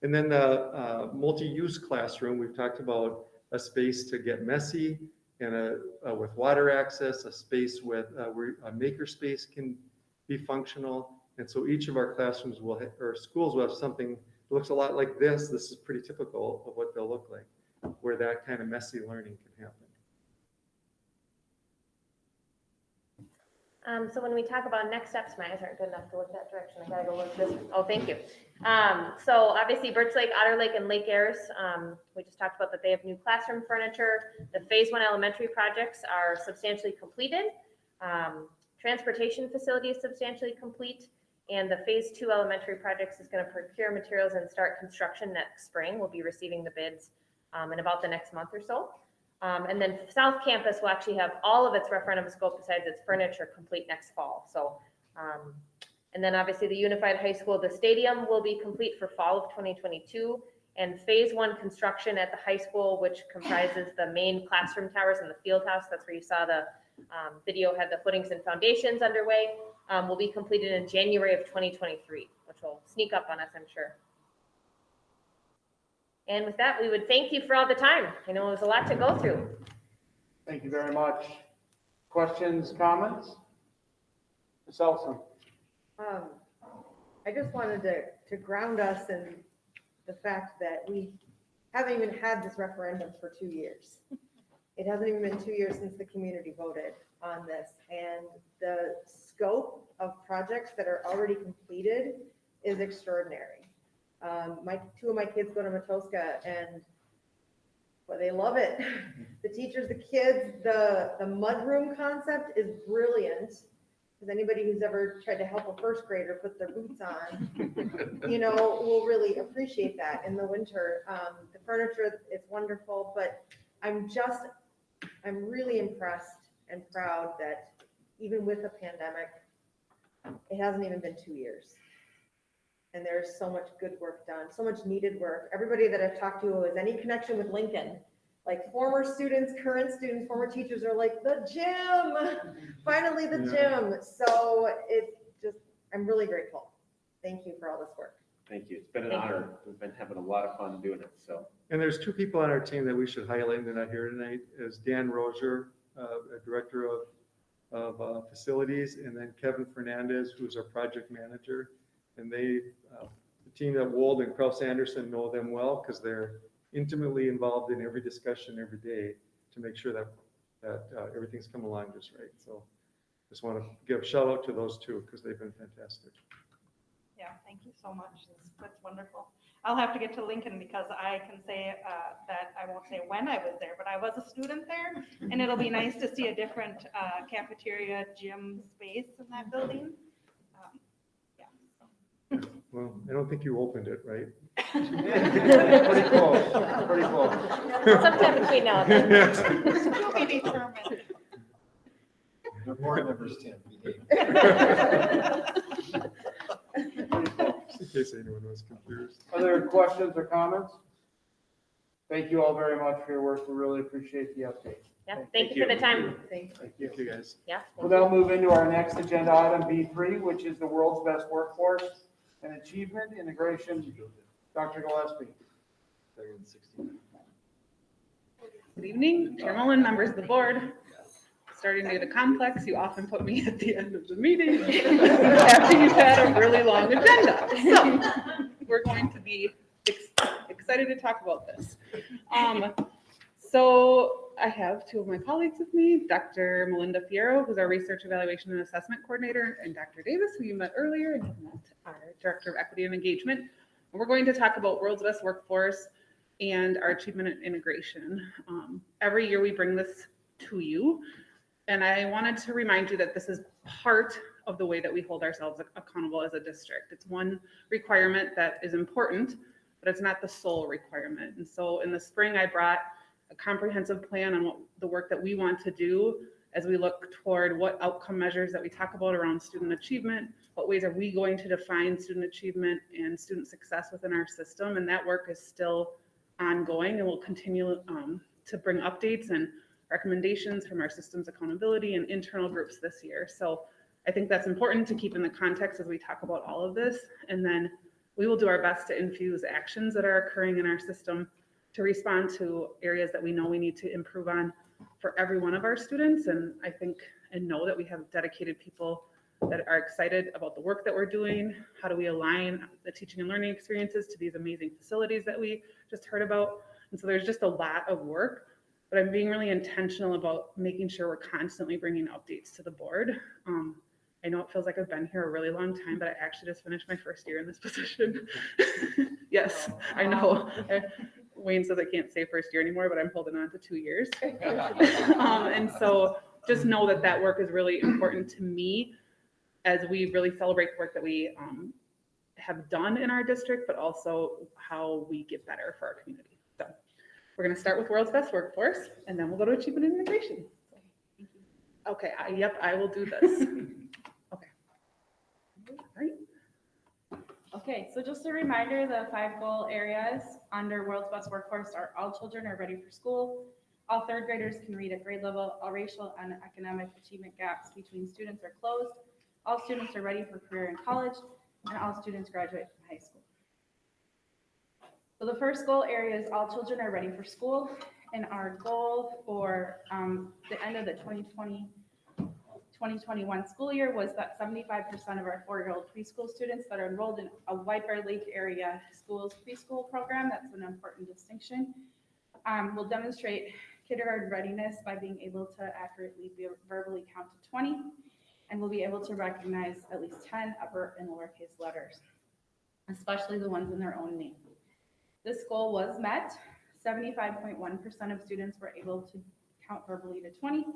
[SPEAKER 2] And then the multi-use classroom, we've talked about a space to get messy and with water access, a space with where a maker space can be functional. And so each of our classrooms or schools will have something that looks a lot like this. This is pretty typical of what they'll look like, where that kind of messy learning can happen.
[SPEAKER 19] So when we talk about next steps, my eyes aren't good enough to look that direction. I gotta go look this way. Oh, thank you. So obviously Birch Lake, Otter Lake, and Lake Airs, we just talked about that they have new classroom furniture. The phase 1 elementary projects are substantially completed. Transportation facility is substantially complete. And the phase 2 elementary projects is going to procure materials and start construction next spring. We'll be receiving the bids in about the next month or so. And then South Campus will actually have all of its referendum scope besides its furniture complete next fall. So, and then obviously the Unified High School, the stadium will be complete for fall of 2022. And phase 1 construction at the high school, which comprises the main classroom towers and the field house, that's where you saw the video had the footings and foundations underway, will be completed in January of 2023, which will sneak up on us, I'm sure. And with that, we would thank you for all the time. I know it was a lot to go through.
[SPEAKER 15] Thank you very much. Questions, comments? Ms. Elson?
[SPEAKER 18] I just wanted to ground us in the fact that we haven't even had this referendum for 2 years. It hasn't even been 2 years since the community voted on this. And the scope of projects that are already completed is extraordinary. Two of my kids go to Matoska and well, they love it. The teachers, the kids, the mudroom concept is brilliant. Because anybody who's ever tried to help a first grader put their boots on, will really appreciate that in the winter. The furniture, it's wonderful, but I'm really impressed and proud that even with the pandemic, it hasn't even been 2 years. And there's so much good work done, so much needed work. Everybody that I've talked to who has any connection with Lincoln, like former students, current students, former teachers are like, the gym, finally the gym. So I'm really grateful. Thank you for all this work.
[SPEAKER 21] Thank you. It's been an honor. We've been having a lot of fun doing it, so.
[SPEAKER 2] And there's two people on our team that we should highlight, and they're not here tonight, is Dan Rozier, Director of Facilities, and then Kevin Fernandez, who's our project manager. And the team at Wold and Kraus Anderson know them well because they're intimately involved in every discussion every day to make sure that everything's come along just right. So just want to give a shout out to those two because they've been fantastic.
[SPEAKER 17] Yeah, thank you so much. That's wonderful. I'll have to get to Lincoln because I can say that I won't say when I was there, but I was a student there, and it'll be nice to see a different cafeteria gym space in that building.
[SPEAKER 2] Well, I don't think you opened it, right?
[SPEAKER 1] Pretty close, pretty close.
[SPEAKER 19] Sometime between now and then.
[SPEAKER 17] To be determined.
[SPEAKER 2] The board members can't in case anyone was confused.
[SPEAKER 1] Other questions or comments? Thank you all very much for your work. We really appreciate the update.
[SPEAKER 19] Yeah, thank you for the time.
[SPEAKER 18] Thank you.
[SPEAKER 2] Thank you, guys.
[SPEAKER 19] Yeah.
[SPEAKER 1] We'll now move into our next agenda item, B3, which is the world's best workforce and achievement integration. Dr. Gillespie.
[SPEAKER 6] Good evening, Chair Mullen, members of the board. Starting to get complex, you often put me at the end of the meeting after you've had a really long agenda. So we're going to be excited to talk about this. So I have two of my colleagues with me, Dr. Melinda Fierro, who's our Research Evaluation and Assessment Coordinator, and Dr. Davis, who you met earlier, and you met our Director of Equity and Engagement. And we're going to talk about World's Best Workforce and our achievement and integration. Every year we bring this to you, and I wanted to remind you that this is part of the way that we hold ourselves accountable as a district. It's one requirement that is important, but it's not the sole requirement. And so in the spring, I brought a comprehensive plan on what the work that we want to do as we look toward what outcome measures that we talk about around student achievement, what ways are we going to define student achievement and student success within our system. And that work is still ongoing, and we'll continue to bring updates and recommendations from our systems accountability and internal groups this year. So I think that's important to keep in the context as we talk about all of this. And then we will do our best to infuse actions that are occurring in our system to respond to areas that we know we need to improve on for every one of our students. And I think and know that we have dedicated people that are excited about the work that we're doing. How do we align the teaching and learning experiences to these amazing facilities that we just heard about? And so there's just a lot of work, but I'm being really intentional about making sure we're constantly bringing updates to the board. I know it feels like I've been here a really long time, but I actually just finished my first year in this position. Yes, I know. Wayne says I can't say first year anymore, but I'm holding on to 2 years. And so just know that that work is really important to me as we really celebrate the work that we have done in our district, but also how we get better for our community. So we're going to start with World's Best Workforce, and then we'll go to Achievement and Integration. Okay, yep, I will do this. Okay. All right.
[SPEAKER 22] Okay, so just a reminder, the 5 goal areas under World's Best Workforce are all children are ready for school, all third graders can read at grade level, all racial and economic achievement gaps between students are closed, all students are ready for career and college, and all students graduate from high school. So the first goal area is all children are ready for school, and our goal for the end of the 2021 school year was that 75% of our 4-year-old preschool students that are enrolled in a White Bear Lake area schools preschool program, that's an important distinction, will demonstrate kindergarten readiness by being able to accurately verbally count to 20, and will be able to recognize at least 10 upper and lowercase letters, especially the ones in their own name. This goal was met. 75.1% of students were able to count verbally to 20,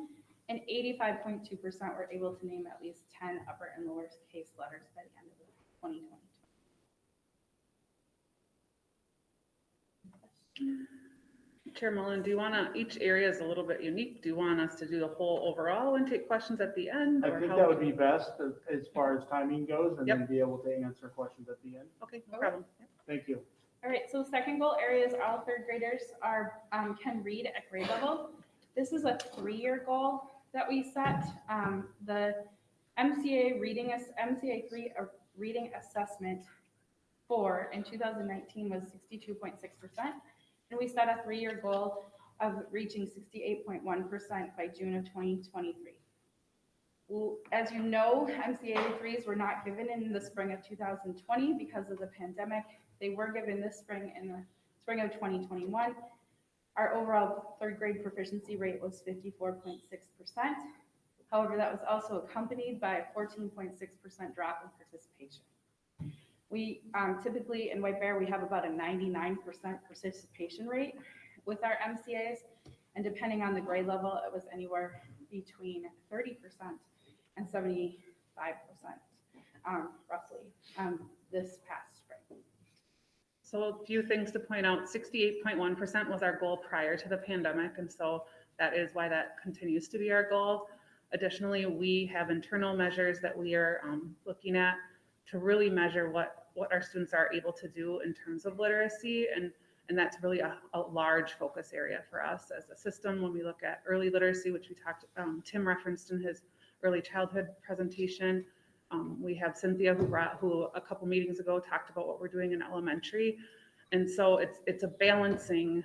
[SPEAKER 22] and 85.2% were able to name at least 10 upper and lowercase letters by the end of 2022.
[SPEAKER 6] Chair Mullen, do you want to, each area is a little bit unique. Do you want us to do the whole overall and take questions at the end?
[SPEAKER 15] I
[SPEAKER 6] or
[SPEAKER 15] think
[SPEAKER 6] how-
[SPEAKER 15] that would be best as far as timing goes, and
[SPEAKER 6] Yep.
[SPEAKER 15] then be able to answer questions at the end.
[SPEAKER 6] Okay, no problem.
[SPEAKER 15] Thank you.
[SPEAKER 22] All right, so second goal areas, all third graders are can read at grade level. This is a 3-year goal that we set. The MCA MCA 3 reading assessment 4 in 2019 was 62.6%, and we set a 3-year goal of reaching 68.1% by June of 2023. Well, as you know, MCA 3s were not given in the spring of 2020 because of the pandemic. They were given this spring in the spring of 2021. Our overall third grade proficiency rate was 54.6%. However, that was also accompanied by a 14.6% drop in participation. We typically in White Bear, we have about a 99% participation rate with our MCAs. And depending on the grade level, it was anywhere between 30% and 75%, roughly, this past spring.
[SPEAKER 6] So a few things to point out. 68.1% was our goal prior to the pandemic, and so that is why that continues to be our goal. Additionally, we have internal measures that we are looking at to really measure what our students are able to do in terms of literacy, and that's really a large focus area for us as a system. When we look at early literacy, which we talked, Tim referenced in his early childhood presentation. We have Cynthia who a couple meetings ago talked about what we're doing in elementary. And so it's a balancing,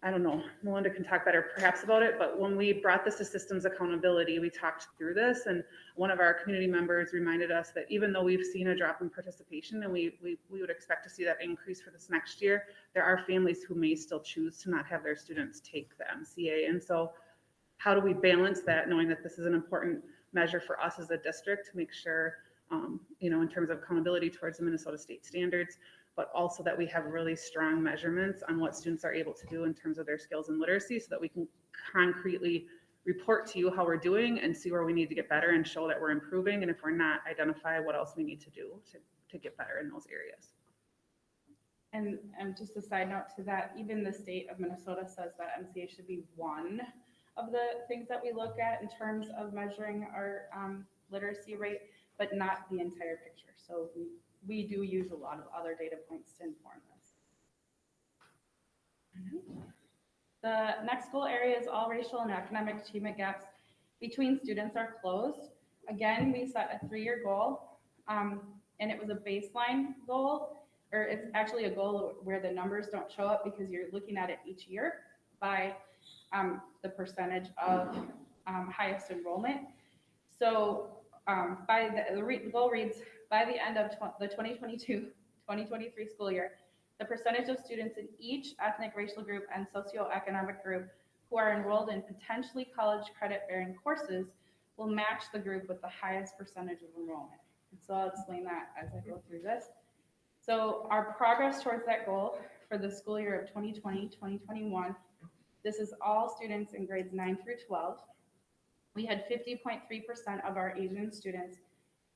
[SPEAKER 6] I don't know, Melinda can talk better perhaps about it, but when we brought this to systems accountability, we talked through this, and one of our community members reminded us that even though we've seen a drop in participation and we would expect to see that increase for this next year, there are families who may still choose to not have their students take the MCA. And so how do we balance that, knowing that this is an important measure for us as a district to make sure, in terms of accountability towards the Minnesota state standards, but also that we have really strong measurements on what students are able to do in terms of their skills and literacy, so that we can concretely report to you how we're doing and see where we need to get better and show that we're improving. And if we're not, identify what else we need to do to get better in those areas.
[SPEAKER 22] And just a side note to that, even the state of Minnesota says that MCA should be one of the things that we look at in terms of measuring our literacy rate, but not the entire picture. So we do use a lot of other data points to inform this. The next goal area is all racial and academic achievement gaps between students are closed. Again, we set a 3-year goal, and it was a baseline goal, or it's actually a goal where the numbers don't show up because you're looking at it each year by the percentage of highest enrollment. So the goal reads, by the end of the 2022-2023 school year, the percentage of students in each ethnic, racial group, and socioeconomic group who are enrolled in potentially college credit-bearing courses will match the group with the highest percentage of enrollment. And so I'll explain that as I go through this. So our progress towards that goal for the school year of 2020-2021, this is all students in grades 9 through 12. We had 50.3% of our Asian students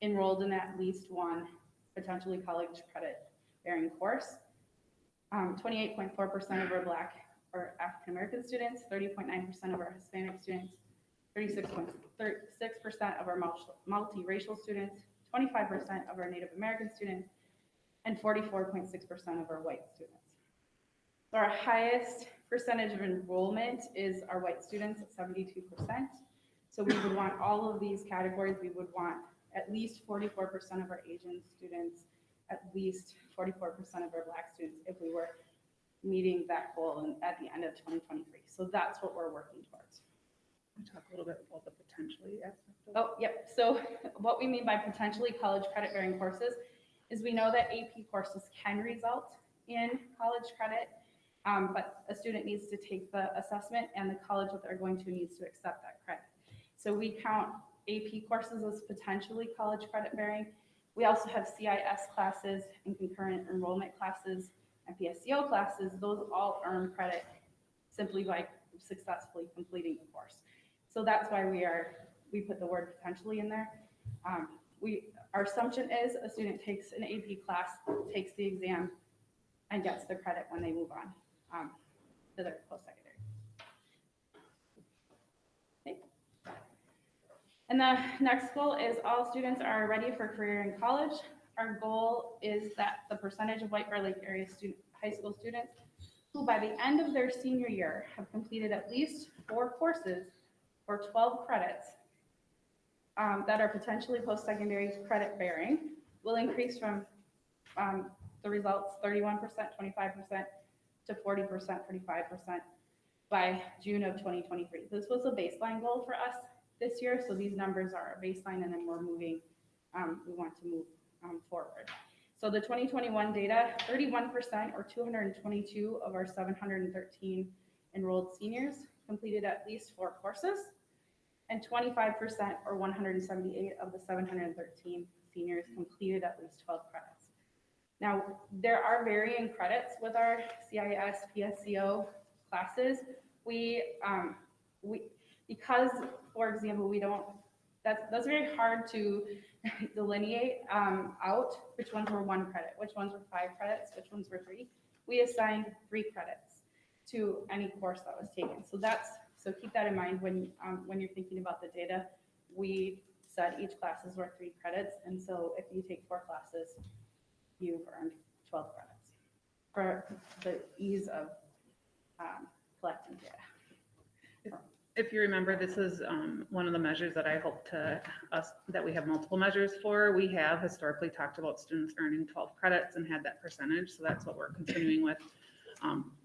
[SPEAKER 22] enrolled in at least one potentially college credit-bearing course. 28.4% of our Black or African American students, 30.9% of our Hispanic students, 36.6% of our multiracial students, 25% of our Native American students, and 44.6% of our white students. So our highest percentage of enrollment is our white students at 72%. So we would want all of these categories. We would want at least 44% of our Asian students, at least 44% of our Black students if we were meeting that goal at the end of 2023. So that's what we're working towards.
[SPEAKER 6] Talk a little bit about the potentially aspect of.
[SPEAKER 22] Oh, yep. So what we mean by potentially college credit bearing courses is we know that AP courses can result in college credit, but a student needs to take the assessment and the college that they're going to needs to accept that credit. So we count AP courses as potentially college credit bearing. We also have CIS classes and concurrent enrollment classes and PSCO classes. Those all earn credit simply by successfully completing the course. So that's why we put the word potentially in there. Our assumption is a student takes an AP class, takes the exam, and gets the credit when they move on to their post-secondary. Okay. And the next goal is all students are ready for career in college. Our goal is that the percentage of White Bear Lake area high school students who by the end of their senior year have completed at least 4 courses or 12 credits that are potentially post-secondary credit bearing will increase from the results 31%, 25% to 40%, 35% by June of 2023. This was a baseline goal for us this year, so these numbers are a baseline and then we're moving, we want to move forward. So the 2021 data, 31% or 222 of our 713 enrolled seniors completed at least 4 courses, and 25% or 178 of the 713 seniors completed at least 12 credits. Now, there are varying credits with our CIS PSCO classes. Because, for example, that's very hard to delineate out which ones were 1 credit, which ones were 5 credits, which ones were 3. We assigned 3 credits to any course that was taken. So keep that in mind when you're thinking about the data. We said each class is worth 3 credits, and so if you take 4 classes, you've earned 12 credits for the ease of collecting data.
[SPEAKER 6] If you remember, this is one of the measures that I hope that we have multiple measures for. We have historically talked about students earning 12 credits and had that percentage, so that's what we're continuing with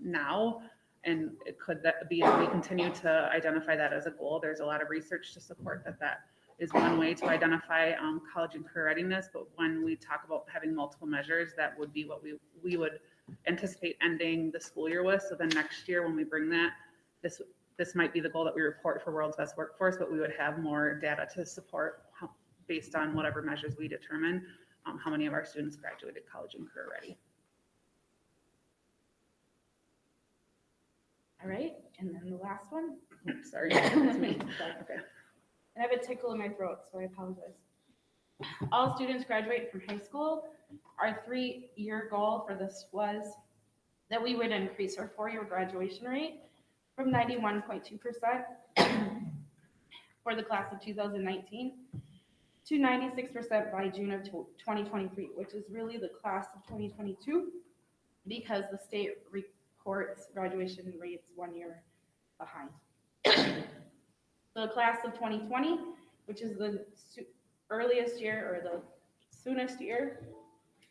[SPEAKER 6] now. And it could be that we continue to identify that as a goal. There's a lot of research to support that is one way to identify college and career readiness. But when we talk about having multiple measures, that would be what we would anticipate ending the school year with. So then next year when we bring that, this might be the goal that we report for World's Best Workforce, but we would have more data to support based on whatever measures we determine how many of our students graduated college and career ready.
[SPEAKER 22] All right, and then the last one.
[SPEAKER 6] Sorry, it's me.
[SPEAKER 22] Okay. I have a tickle in my throat, so I apologize. All students graduate from high school. Our 3-year goal for this was that we would increase our 4-year graduation rate from 91.2% for the class of 2019 to 96% by June of 2023, which is really the class of 2022 because the state reports graduation rates 1 year behind. The class of 2020, which is the earliest year or the soonest year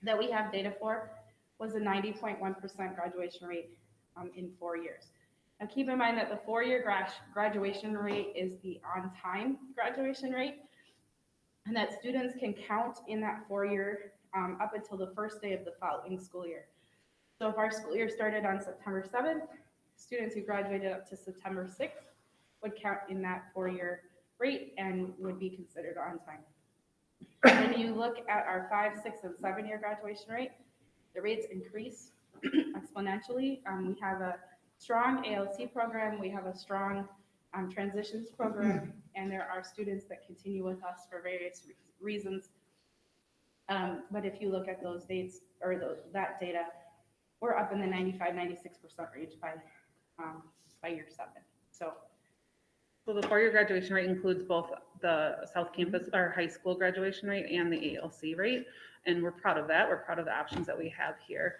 [SPEAKER 22] that we have data for, was a 90.1% graduation rate in 4 years. Now keep in mind that the 4-year graduation rate is the on-time graduation rate, and that students can count in that 4-year up until the first day of the following school year. So if our school year started on September 7th, students who graduated up to September 6th would count in that 4-year rate and would be considered on time. When you look at our 5, 6, and 7-year graduation rate, the rates increase exponentially. We have a strong ALC program, we have a strong transitions program, and there are students that continue with us for various reasons. But if you look at those dates or that data, we're up in the 95, 96% range by year 7. So
[SPEAKER 6] the 4-year graduation rate includes both the South Campus or high school graduation rate and the ALC rate, and we're proud of that. We're proud of the options that we have here.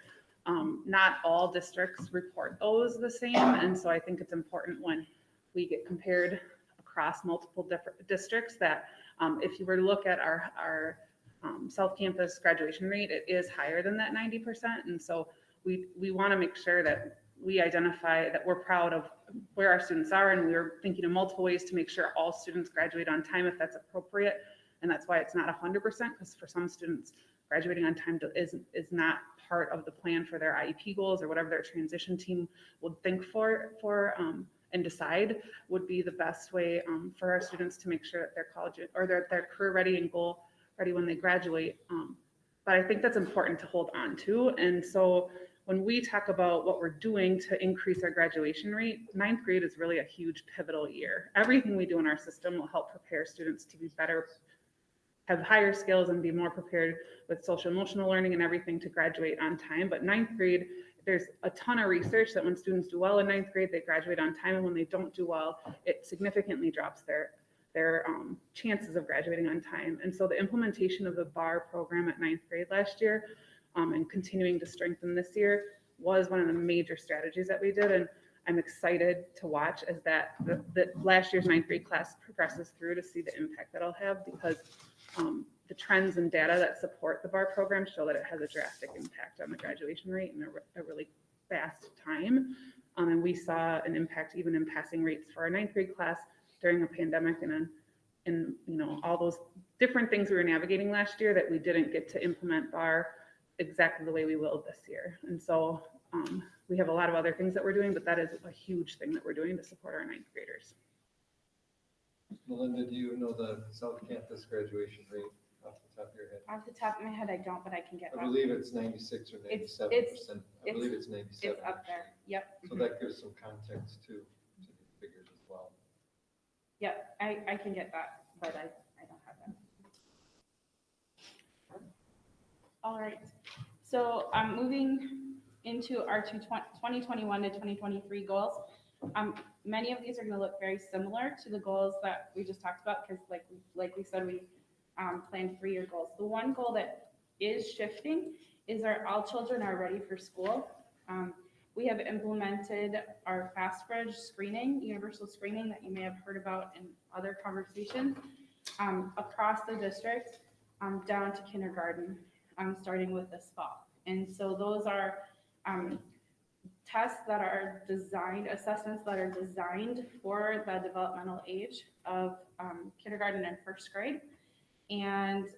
[SPEAKER 6] Not all districts report those the same, and so I think it's important when we get compared across multiple different districts that if you were to look at our South Campus graduation rate, it is higher than that 90%, and so we want to make sure that we identify that we're proud of where our students are, and we were thinking of multiple ways to make sure all students graduate on time if that's appropriate. And that's why it's not 100%, because for some students, graduating on time is not part of the plan for their IEP goals or whatever their transition team would think for and decide would be the best way for our students to make sure that they're college or they're career ready and goal ready when they graduate. But I think that's important to hold on to. And so when we talk about what we're doing to increase our graduation rate, ninth grade is really a huge pivotal year. Everything we do in our system will help prepare students to be better, have higher skills, and be more prepared with social emotional learning and everything to graduate on time. But ninth grade, there's a ton of research that when students do well in ninth grade, they graduate on time, and when they don't do well, it significantly drops their chances of graduating on time. And so the implementation of the BAR program at ninth grade last year and continuing to strengthen this year was one of the major strategies that we did. And I'm excited to watch as that the last year's ninth grade class progresses through to see the impact that I'll have, because the trends and data that support the BAR program show that it has a drastic impact on the graduation rate in a really fast time. And we saw an impact even in passing rates for our ninth grade class during a pandemic and all those different things we were navigating last year that we didn't get to implement BAR exactly the way we will this year. And so we have a lot of other things that we're doing, but that is a huge thing that we're doing to support our ninth graders.
[SPEAKER 2] Melinda, do you know the South Campus graduation rate off the top of your head?
[SPEAKER 22] Off the top of my head, I don't, but I can get
[SPEAKER 2] I
[SPEAKER 22] that.
[SPEAKER 2] believe it's 96 or 97%. I believe it's 97%.
[SPEAKER 22] It's up there. Yep.
[SPEAKER 2] So that gives some context to these figures as well.
[SPEAKER 22] Yep, I can get that, but I don't have that. All right, so I'm moving into our 2021 to 2023 goals. Many of these are going to look very similar to the goals that we just talked about, because like we said, we planned 3-year goals. The one goal that is shifting is our all children are ready for school. We have implemented our fast bridge screening, universal screening that you may have heard about in other conversations across the district down to kindergarten, starting with this fall. And so those are tests that are designed, assessments that are designed for the developmental age of kindergarten and first grade. And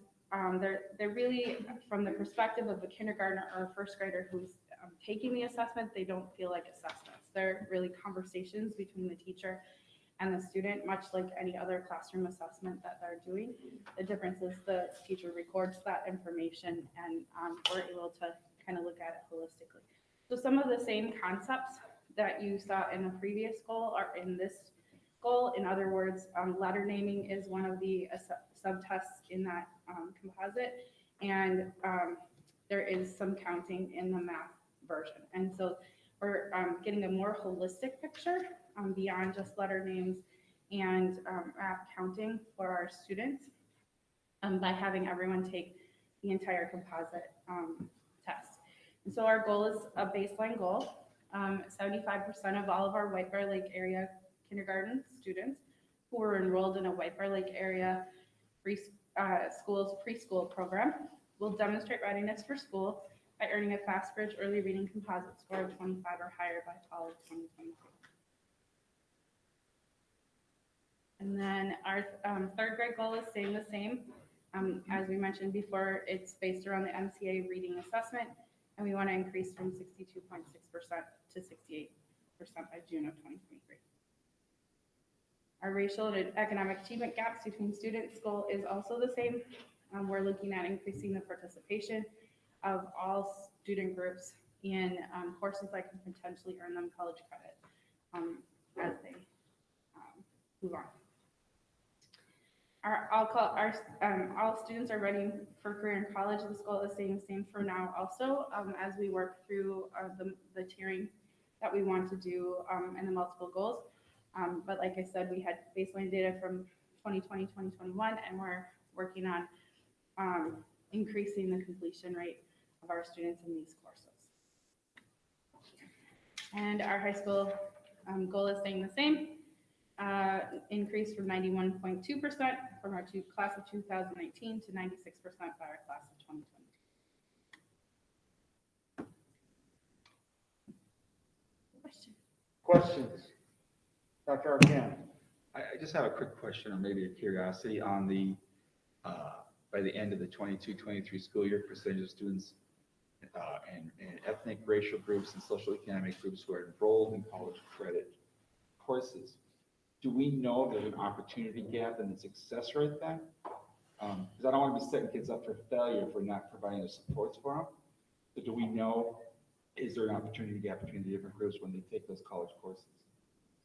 [SPEAKER 22] they're really from the perspective of a kindergartner or a first grader who's taking the assessment. They don't feel like assessments. They're really conversations between the teacher and the student, much like any other classroom assessment that they're doing. The difference is the teacher records that information, and we're able to kind of look at it holistically. So some of the same concepts that you saw in the previous goal are in this goal. In other words, letter naming is one of the subtests in that composite, and there is some counting in the math version. And so we're getting a more holistic picture beyond just letter names and math counting for our students by having everyone take the entire composite test. And so our goal is a baseline goal. 75% of all of our White Bear Lake area kindergarten students who were enrolled in a White Bear Lake area schools preschool program will demonstrate readiness for school by earning a fast bridge early reading composite score of 25 or higher by fall of 2023. And then our third grade goal is staying the same. As we mentioned before, it's based around the MCA reading assessment, and we want to increase from 62.6% to 68% by June of 2023. Our racial and economic achievement gaps between students goal is also the same. We're looking at increasing the participation of all student groups in courses that can potentially earn them college credit as they move on. All students are ready for career in college. This goal is staying the same for now also as we work through the tiering that we want to do and the multiple goals. But like I said, we had baseline data from 2020, 2021, and we're working on increasing the completion rate of our students in these courses. And our high school goal is staying the same. Increase from 91.2% from our class of 2019 to 96% by our class of 2022.
[SPEAKER 2] Questions?
[SPEAKER 15] Dr. Arcan.
[SPEAKER 10] I just have a quick question or maybe a curiosity on the, by the end of the 22-23 school year, percentage of students and ethnic, racial groups and social economic groups who are enrolled in college credit courses. Do we know there's an opportunity gap in the success rate then? Because I don't want to be setting kids up for failure if we're not providing the supports for them. So do we know, is there an opportunity gap between the different groups when they take those college courses?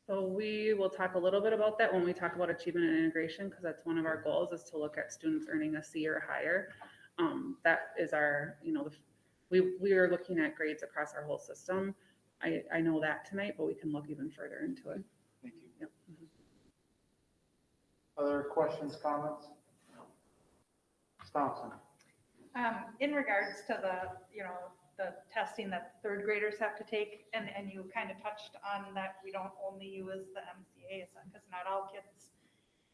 [SPEAKER 6] So we will talk a little bit about that when we talk about achievement and integration, because that's one of our goals is to look at students earning a C or higher. That is our, we are looking at grades across our whole system. I know that tonight, but we can look even further into it.
[SPEAKER 15] Thank you.
[SPEAKER 6] Yep.
[SPEAKER 15] Other questions, comments? Ms. Thompson.
[SPEAKER 17] In regards to the testing that third graders have to take, and you kind of touched on that we don't only use the MCAs, because not all kids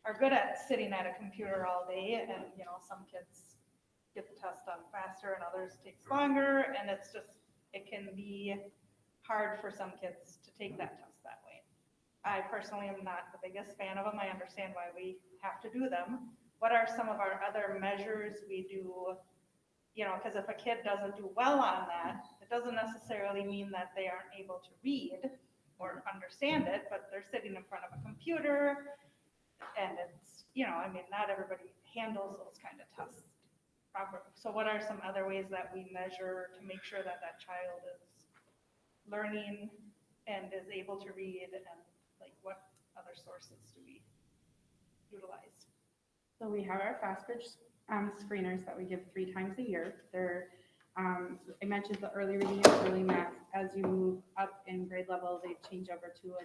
[SPEAKER 17] are good at sitting at a computer all day, and some kids get the test done faster and others takes longer, and it can be hard for some kids to take that test that way. I personally am not the biggest fan of them. I understand why we have to do them. What are some of our other measures we do? Because if a kid doesn't do well on that, it doesn't necessarily mean that they aren't able to read or understand it, but they're sitting in front of a computer and it's, not everybody handles those kind of tests properly. So what are some other ways that we measure to make sure that that child is learning and is able to read, and what other sources do we utilize?
[SPEAKER 22] So we have our FastBridge screeners that we give 3 times a year. They're, I mentioned the early reading and early math. As you move up in grade level, they change over to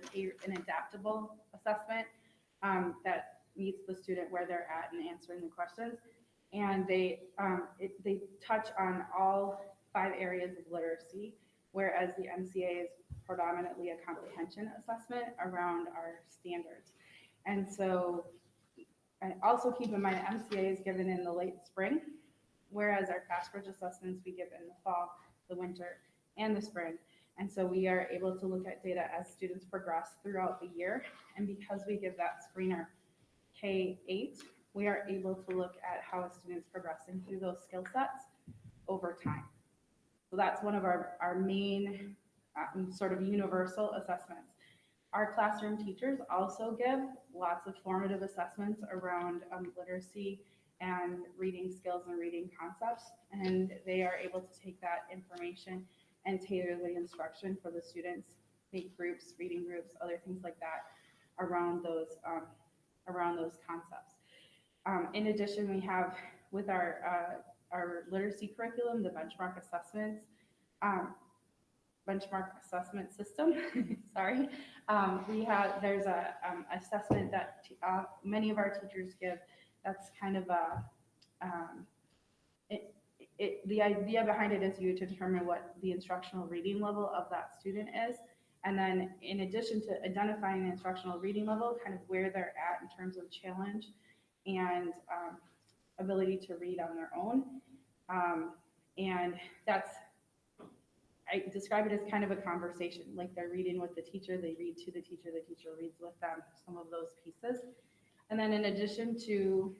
[SPEAKER 22] an adaptable assessment that meets the student where they're at and answering the questions. And they touch on all 5 areas of literacy, whereas the MCA is predominantly a comprehension assessment around our standards. And so I also keep in mind MCA is given in the late spring, whereas our FastBridge assessments we give in the fall, the winter, and the spring. And so we are able to look at data as students progress throughout the year. And because we give that screener K-8, we are able to look at how a student's progressing through those skill sets over time. So that's one of our main sort of universal assessments. Our classroom teachers also give lots of formative assessments around literacy and reading skills and reading concepts, and they are able to take that information and tailor the instruction for the students, make groups, reading groups, other things like that around those concepts. In addition, we have with our literacy curriculum, the benchmark assessments, benchmark assessment system. Sorry, there's a assessment that many of our teachers give. That's kind of the idea behind it is you determine what the instructional reading level of that student is, and then in addition to identifying the instructional reading level, kind of where they're at in terms of challenge and ability to read on their own, and that's. I describe it as kind of a conversation, like they're reading with the teacher, they read to the teacher reads with them, some of those pieces. And then in addition to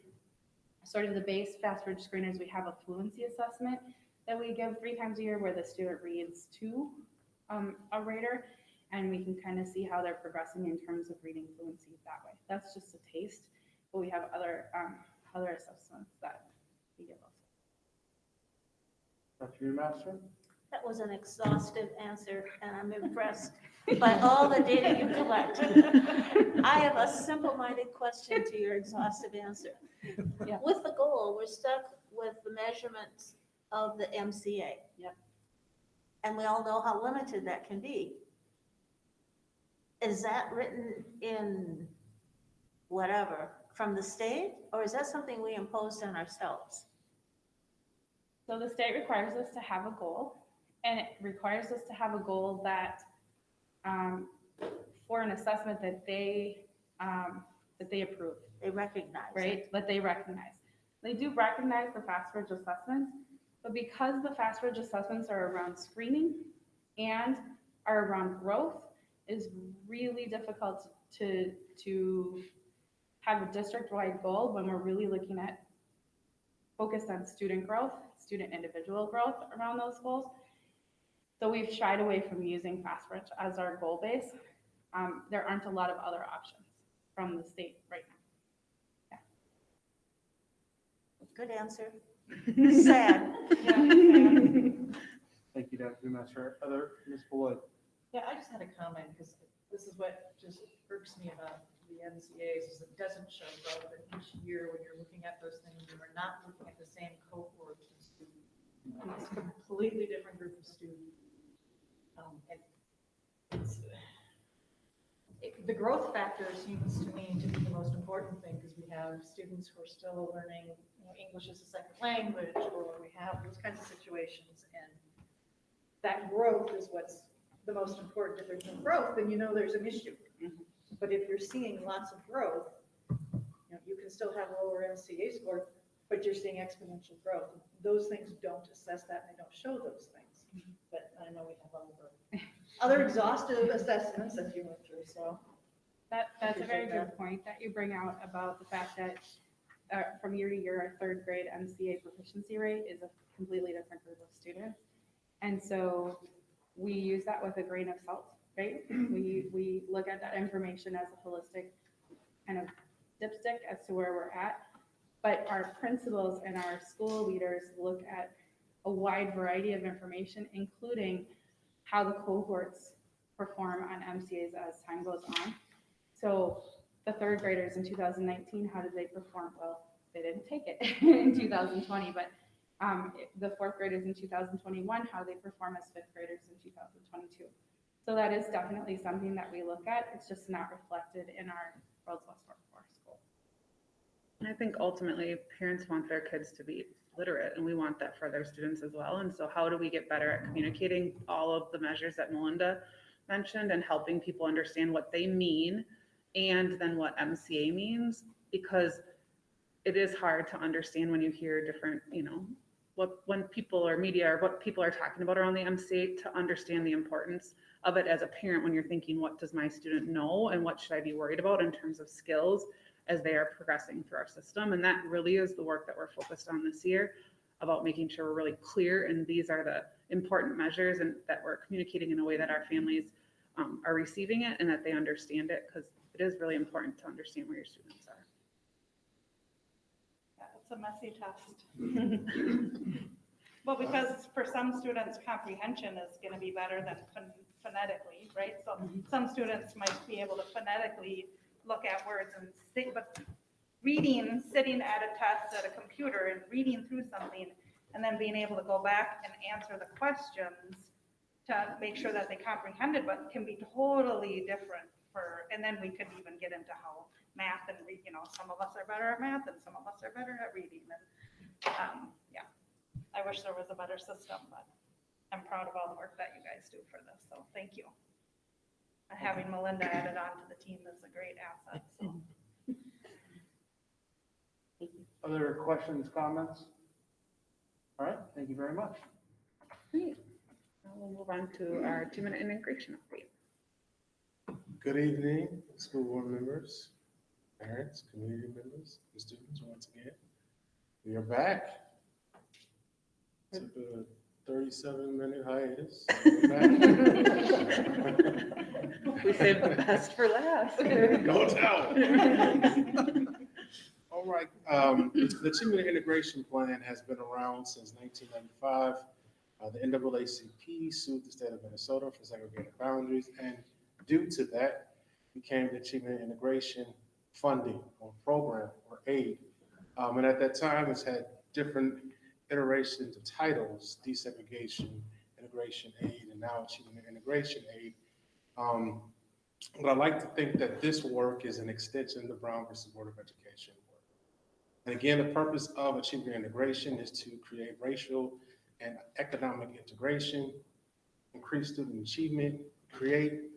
[SPEAKER 22] sort of the base FastBridge screeners, we have a fluency assessment that we give 3 times a year where the student reads to a reader, and we can kind of see how they're progressing in terms of reading fluency that way. That's just a taste, but we have other assessments that we give also.
[SPEAKER 15] Dr. Newmaster?
[SPEAKER 11] That was an exhaustive answer, and I'm impressed by all the data you collect. I have a simple-minded question to your exhaustive answer.
[SPEAKER 6] Yeah.
[SPEAKER 11] With the goal, we're stuck with the measurements of the MCA.
[SPEAKER 6] Yep.
[SPEAKER 11] And we all know how limited that can be. Is that written in whatever from the state, or is that something we imposed on ourselves?
[SPEAKER 22] So the state requires us to have a goal, and it requires us to have a goal that for an assessment that they approve.
[SPEAKER 11] They recognize.
[SPEAKER 22] Right, that they recognize. They do recognize the FastBridge assessments, but because the FastBridge assessments are around screening and are around growth, is really difficult to have a district-wide goal when we're really looking at focused on student growth, student individual growth around those goals. So we've shied away from using Fast as our goal base. There aren't a lot of other options from the state right now.
[SPEAKER 11] Good answer. Sad.
[SPEAKER 15] Thank you, Dr. Messer. Other, Ms. Beloit?
[SPEAKER 7] Yeah, I just had a comment, because this is what just irks me about the NCAs, is it doesn't show growth, and each year when you're looking at those things, you are not looking at the same cohort of students. It's a completely different group of students. And the growth factor seems to me to be the most important thing, because we have students who are still learning, English as a second language, or we have those kinds of situations, and that growth is what's the most important. If there's no growth, then there's an issue. But if you're seeing lots of growth, you can still have lower MCA score, but you're seeing exponential growth. Those things don't assess that, and they don't show those things. But I know we have other exhaustive assessments that you went through, so.
[SPEAKER 22] That's a very
[SPEAKER 7] Appreciate that.
[SPEAKER 22] good point that you bring out about the fact that from year to year, our third grade MCA proficiency rate is a completely different group of students. And so we use that with a grain of salt, right? We look at that information as a holistic kind of dipstick as to where we're at. But our principals and our school leaders look at a wide variety of information, including how the cohorts perform on MCAs as time goes on. So the third graders in 2019, how did they perform? Well, they didn't take it in 2020, but the fourth graders in 2021, how they perform as fifth graders in 2022. So that is definitely something that we look at. It's just not reflected in our World's Best Workforce Goal.
[SPEAKER 6] And I think ultimately parents want their kids to be literate, and we want that for their students as well. And so how do we get better at communicating all of the measures that Melinda mentioned and helping people understand what they mean and then what MCA means? Because it is hard to understand when you hear different, when people or media or what people are talking about around the MCA, to understand the importance of it as a parent when you're thinking, what does my student know and what should I be worried about in terms of skills as they are progressing through our system. And that really is the work that we're focused on this year, about making sure we're really clear and these are the important measures and that we're communicating in a way that our families are receiving it and that they understand it, because it is really important to understand where your students are.
[SPEAKER 17] Yeah, it's a messy test. Well, because for some students, comprehension is going to be better than phonetically, right? So some students might be able to phonetically look at words and think, but reading, sitting at a test at a computer and reading through something, and then being able to go back and answer the questions to make sure that they comprehended, but can be totally different and then we could even get into how math and read, some of us are better at math and some of us are better at reading. And yeah, I wish there was a better system, but I'm proud of all the work that you guys do for this. So thank you. And having Melinda added on to the team is a great asset. So.
[SPEAKER 15] Other questions, comments? All right, thank you very much.
[SPEAKER 6] Great. Now we'll move on to our 2-minute integration update.
[SPEAKER 12] Good evening, school board members, parents, community members, and students. Once again, we are back. Took a 37-minute hiatus.
[SPEAKER 6] We saved the best for last.
[SPEAKER 12] No doubt. All right. The 2-minute integration plan has been around since 1995. The NAACP sued the state of Minnesota for segregated boundaries, and due to that became the Achievement Integration Funding or Program or aid. And at that time, it's had different iterations of titles: desegregation, integration aid, and now Achievement Integration Aid. But I like to think that this work is an extension of the Brown versus Board of Education work. And again, the purpose of Achievement Integration is to create racial and economic integration, increase student achievement, create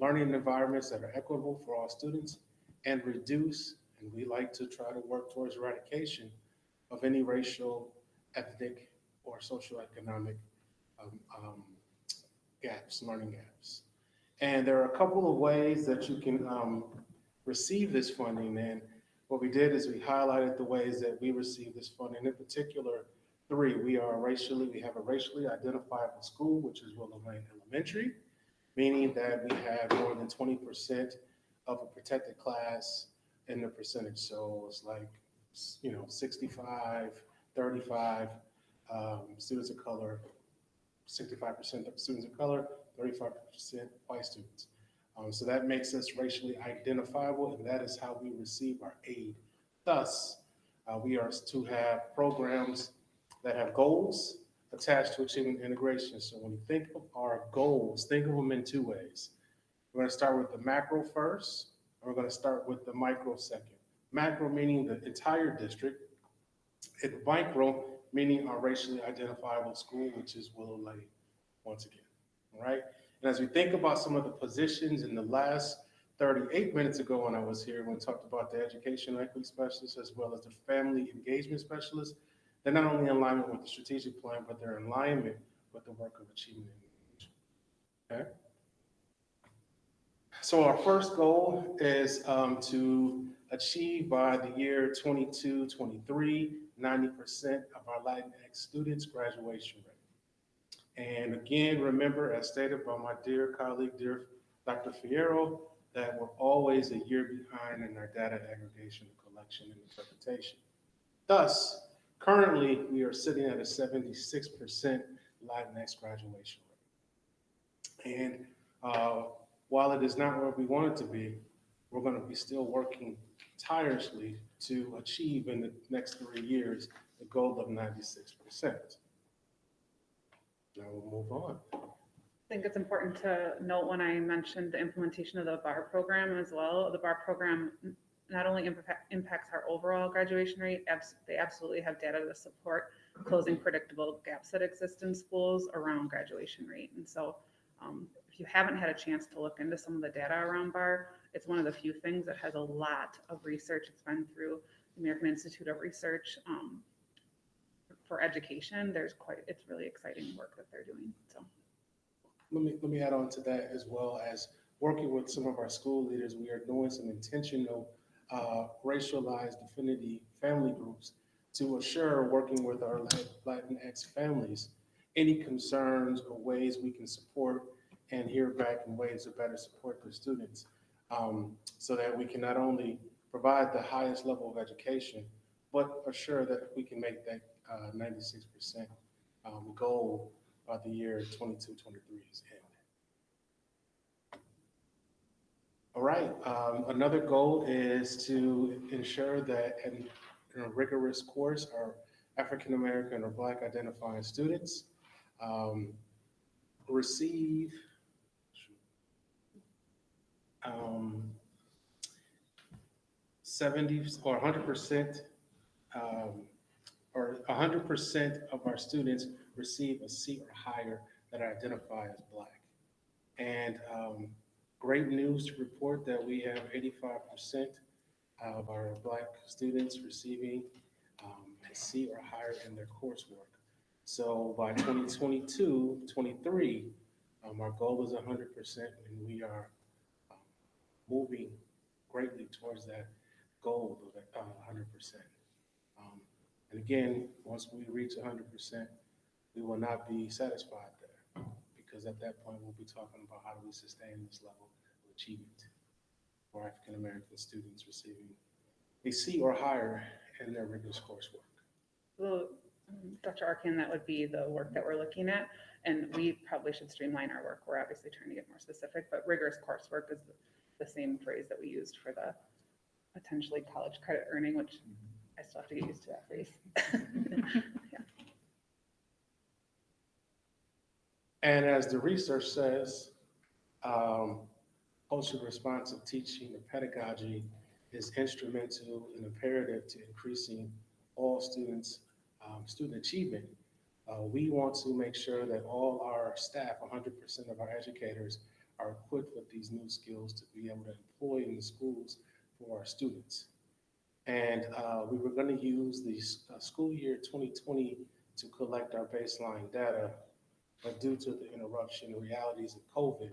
[SPEAKER 12] learning environments that are equitable for all students, and reduce, and we like to try to work towards eradication of any racial, ethnic, or socioeconomic gaps, learning gaps. And there are a couple of ways that you can receive this funding. And what we did is we highlighted the ways that we receive this funding. In particular, three. We have a racially identifiable school, which is Willow Lane Elementary, meaning that we have more than 20% of a protected class in the percentage. So it's like, 65, 35 students of color, 65% of students of color, 35% white students. So that makes us racially identifiable, and that is how we receive our aid. Thus, we are to have programs that have goals attached to achieving integration. So when you think of our goals, think of them in two ways. We're going to start with the macro first, and we're going to start with the micro second. Macro meaning the entire district, and micro meaning our racially identifiable school, which is Willow Lane, once again, all right? And as we think about some of the positions in the last 38 minutes ago when I was here, when we talked about the education equity specialist as well as the family engagement specialist, they're not only in alignment with the strategic plan, but they're in alignment with the work of achieving integration, okay? So our first goal is to achieve by the year 22-23, 90% of our Latinx students graduation rate. And again, remember, as stated by my dear colleague, dear Dr. Fierro, that we're always a year behind in our data aggregation, collection, and interpretation. Thus, currently, we are sitting at a 76% Latinx graduation rate. And while it is not where we want it to be, we're going to be still working tirelessly to achieve in the next 3 years the goal of 96%. Now we'll move on.
[SPEAKER 6] I think it's important to note when I mentioned the implementation of the BAR program as well. The BAR program not only impacts our overall graduation rate, they absolutely have data to support closing predictable gaps that exist in schools around graduation rate. And so if you haven't had a chance to look into some of the data around BAR, it's one of the few things that has a lot of research. It's been through the American Institute of Research for Education. It's really exciting work that they're doing. So
[SPEAKER 12] Let me add on to that, as well as working with some of our school leaders. We are doing some intentional racialized affinity family groups to assure, working with our Latinx families, any concerns or ways we can support and hear back in ways to better support their students, so that we can not only provide the highest level of education, but assure that we can make that 96% goal by the year 22-23 is end. All right, another goal is to ensure that in a rigorous course, our African-American or Black identifying students receive 70 or 100%, or 100% of our students receive a C or higher that identify as Black. And great news to report that we have 85% of our Black students receiving a C or higher in their coursework. So by 2022-23, our goal is 100%, and we are moving greatly towards that goal of 100%. And again, once we reach 100%, we will not be satisfied there, because at that point, we'll be talking about how do we sustain this level of achievement for African-American students receiving a C or higher in their rigorous coursework.
[SPEAKER 6] well, Dr. Arkin, that would be the work that we're looking at, and we probably should streamline our work. We're obviously trying to get more specific, but rigorous coursework is the same phrase that we used for the potentially college credit earning, which I still have to get used to that phrase. Yeah.
[SPEAKER 12] And as the research says, culturally responsive teaching and pedagogy is instrumental and imperative to increasing all students' student achievement. We want to make sure that all our staff, 100% of our educators, are equipped with these new skills to be able to employ in the schools for our students. And we were going to use the school year 2020 to collect our baseline data, but due to the interruption and realities of COVID,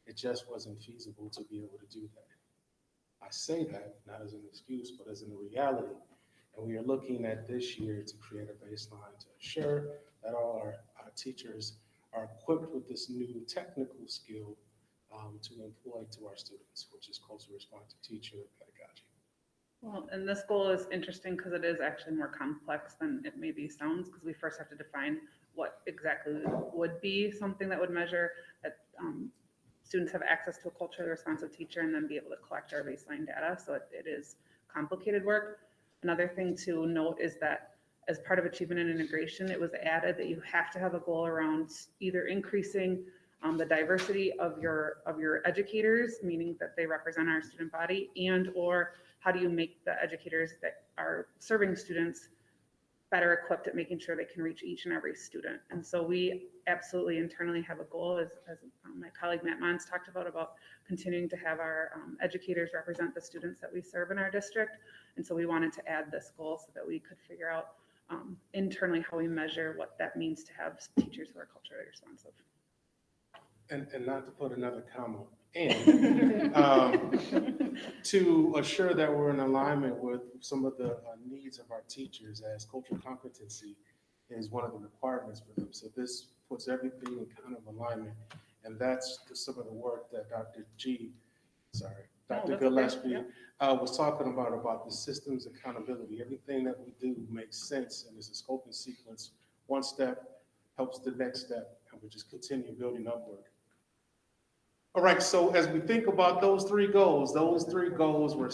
[SPEAKER 12] It just wasn't feasible to be able to do that. I say that not as an excuse, but as in a reality. And we are looking at this year to create a baseline to ensure that all our teachers are equipped with this new technical skill to employ to our students, which is culturally responsive teacher pedagogy.
[SPEAKER 6] Well, and this goal is interesting because it is actually more complex than it maybe sounds, because we first have to define what exactly would be something that would measure that students have access to a culturally responsive teacher and then be able to collect our baseline data. So it is complicated work. Another thing to note is that as part of achievement and integration, it was added that you have to have a goal around either increasing the diversity of your educators, meaning that they represent our student body, and or how do you make the educators that are serving students better equipped at making sure they can reach each and every student. And so we absolutely internally have a goal, as my colleague Matt Mons talked about continuing to have our educators represent the students that we serve in our district. And so we wanted to add this goal so that we could figure out internally how we measure what that means to have teachers who are culturally responsive.
[SPEAKER 12] And not to put another comma in, to assure that we're in alignment with some of the needs of our teachers, as cultural competency is one of the requirements for them. So this puts everything in kind of alignment. And that's some of the work that Dr. Gillespie was talking about the systems accountability. Everything that we do makes sense and is a scope and sequence. One step helps the next step, and we just continue building upward. All right, so as we think about those three goals were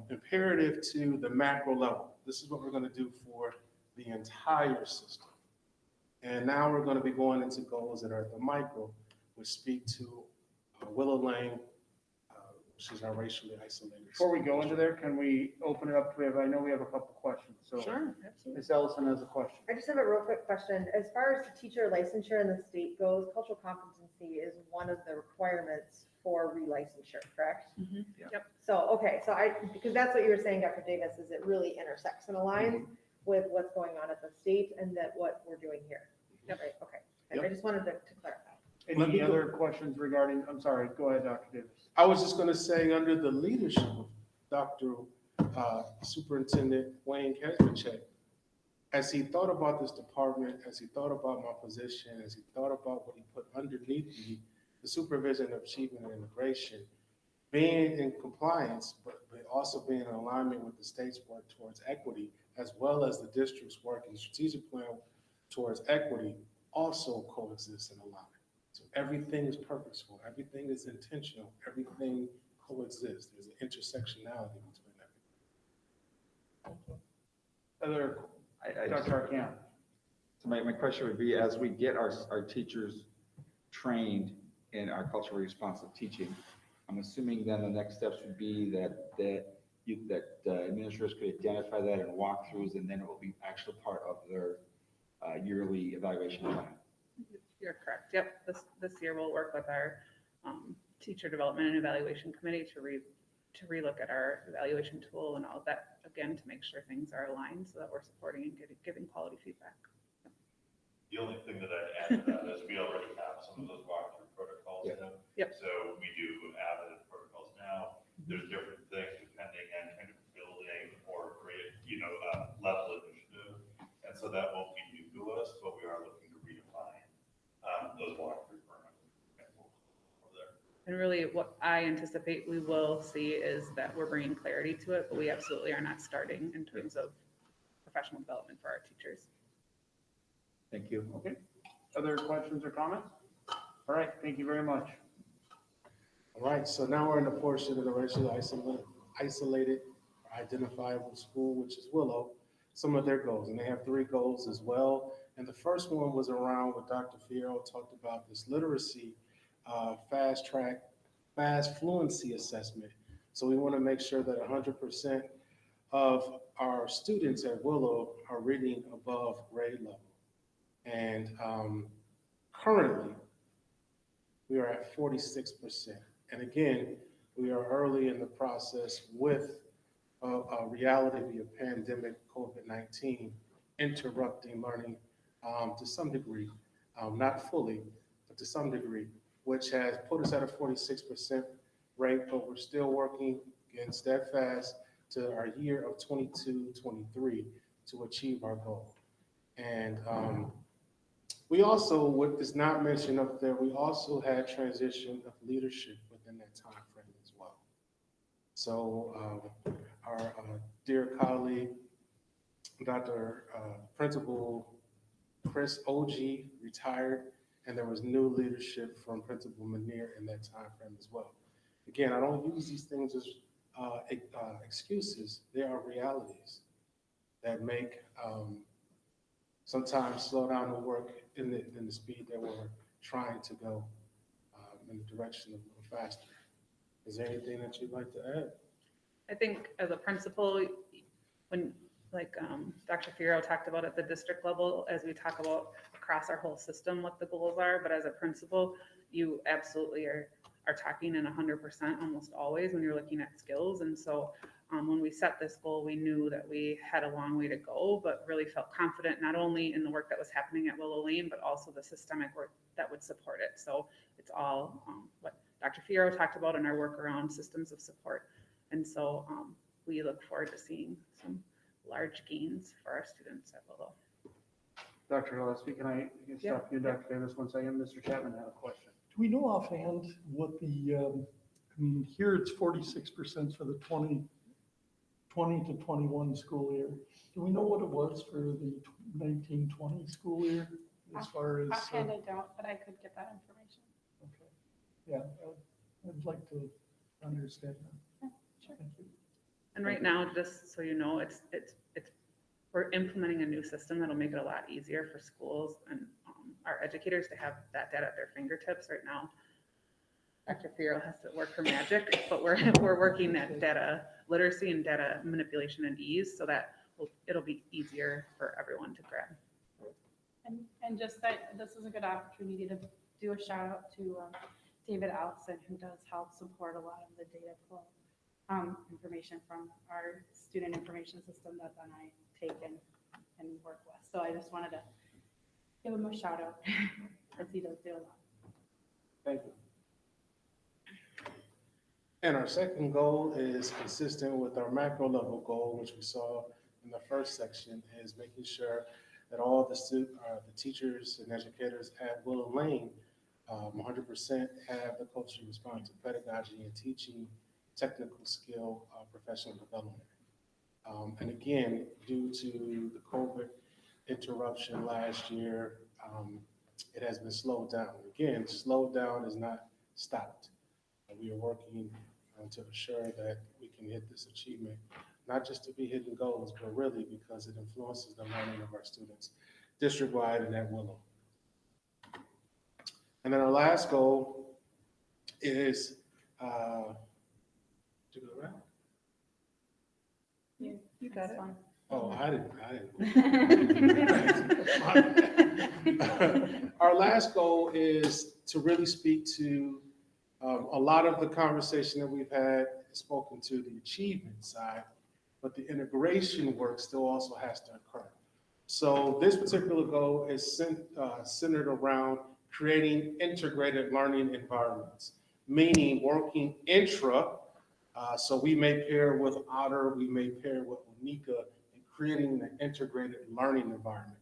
[SPEAKER 12] imperative to the macro level. This is what we're going to do for the entire system. And now we're going to be going into goals that are at the micro, which speak to Willow Lane, which is our racially isolated.
[SPEAKER 1] Before we go into there, can we open it up? I know we have a couple questions, so.
[SPEAKER 6] Sure, absolutely.
[SPEAKER 1] Ms. Ellison has a question.
[SPEAKER 18] I just have a real quick question. As far as the teacher licensure in the state goes, cultural competency is one of the requirements for relicensure, correct?
[SPEAKER 6] Mm-hmm. Yep.
[SPEAKER 18] So, okay, so because that's what you were saying, Dr. Davis, is it really intersects and aligns with what's going on at the state and that what we're doing here.
[SPEAKER 6] Yep.
[SPEAKER 18] Right, okay. I just wanted to clarify.
[SPEAKER 1] Any other questions regarding, I'm sorry, go ahead, Dr. Davis.
[SPEAKER 12] I was just going to say, under the leadership of Dr. Superintendent Wayne Kazmierczak, as he thought about this department, as he thought about my position, as he thought about what he put underneath me, the supervision of achievement and integration, being in compliance, but also being in alignment with the state's work towards equity, as well as the district's work and strategic plan towards equity, also coexists in alignment. So everything is purposeful, everything is intentional, everything coexists. There's an intersectionality between everything.
[SPEAKER 1] Dr. Arcand.
[SPEAKER 10] So my question would be, as we get our teachers trained in our culturally responsive teaching, I'm assuming then the next steps would be that administrators could identify that in walkthroughs, and then it will be actual part of their yearly evaluation plan.
[SPEAKER 6] You're correct. Yep. This year we'll work with our teacher development and evaluation committee to relook at our evaluation tool and all of that, again, to make sure things are aligned so that we're supporting and giving quality feedback.
[SPEAKER 3] The only thing that I'd add to that is we already have some of those walkthrough protocols.
[SPEAKER 6] Yep.
[SPEAKER 3] So we do have the protocols now. There's different things depending on kind of building or create, level initiative. And so that won't be new to us, but we are looking to redefine those walkthrough parameters.
[SPEAKER 6] And really what I anticipate we will see is that we're bringing clarity to it, but we absolutely are not starting in terms of professional development for our teachers.
[SPEAKER 10] Thank you.
[SPEAKER 1] Okay. Other questions or comments? All right, thank you very much.
[SPEAKER 12] All right, so now we're in the portion of the racially isolated or identifiable school, which is Willow, some of their goals. And they have 3 goals as well. And the first one was around what Dr. Fierro talked about, this literacy fast fluency assessment. So we want to make sure that 100% of our students at Willow are reading above grade level. And currently, we are at 46%. And again, we are early in the process with a reality of the pandemic, COVID-19, interrupting learning to some degree, not fully, but to some degree. which has put us at a 46% rate, but we're still working, again, steadfast to our year of 22-23 to achieve our goal. And we also, what is not mentioned up there, we also had transition of leadership within that time frame as well. So our dear colleague, Dr. Principal Chris OG retired, and there was new leadership from Principal Manier in that time frame as well. Again, I don't use these things as excuses. They are realities that make sometimes slow down the work in the speed that we're trying to go in the direction of a little faster. Is there anything that you'd like to add?
[SPEAKER 6] I think as a principal, when like Dr. Fierro talked about at the district level, as we talk about across our whole system, what the goals are, but as a principal, you absolutely are talking in 100% almost always when you're looking at skills. And so when we set this goal, we knew that we had a long way to go, but really felt confident not only in the work that was happening at Willow Lane, but also the systemic work that would support it. So it's all what Dr. Fierro talked about in our work around systems of support. And so we look forward to seeing some large gains for our students at Willow.
[SPEAKER 15] Dr. Gillespie, can I stop you, Dr. Davis, 1 second? Mr. Chapman had a question.
[SPEAKER 9] Do we know offhand what the, I mean, here it's 46% for the 20 to 21 school year. Do we know what it was for the 19-20 school year as far as?
[SPEAKER 22] Offhand, I don't, but I could get that information.
[SPEAKER 9] Okay. Yeah, I'd like to understand that.
[SPEAKER 22] Sure.
[SPEAKER 9] Thank you.
[SPEAKER 6] And right now, just so you know, we're implementing a new system that'll make it a lot easier for schools and our educators to have that data at their fingertips right now. Dr. Fierro has to work her magic, but we're working that data literacy and data manipulation and ease so that it'll be easier for everyone to grab.
[SPEAKER 22] And just that this is a good opportunity to do a shout out to David Allison, who does help support a lot of the data flow information from our student information system that then I take and work with. So I just wanted to give him a shout out as he does do a lot.
[SPEAKER 12] Thank you. And our second goal is consistent with our macro level goal, which we saw in the first section, is making sure that all the teachers and educators at Willow Lane 100% have the culturally responsive pedagogy and teaching, technical skill, professional development. And again, due to the COVID interruption last year, it has been slowed down. Again, slowed down is not stopped. We are working to ensure that we can hit this achievement, not just to be hitting goals, but really because it influences the learning of our students district-wide and at Willow. And then our last goal is, to go around?
[SPEAKER 6] You got it.
[SPEAKER 12] Oh, I didn't. Our last goal is to really speak to a lot of the conversation that we've had, spoken to the achievement side, but the integration work still also has to occur. So this particular goal is centered around creating integrated learning environments, meaning working intra. So we may pair with Otter, we may pair with Unica in creating an integrated learning environment.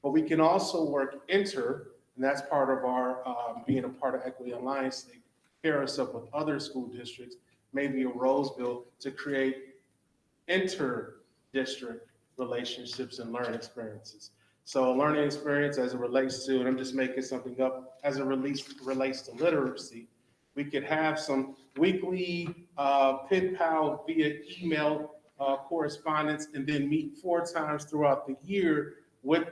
[SPEAKER 12] But we can also work inter, and that's part of our being a part of Equity Alliance. They pair us up with other school districts, maybe a Roseville, to create inter-district relationships and learning experiences. So a learning experience as it relates to, and I'm just making something up, as it relates to literacy, we could have some weekly pen pal via email correspondence and then meet 4 times throughout the year with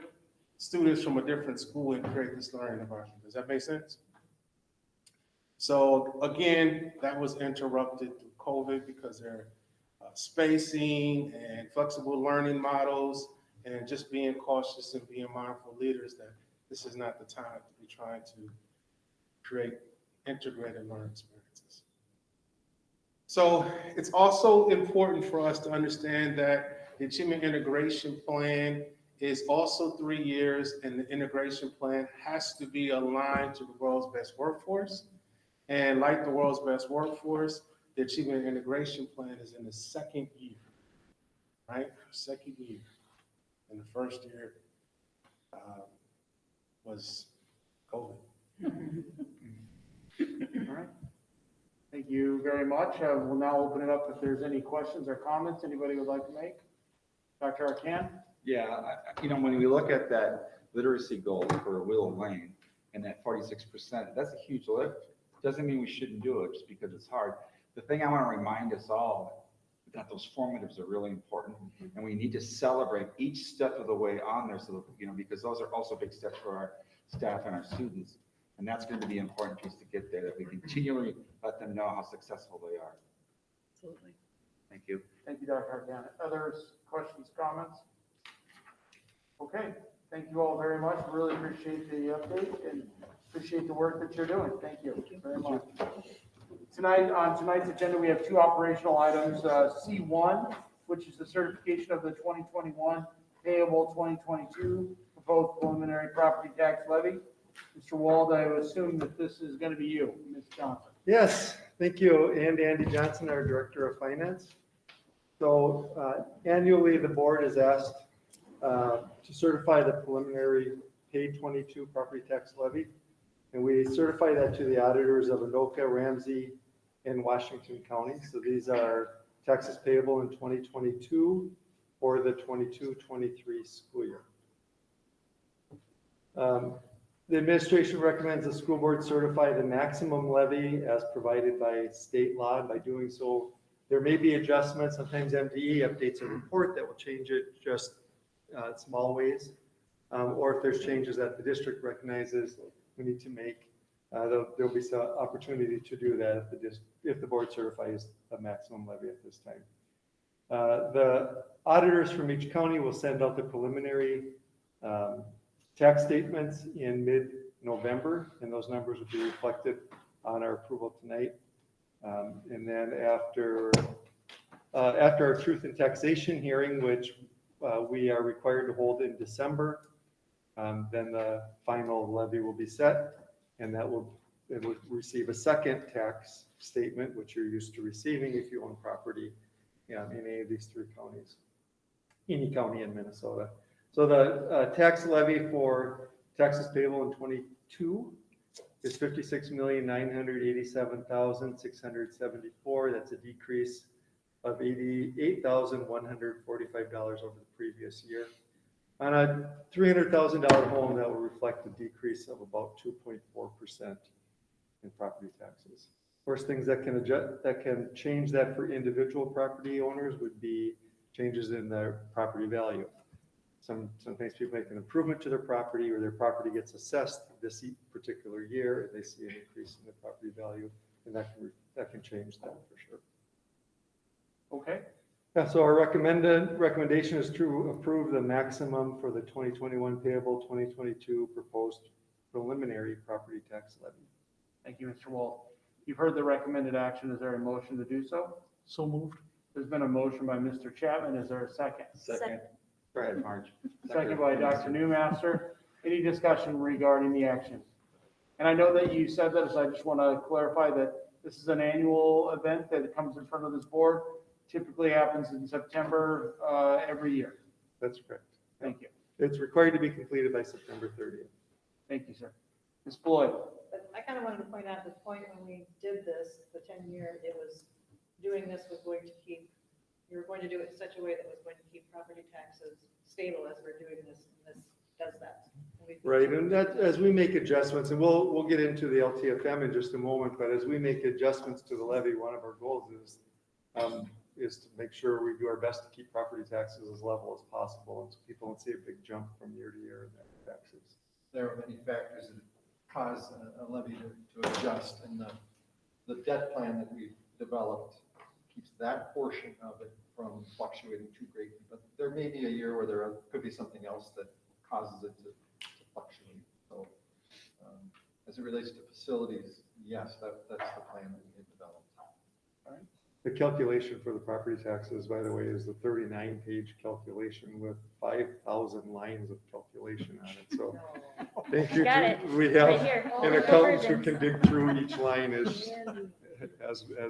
[SPEAKER 12] students from a different school and create this learning environment. Does that make sense? So again, that was interrupted through COVID because there are spacing and flexible learning models and just being cautious and being mindful leaders that this is not the time to be trying to create integrated learning experiences. So it's also important for us to understand that the Achievement Integration Plan is also 3 years, and the integration plan has to be aligned to the world's best workforce. And like the world's best workforce, the achievement integration plan is in the second year, right? Second year. And the first year was COVID.
[SPEAKER 1] All right. Thank you very much. We'll now open it up if there's any questions or comments anybody would like to make. Dr. Arcan?
[SPEAKER 10] Yeah, when we look at that literacy goal for Willow Lane and that 46%, that's a huge lift. Doesn't mean we shouldn't do it just because it's hard. The thing I want to remind us all that those formatives are really important, and we need to celebrate each step of the way on there, so that, because those are also big steps for our staff and our students. And that's going to be the important piece to get there, that we continually let them know how successful they are.
[SPEAKER 6] Absolutely.
[SPEAKER 10] Thank you.
[SPEAKER 1] Thank you, Dr. Arcan. Others, questions, comments? Okay, thank you all very much. Really appreciate the update and appreciate the work that you're doing. Thank you very much. Tonight, on tonight's agenda, we have 2 operational items. C1, which is the certification of the 2021 payable 2022 proposed preliminary property tax levy. Mr. Wald, I would assume that this is going to be you, Ms. Johnson.
[SPEAKER 2] Yes, thank you. And Andy Johnson, our Director of Finance. So annually, the board is asked to certify the preliminary paid 22 property tax levy. And we certify that to the auditors of Anoka, Ramsey, and Washington County. So these are taxes payable in 2022 or the 22-23 school year. The administration recommends the school board certify the maximum levy as provided by state law. By doing so, there may be adjustments. Sometimes MDE updates a report that will change it just small ways. Or if there's changes that the district recognizes we need to make, there'll be some opportunity to do that if the board certifies a maximum levy at this time. The auditors from each county will send out the preliminary tax statements in mid-November, and those numbers will be reflected on our approval tonight. And then after our truth in taxation hearing, which we are required to hold in December, then the final levy will be set, and it will receive a second tax statement, which you're used to receiving if you own property in any of these 3 counties, any county in Minnesota. So the tax levy for taxes payable in 22 is $56,987,674. That's a decrease of $88,145 over the previous year. On a $300,000 home, that will reflect a decrease of about 2.4% in property taxes. Of course, things that can change that for individual property owners would be changes in their property value. Sometimes people make an improvement to their property, or their property gets assessed this particular year, and they see an increase in the property value, and that can change that for sure.
[SPEAKER 1] Okay.
[SPEAKER 2] Yeah, so our recommendation is to approve the maximum for the 2021 payable 2022 proposed preliminary property tax levy.
[SPEAKER 1] Thank you, Mr. Wald. You've heard the recommended action. Is there a motion to do so?
[SPEAKER 9] So moved.
[SPEAKER 1] There's been a motion by Mr. Chapman. Is there a second?
[SPEAKER 10] Second. Go ahead, Marge.
[SPEAKER 1] Second by Dr. Newmaster. Any discussion regarding the action? And I know that you said that, so I just want to clarify that this is an annual event that comes in front of this board. Typically happens in September every year.
[SPEAKER 2] That's correct.
[SPEAKER 1] Thank you.
[SPEAKER 2] It's required to be completed by September 30th.
[SPEAKER 1] Thank you, sir. Ms. Floyd.
[SPEAKER 7] But I kind of wanted to point out the point when we did this, the 10-year, it was doing this was going to keep, you were going to do it in such a way that was going to keep property taxes stable as we're doing this, and this does that.
[SPEAKER 2] Right, and that as we make adjustments, and we'll get into the LTFM in just a moment, but as we make adjustments to the levy, one of our goals is to make sure we do our best to keep property taxes as level as possible, and so people don't see a big jump from year to year in their taxes.
[SPEAKER 13] There are many factors that cause a levy to adjust, and the debt plan that we've developed keeps that portion of it from fluctuating too greatly. But there may be a year where there could be something else that causes it to fluctuate. So as it relates to facilities, yes, that's the plan that we had developed.
[SPEAKER 1] All right.
[SPEAKER 2] The calculation for the property taxes, by the way, is the 39-page calculation with 5,000 lines of calculation on it, so. Thank you.
[SPEAKER 19] Got it.
[SPEAKER 2] We
[SPEAKER 19] Right
[SPEAKER 2] have
[SPEAKER 19] here.
[SPEAKER 2] an accountant who can dig through each line as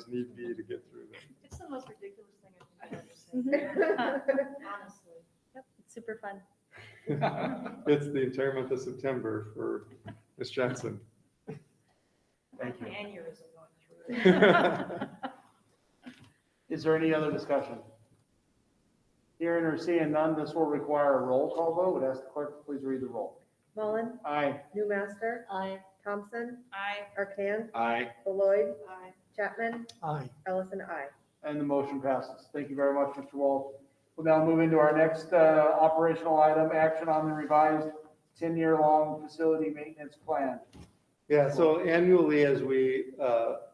[SPEAKER 2] need be to get through them.
[SPEAKER 7] It's the most ridiculous thing I've ever seen. Honestly.
[SPEAKER 19] Yep, it's super fun.
[SPEAKER 2] It's the entire month of September for Ms. Johnson.
[SPEAKER 7] Thank you. Aneurysm going through it.
[SPEAKER 1] Is there any other discussion? Hearing or seeing none, this will require a roll call vote. Would ask the clerk to please read the roll.
[SPEAKER 18] Mullen,
[SPEAKER 1] Aye.
[SPEAKER 18] Newmaster. Aye. Thompson,
[SPEAKER 17] Aye.
[SPEAKER 18] Arcan,
[SPEAKER 21] Aye.
[SPEAKER 18] Beloit,
[SPEAKER 7] Aye.
[SPEAKER 18] Chapman,
[SPEAKER 9] Aye.
[SPEAKER 18] Ellison, aye.
[SPEAKER 1] And the motion passes. Thank you very much, Mr. Walsh. We'll now move into our next operational item, action on the revised 10-year-long facility maintenance plan.
[SPEAKER 2] Yeah, so annually, as we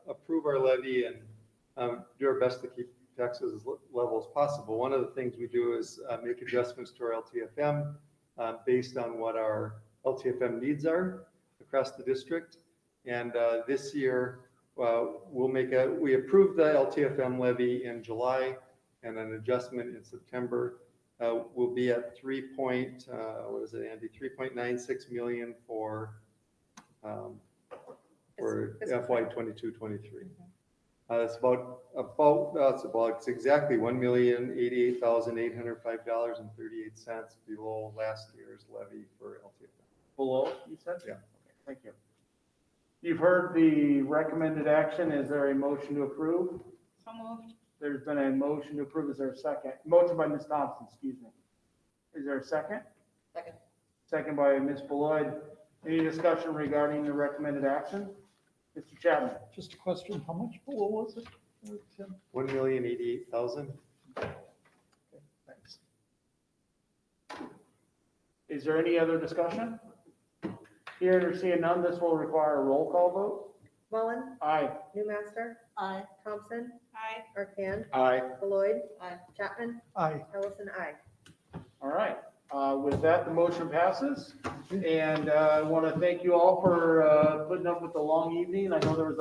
[SPEAKER 2] approve our levy and do our best to keep taxes as level as possible, one of the things we do is make adjustments to our LTFM based on what our LTFM needs are across the district. And this year, we approved the LTFM levy in July, and an adjustment in September. We'll be at 3.96 million for FY 22-23. It's exactly $1,088,805.38 below last year's levy for LTFM.
[SPEAKER 1] Below, you said?
[SPEAKER 2] Yeah.
[SPEAKER 1] Okay, thank you. You've heard the recommended action. Is there a motion to approve?
[SPEAKER 17] So moved.
[SPEAKER 1] There's been a motion to approve. Is there a second? Motion by Ms. Thompson, excuse me. Is there a second?
[SPEAKER 7] Second.
[SPEAKER 1] Second by Ms. Beloit. Any discussion regarding the recommended action? Mr. Chapman?
[SPEAKER 9] Just a question, how much below was it, Tim?
[SPEAKER 2] $1,088,000.
[SPEAKER 1] Thanks. Is there any other discussion? Hearing or seeing none, this will require a roll call vote.
[SPEAKER 18] Mullen,
[SPEAKER 1] Aye.
[SPEAKER 18] Newmaster,
[SPEAKER 11] Aye.
[SPEAKER 18] Thompson,
[SPEAKER 17] Aye.
[SPEAKER 18] Arcan,
[SPEAKER 21] Aye.
[SPEAKER 18] Beloit,
[SPEAKER 7] Aye.
[SPEAKER 18] Chapman,
[SPEAKER 9] Aye.
[SPEAKER 18] Ellison, aye.
[SPEAKER 1] All right. With that, the motion passes. And I want to thank you all for putting up with the long evening. I know there was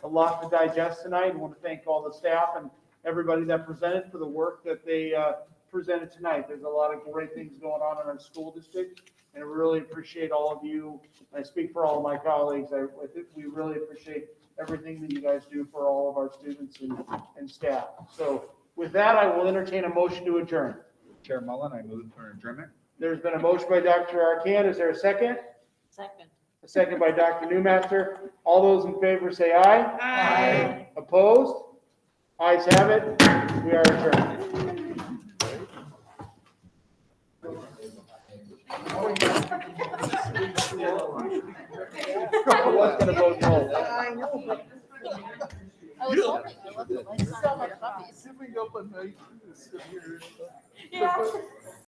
[SPEAKER 1] a lot to digest tonight. I want to thank all the staff and everybody that presented for the work that they presented tonight. There's a lot of great things going on in our school district, and I really appreciate all of you. I speak for all of my colleagues. I think we really appreciate everything that you guys do for all of our students and staff. So with that, I will entertain a motion to adjourn.
[SPEAKER 10] Chair Mullen, I move for adjournment.
[SPEAKER 1] There's been a motion by Dr. Arcan. Is there a second?
[SPEAKER 11] Second.
[SPEAKER 1] A second by Dr. Newmaster. All those in favor say aye.
[SPEAKER 17] Aye.
[SPEAKER 1] Opposed? Ayes have it. We are adjourned. I was gonna vote no.
[SPEAKER 18] I know, but.
[SPEAKER 11] I was hoping, I love the lights on the puppies.
[SPEAKER 9] Giving up a night to sit here.
[SPEAKER 17] Yeah.